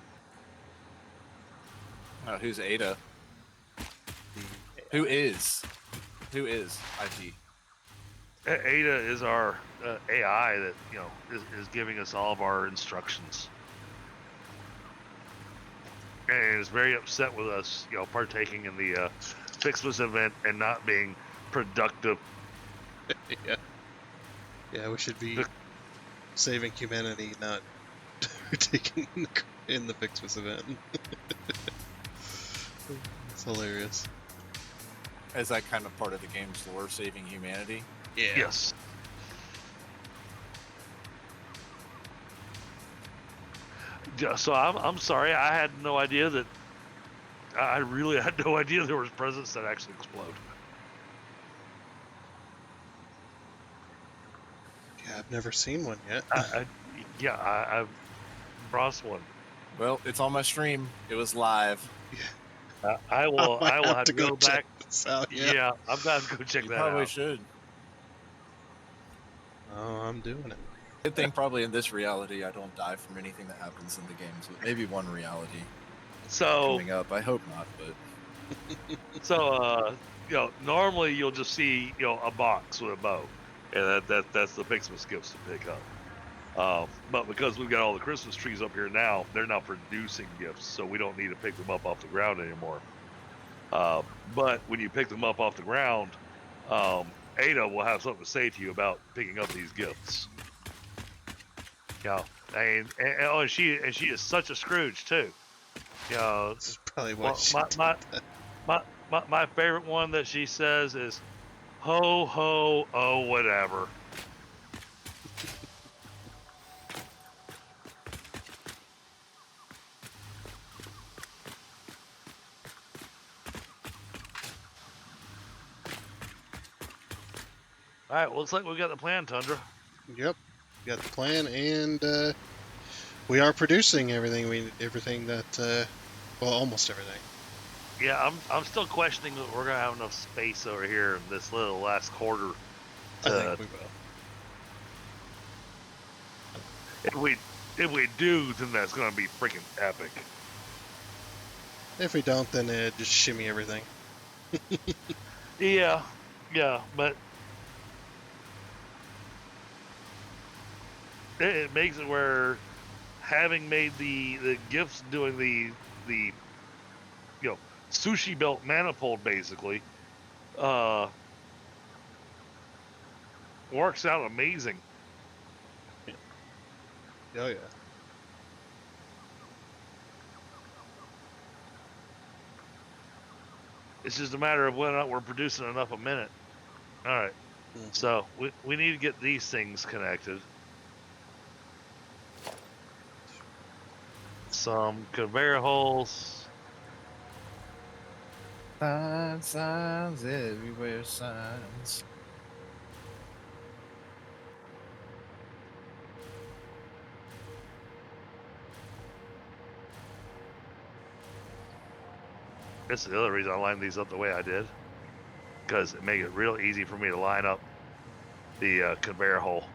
Oh, who's Ada? Who is IT? Ada is our AI that is giving us all of our instructions, and is very upset with us, partaking in the Fixmas event and not being productive. Yeah, we should be saving humanity, not taking in the Fixmas event. It's hilarious. Is that kind of part of the game's lore, saving humanity? Yeah. Yes. Yeah, so I'm sorry. I had no idea that. I really had no idea there was presents that actually explode. Yeah, I've never seen one yet. I've brought one. Well, it's on my stream. It was live. I will have to go back. Check this out. Yeah, I'm going to go check You that probably out. should. Oh, I'm doing it. Good thing probably in this reality I don't die from anything that happens in the games. But maybe one reality So coming up. I hope not, but normally you'll just see a box with a bow, and that's the Fixmas gifts to pick up. But because we've got all the Christmas trees up here now, they're now producing gifts, so we don't need to pick them up off the ground anymore. But when you pick them up off the ground, Ada will have something to say to you about picking up these gifts. And she is such a Scrooge too. This is probably why my favorite one that she says is, "Ho ho oh whatever." All right, looks like we got the plan, Tundra. Yep, we got the plan, and we are producing everything that almost everything. Yeah, I'm still questioning that we're gonna have enough space over here in this little last quarter. I think we will. If we do, then that's gonna be freaking epic. If we don't, then just shimmy everything. Yeah, but it makes it where having made the gifts doing the sushi belt manifold basically works out amazing. Oh yeah. It's just a matter of whether or not we're producing enough a minute. All right. Mm-hmm. So we need to get these things connected. Some conveyor holes. Signs everywhere, signs. This is the other reason I lined these up the way I did, because it made it real easy for me to line up the conveyor hole.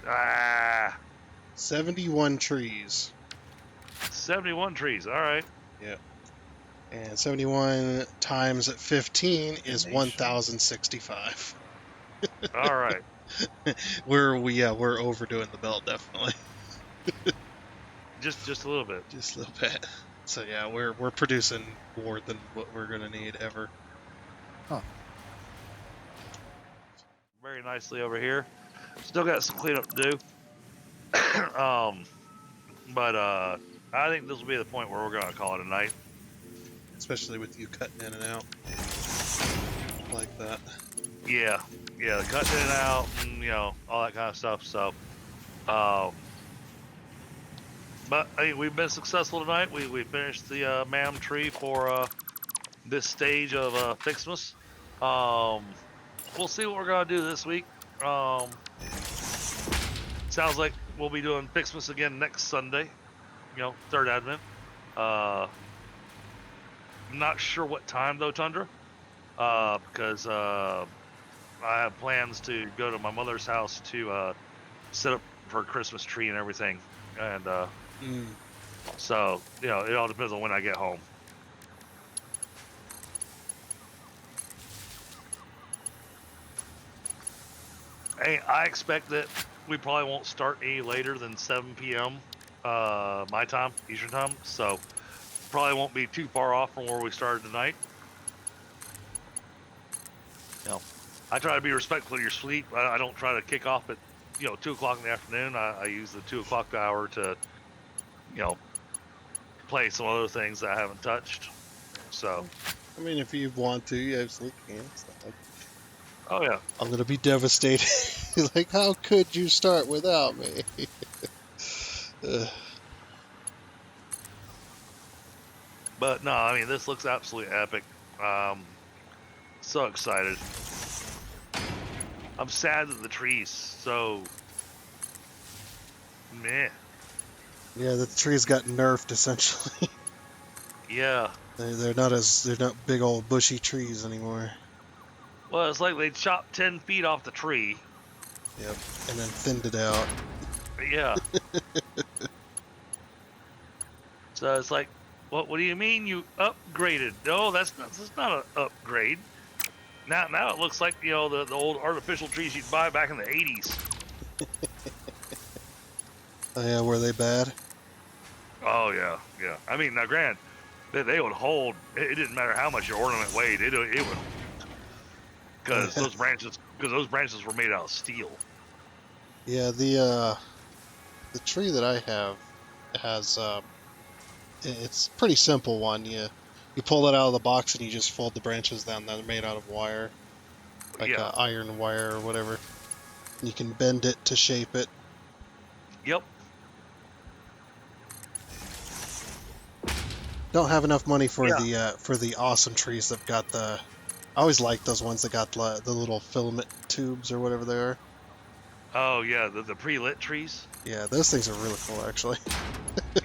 Ah, 71 trees. 71 trees. All right. Yeah. And 71 times 15 is Nation. 1,065. All right. we're overdoing the belt definitely. Just a little bit. Just a little bit. So yeah, we're producing more than what we're gonna need ever. Very nicely over here. Still got some cleanup to do. But I think this will be the point where we're gonna call it a night. Especially with you cutting in and out like that. Yeah, the cutting in and out, and all that kind of stuff. So, but I think we've been successful tonight. We finished the MAM tree for this stage of Fixmas. We'll see what we're gonna do this week. Sounds like we'll be doing Fixmas again next Sunday. Third Advent. I'm not sure what time though, Tundra, because I have plans to go to my mother's house to set up her Christmas tree and everything, and so it all depends on when I get home. I expect that we probably won't start any later than 7 p.m. My time, Eastern time, so probably won't be too far off from where we started tonight. I try to be respectful of your sleep. I don't try to kick off at 2 o'clock in the afternoon. I use the 2 o'clock hour to play some other things that I haven't touched. So I mean, if you want to, you absolutely can. It's not like oh yeah, I'm gonna be devastated. Like, how could you start without me? but no, I mean this looks absolutely epic. So excited. I'm sad that the tree's so meh. Yeah, the trees got nerfed essentially. Yeah. they're not big old bushy trees anymore. Well, it's like they chopped 10 feet off the tree. Yep, and then thinned it out. Yeah. So it's like, what do you mean you upgraded? No, that's not an upgrade. Now it looks like the old artificial trees you'd buy back in the 80s. Oh yeah, were they bad? Oh yeah. I mean, now granted, they would hold. It didn't matter how much your ornament weighed. It would, because those branches were made out of steel. Yeah, the tree that I have has it's a pretty simple one. You pull it out of the box and you just fold the branches down. They're made out of wire, like iron wire or whatever. You can bend it to shape it. Yep. Don't have enough money for the awesome trees that got the. I always like those ones that got the little filament tubes or whatever they are. Oh yeah, the pre-lit trees. Yeah, those things are really cool actually.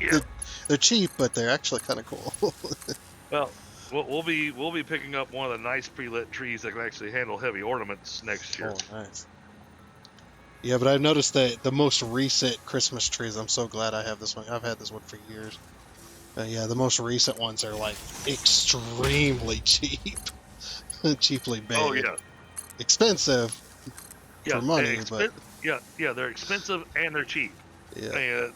Yeah. They're cheap, but they're actually kind of cool. Well, we'll be picking up one of the nice pre-lit trees that can actually handle heavy ornaments next year. Oh, nice. Yeah, but I've noticed that the most recent Christmas trees, I'm so glad I have this one. I've had this one for years. Yeah, the most recent ones are like extremely cheap. Cheaply made. Oh yeah. Expensive for money, but yeah, they're expensive and they're cheap. yeah.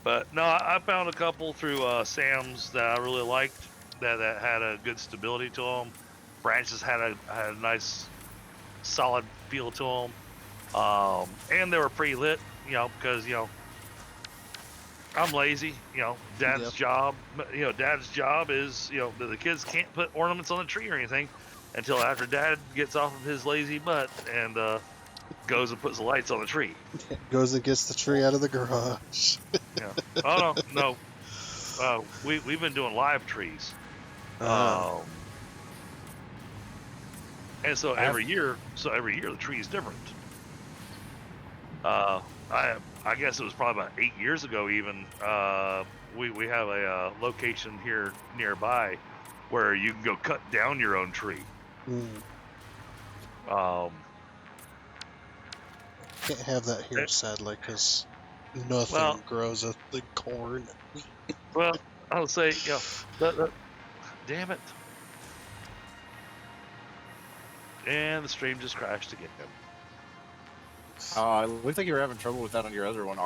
But no, I found a couple through Sam's that I really liked that had a good stability to them. Branches had a nice solid feel to them, and they were pre-lit. Because I'm lazy. Dad's job. Dad's job is the kids can't put ornaments on the tree or anything until after Dad gets off of his lazy butt and goes and puts the lights on the tree. Goes and gets the tree out of the garage. Yeah. Oh no. We've been doing live trees. And so every year the tree is different. I guess it was probably about 8 years ago even. We have a location here nearby where you can go cut down your own tree. Can't have that here, sadly, because nothing grows up the corn. Well, I'll say, damn it. And the stream just crashed again. It looked like you were having trouble with that on your other one,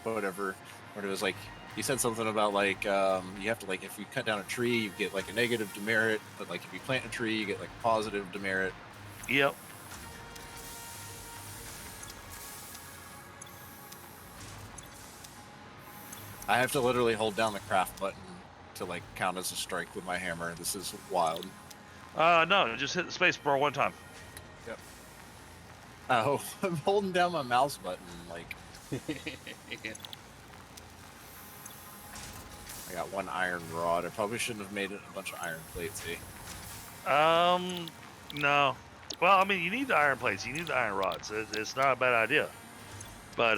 whatever. When it was like, you said something about like, you have to like, if you cut down a tree, you get like a negative demerit, but like if you plant a tree, you get like a positive demerit. Yep. I have to literally hold down the craft button to like count as a strike with my hammer. This is wild. No, just hit the space bar one time. Yep. Oh, I'm holding down my mouse button, like. I got one iron rod. I probably shouldn't have made it a bunch of iron plates, eh? No. Well, I mean, you need the iron plates. You need the iron rods. It's not a bad idea. But,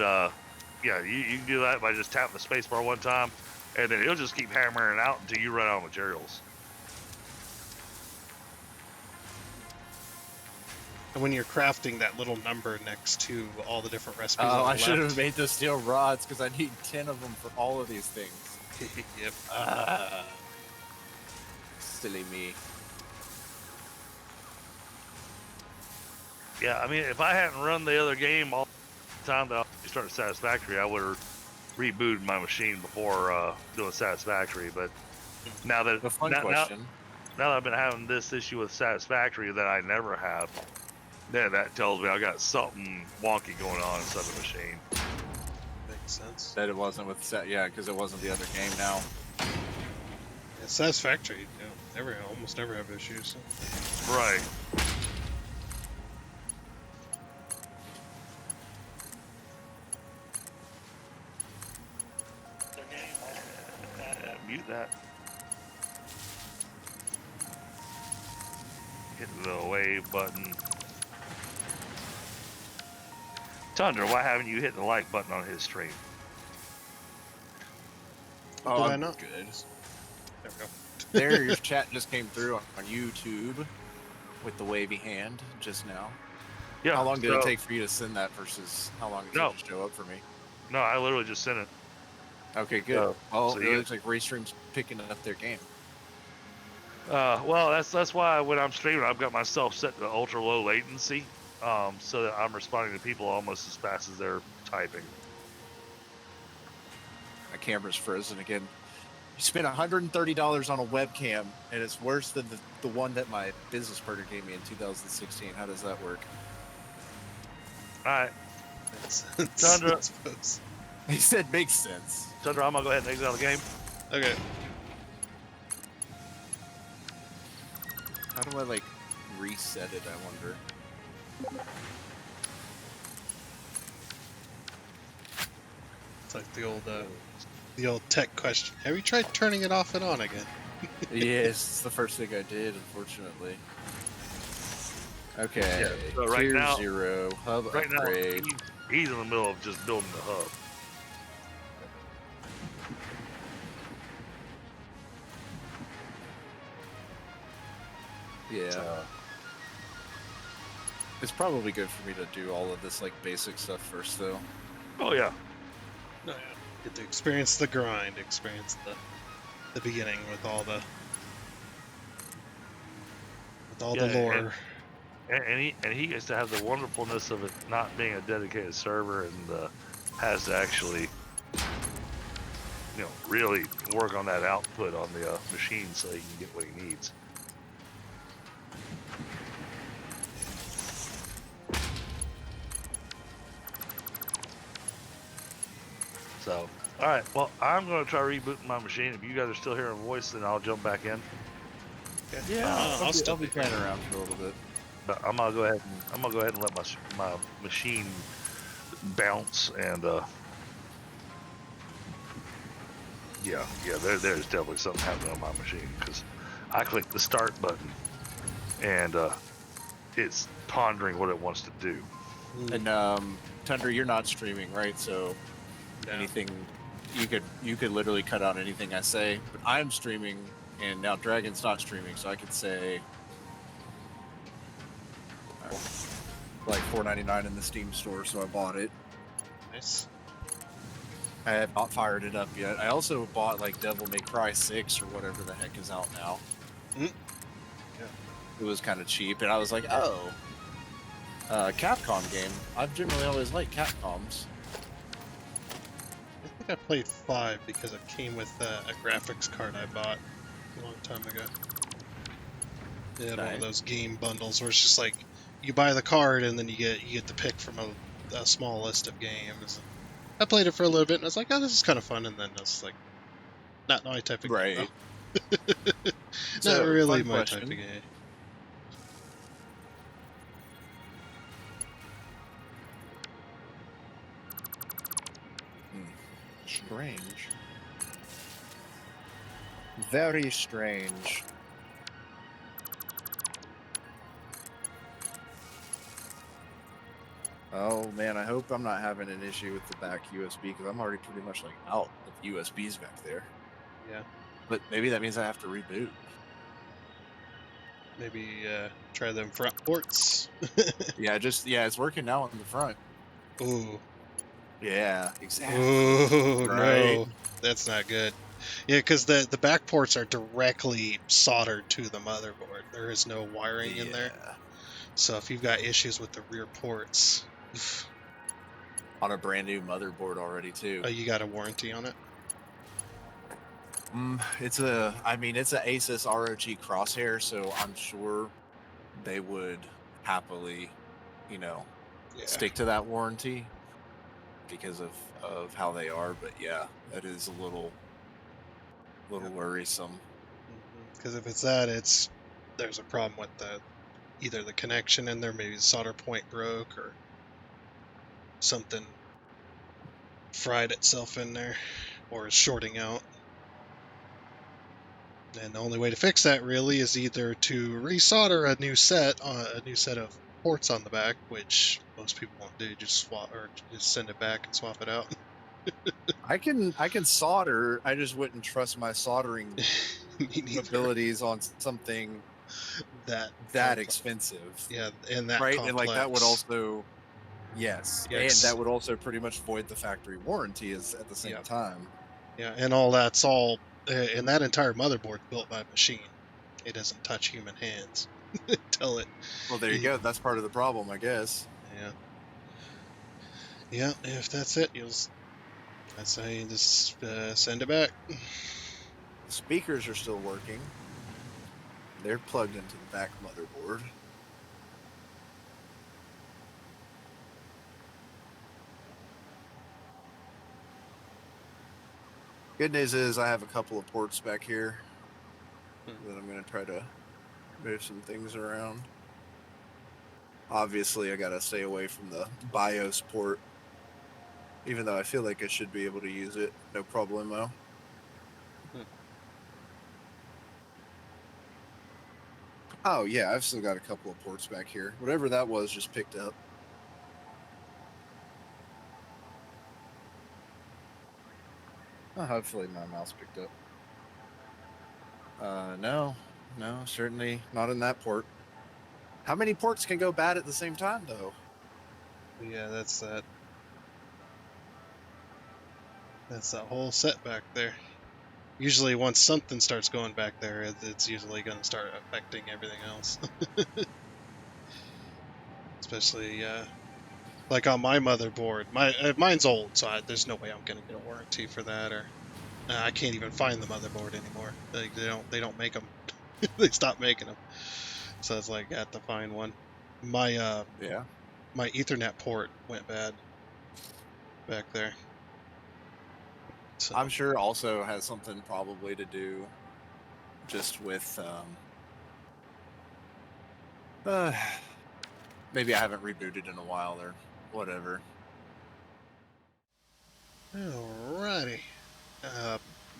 yeah, you can do that by just tapping the space bar one time, and then it'll just keep hammering out until you run out of materials. And when you're crafting, that little number next to all the different recipes. Oh, on the I should have left. made the steel rods because I need 10 of them for all of these things. Yep. Silly me. Yeah, I mean, if I hadn't run the other game all the time that I started Satisfactory, I would have rebooted my machine before doing Satisfactory. But now that The fun now question. that I've been having this issue with Satisfactory that I never have, then that tells me I got something wonky going on inside the machine. Makes sense. That it wasn't with yeah, because it wasn't the other game now. Yeah, Satisfactory. Almost never have issues. Right. Mute that. Hit the wave button. Tundra, why haven't you hit the like button on his stream? Oh, Did I I'm not? good. There we go. There, your chat just came through on YouTube with the wavy hand just now. Yeah. How long did it take for you to send that versus how long did it show up for me? No, I literally just sent it. Okay, good. Well, so it looks like Restream's picking up their game. Well, that's why when I'm streaming, I've got myself set to ultra low latency, so that I'm responding to people almost as fast as they're typing. My camera's frozen again. You spent $130 on a webcam, and it's worse than the one that my business partner gave me in 2016. How does that work? All right, Tundra. He said makes sense. Tundra, I'm gonna go ahead and exit out of the game. Okay. How do I like reset it? I wonder. It's like the old tech question. Have you tried turning it off and on again? Yes, it's the first thing I did, unfortunately. Okay. Yeah, so right Tier now, 0 hub right upgrade. now, he's in the middle of just building the hub. Yeah. It's probably good for me to do all of this like basic stuff first, though. Oh yeah. No, yeah. Get to experience the grind, experience the beginning with all the the lore. And he gets to have the wonderfulness of it not being a dedicated server and has to actually, really work on that output on the machine so he can get what he needs. So, all right. Well, I'm going to try rebooting my machine. If you guys are still hearing a voice, then I'll jump back in. Okay. Yeah, I'll be playing around for a little bit. But I'm gonna go ahead and let my machine bounce and there's definitely something happening on my machine because I clicked the start button and it's pondering what it wants to do. And Tundra, you're not streaming, right? So anything you could literally cut out anything I say. But I'm streaming, and now Dragon's not streaming, so I could say like $4.99 in the Steam store, so I bought it. Nice. I have not fired it up yet. I also bought like Devil May Cry 6 or whatever the heck is out now. Mm. Yeah. It was kind of cheap, and I was like, oh, Capcom game. I've generally always liked Capcoms. I think I played 5 because it came with a graphics card I bought a long time ago. They had one of those game bundles where it's just like you buy the card and then you get to pick from a small list of games. I played it for a little bit and I was like, oh, this is kind of fun, and then I was like, not my type of game. Right. Though. So, Not really fun my question. type of game. Strange. Very strange. Oh man, I hope I'm not having an issue with the back USB because I'm already pretty much like out of USBs back there. Yeah. But maybe that means I have to reboot. Maybe try them front ports. Yeah, it's working now on the front. Ooh. Yeah, exactly. Ooh, Right. no. That's not good. Yeah, because the back ports are directly soldered to the motherboard. There is no wiring in there. So if you've got issues with the rear ports, On a brand new motherboard already too. you got a warranty on it? It's a Asus ROG Crosshair, so I'm sure they would happily, stick to that warranty because of how they are. But yeah, that is a little worrisome. Because if it's that, there's a problem with either the connection in there, maybe the solder point broke or something fried itself in there, or is shorting out. And the only way to fix that really is either to resolder a new set of ports on the back, which most people won't do. Just swap or just send it back and swap it out. I can solder. I just wouldn't trust my soldering abilities on something that expensive. Yeah, and that right, complex. and like that would also, yes, Yikes. and that would also pretty much void the factory warranty at the same time. Yeah, and all that's all. And that entire motherboard built by a machine. It doesn't touch human hands. Tell it. Well, there you go. That's part of the problem, I guess. Yeah. Yeah, if that's it, I'd say just send it back. The speakers are still working. They're plugged into the back motherboard. Good news is I have a couple of ports back here that I'm going to try to move some things around. Obviously, I got to stay away from the BIOS port, even though I feel like I should be able to use it, no problemo. Oh yeah, I've still got a couple of ports back here. Whatever that was just picked up. Oh, hopefully my mouse picked up. No, certainly not in that port. How many ports can go bad at the same time, though? Yeah, that's that. That's that whole set back there. Usually, once something starts going back there, it's usually going to start affecting everything else. Especially, like on my motherboard. Mine's old, so there's no way I'm going to get a warranty for that, or I can't even find the motherboard anymore. Like they don't make them. They stopped making them. So it's like I have to find one. My my Ethernet port went bad back there. So. I'm sure also has something probably to do just with maybe I haven't rebooted in a while or whatever. Alrighty.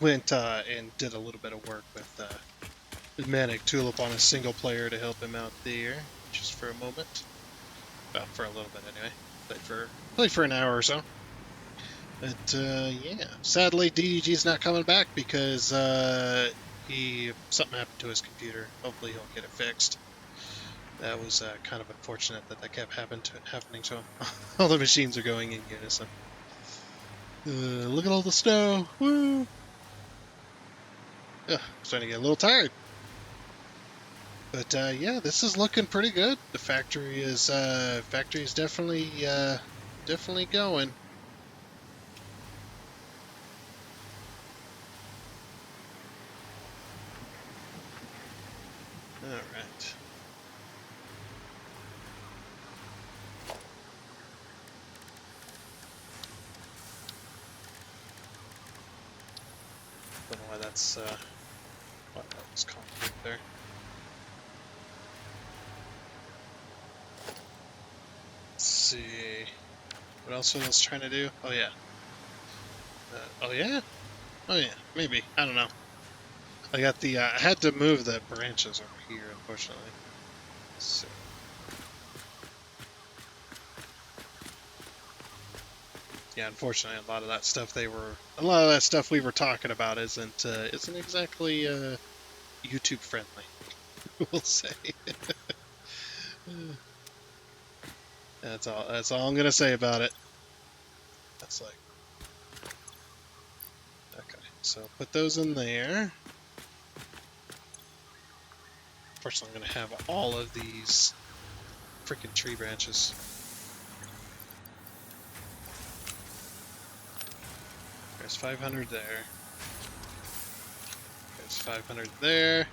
Went and did a little bit of work with Manic Tulip on a single player to help him out there, just for a moment. Well, for a little bit anyway. Played for an hour or so. But yeah, sadly DDG's not coming back because something happened to his computer. Hopefully he'll get it fixed. That was kind of unfortunate that kept happening to him. All the machines are going in unison. Look at all the snow. Woo! Ugh, starting to get a little tired. But yeah, this is looking pretty good. The factory is definitely definitely going. All right. Don't know why that's why that was concrete there. Let's see. What else was I trying to do? Oh yeah. Oh yeah. Oh yeah. Maybe. I don't know. I got the. I had to move the branches over here, unfortunately. Let's see. Yeah, unfortunately, a lot of that stuff we were talking about isn't exactly YouTube friendly. We'll say. That's all. That's all I'm gonna say about it. That's like. Okay, so put those in there. Unfortunately, I'm gonna have all of these freaking tree branches. There's 500 there. There's 500 there.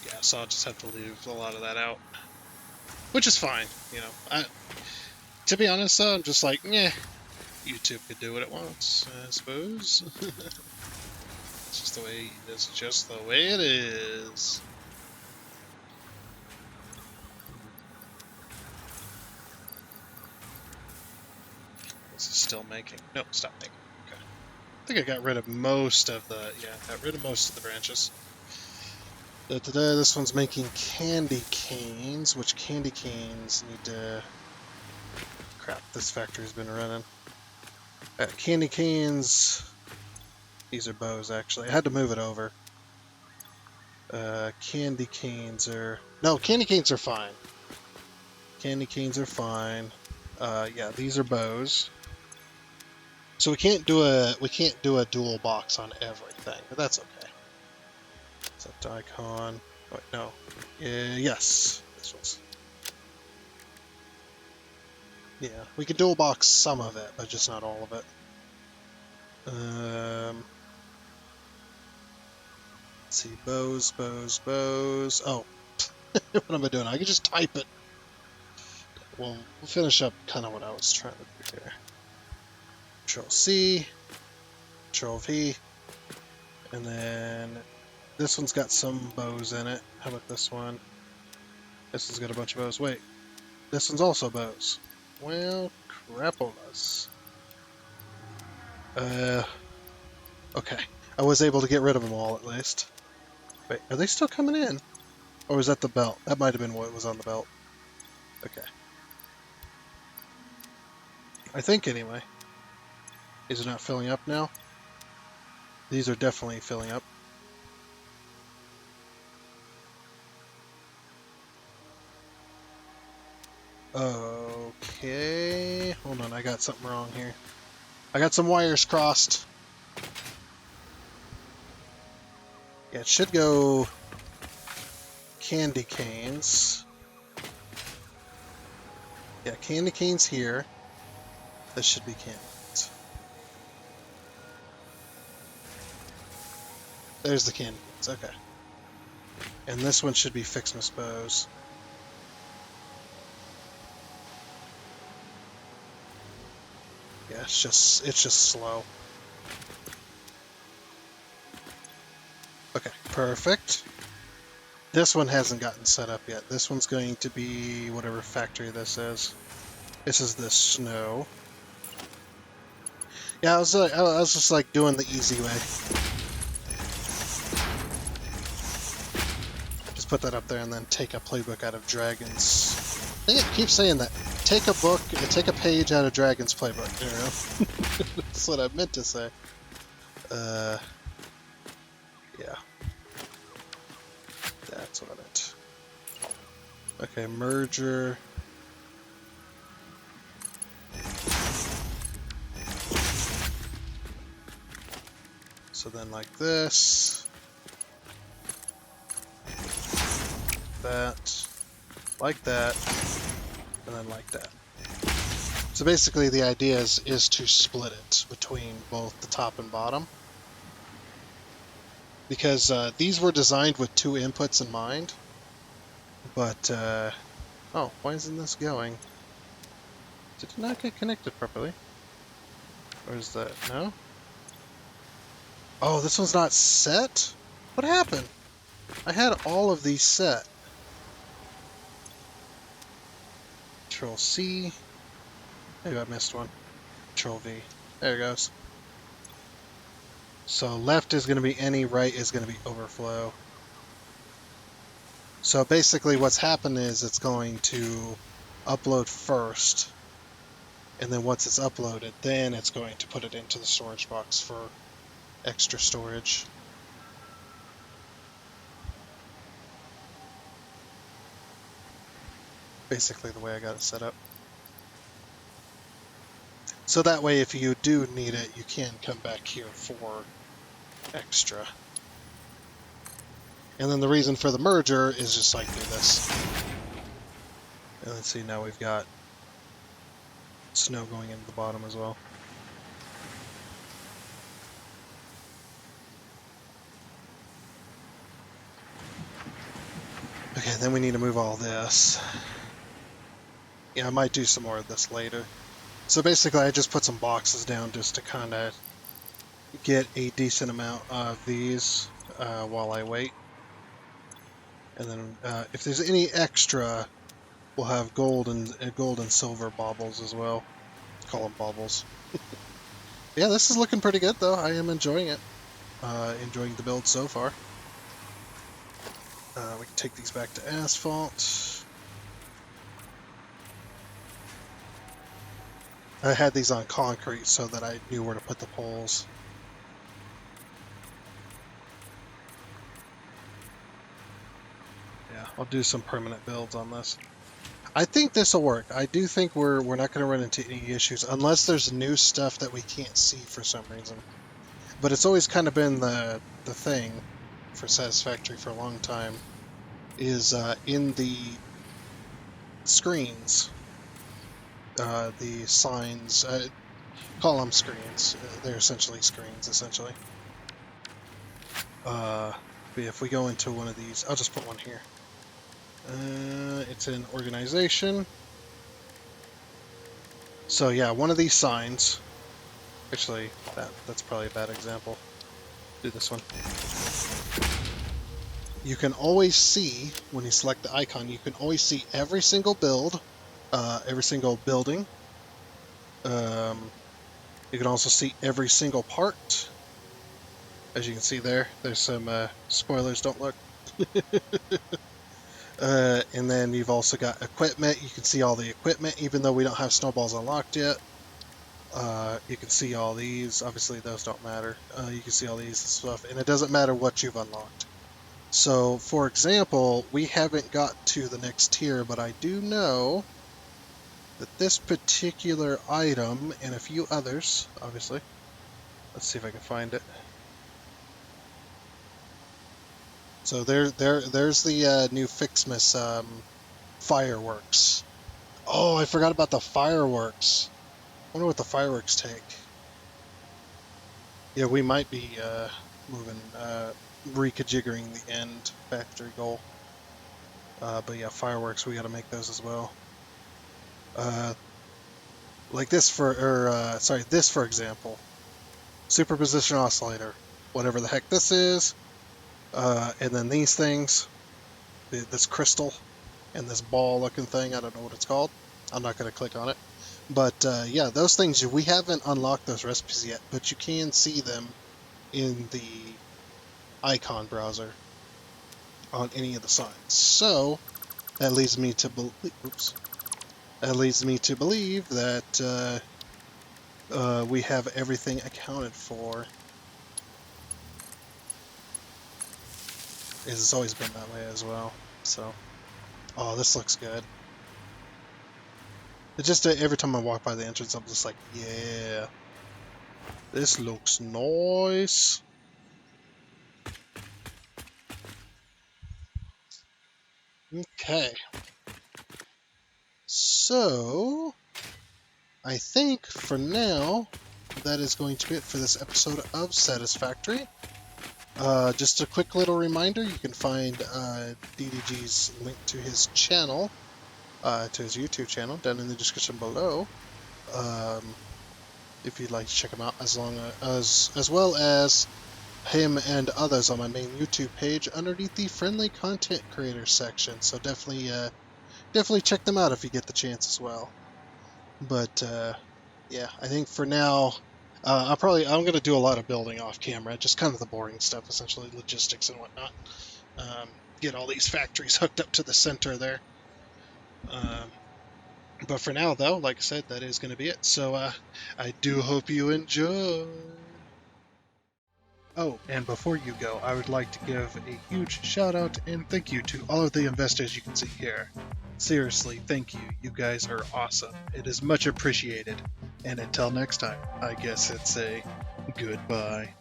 Yeah, so I'll just have to leave a lot of that out. Which is fine, you know. To be honest though, I'm just like, yeah, YouTube could do what it wants, I suppose. It's just the way it is. This is still making. No, stop making. Okay. I think I got rid of most of the branches. But today this one's making candy canes, which candy canes need to... Crap, this factory's been running. Candy canes... These are bows, actually. I had to move it over. Candy canes are... No, candy canes are fine. Candy canes are fine. Yeah, these are bows. So we can't do a dual box on everything, but that's okay. Except icon. Oh, no. Yes. This one's. Yeah, we can dual box some of it, but just not all of it. Let's see, bows. Oh, what am I doing? I can just type it. Well, we'll finish up kind of what I was trying to do here. Control C, Control V, and then this one's got some bows in it. How about this one? This one's got a bunch of bows. Wait, this one's also bows. Well, crapolas. Okay. I was able to get rid of them all at least. Wait, are they still coming in? Or was that the belt? That might have been what was on the belt. Okay. I think anyway. Is it not filling up now? These are definitely filling up. Okay. Hold on, I got something wrong here. I got some wires crossed. Yeah, it should go candy canes. Yeah, candy canes here. This should be candy canes. There's the candy canes, okay. And this one should be Fixmas bows. Yeah, it's just slow. Okay, perfect. This one hasn't gotten set up yet. This one's going to be whatever factory this is. This is the snow. Yeah, I was just like doing the easy way. Just put that up there and then take a playbook out of Dragon's. I think it keeps saying that. Take a page out of Dragon's playbook. You know? That's what I meant to say. Yeah. That's what I meant. Okay, merger. So then like this, that, like that, and then like that. So basically the idea is to split it between both the top and bottom. Because these were designed with 2 inputs in mind. But, oh, why isn't this going? Did it not get connected properly? Or is that, no? Oh, this one's not set? What happened? I had all of these set. Control C. Maybe I missed one. Control V. There it goes. So left is going to be any, right is going to be overflow. So basically what's happened is it's going to upload first. And then once it's uploaded, then it's going to put it into the storage box for extra storage. Basically the way I got it set up. So that way if you do need it, you can come back here for extra. And then the reason for the merger is just like do this. And let's see, now we've got snow going into the bottom as well. Okay, then we need to move all this. Yeah, I might do some more of this later. So basically I just put some boxes down just to kind of get a decent amount of these while I wait. And then if there's any extra, we'll have gold and silver baubles as well. Call them baubles. Yeah, this is looking pretty good though. I am enjoying it. Enjoying the build so far. We can take these back to asphalt. I had these on concrete so that I knew where to put the poles. Yeah, I'll do some permanent builds on this. I think this will work. I do think we're not going to run into any issues unless there's new stuff that we can't see for some reason. But it's always kind of been the thing for Satisfactory for a long time is in the screens, the signs, call them screens. They're essentially screens, essentially. But if we go into one of these, I'll just put one here. It's in organization. So yeah, one of these signs. Actually, that's probably a bad example. Do this one. You can always see, when you select the icon, you can always see every single build, every single building. You can also see every single part. As you can see there's some spoilers, don't look. And then you've also got equipment. You can see all the equipment, even though we don't have snowballs unlocked yet. You can see all these. Obviously, those don't matter. You can see all these and stuff, and it doesn't matter what you've unlocked. So, for example, we haven't got to the next tier, but I do know that this particular item, and a few others, obviously. Let's see if I can find it. So there's the new Fixmas fireworks. Oh, I forgot about the fireworks. I wonder what the fireworks take. Yeah, we might be moving, reconfiguring the end factory goal. But yeah, fireworks, we got to make those as well. Like this this for example. Superposition oscillator, whatever the heck this is. And then these things, this crystal, and this ball-looking thing. I don't know what it's called. I'm not going to click on it. But yeah, those things, we haven't unlocked those recipes yet, but you can see them in the icon browser on any of the signs. So that leads me to believe that we have everything accounted for. It's always been that way as well. So, oh, this looks good. It just every time I walk by the entrance, I'm just like, yeah, this looks nice. Okay. So, I think for now, that is going to be it for this episode of Satisfactory. Just a quick little reminder, you can find DDG's link to his channel, to his YouTube channel, down in the description below. If you'd like to check him out, as well as him and others on my main YouTube page underneath the friendly content creator section. So definitely check them out if you get the chance as well. But yeah, I think for now, I'm gonna do a lot of building off camera, just kind of the boring stuff, essentially logistics and whatnot. Get all these factories hooked up to the center there. But for now, though, like I said, that is going to be it. So I do hope you enjoy. Oh, and before you go, I would like to give a huge shout out and thank you to all of the investors you can see here. Seriously, thank you. You guys are awesome. It is much appreciated. And until next time, I guess it's a goodbye.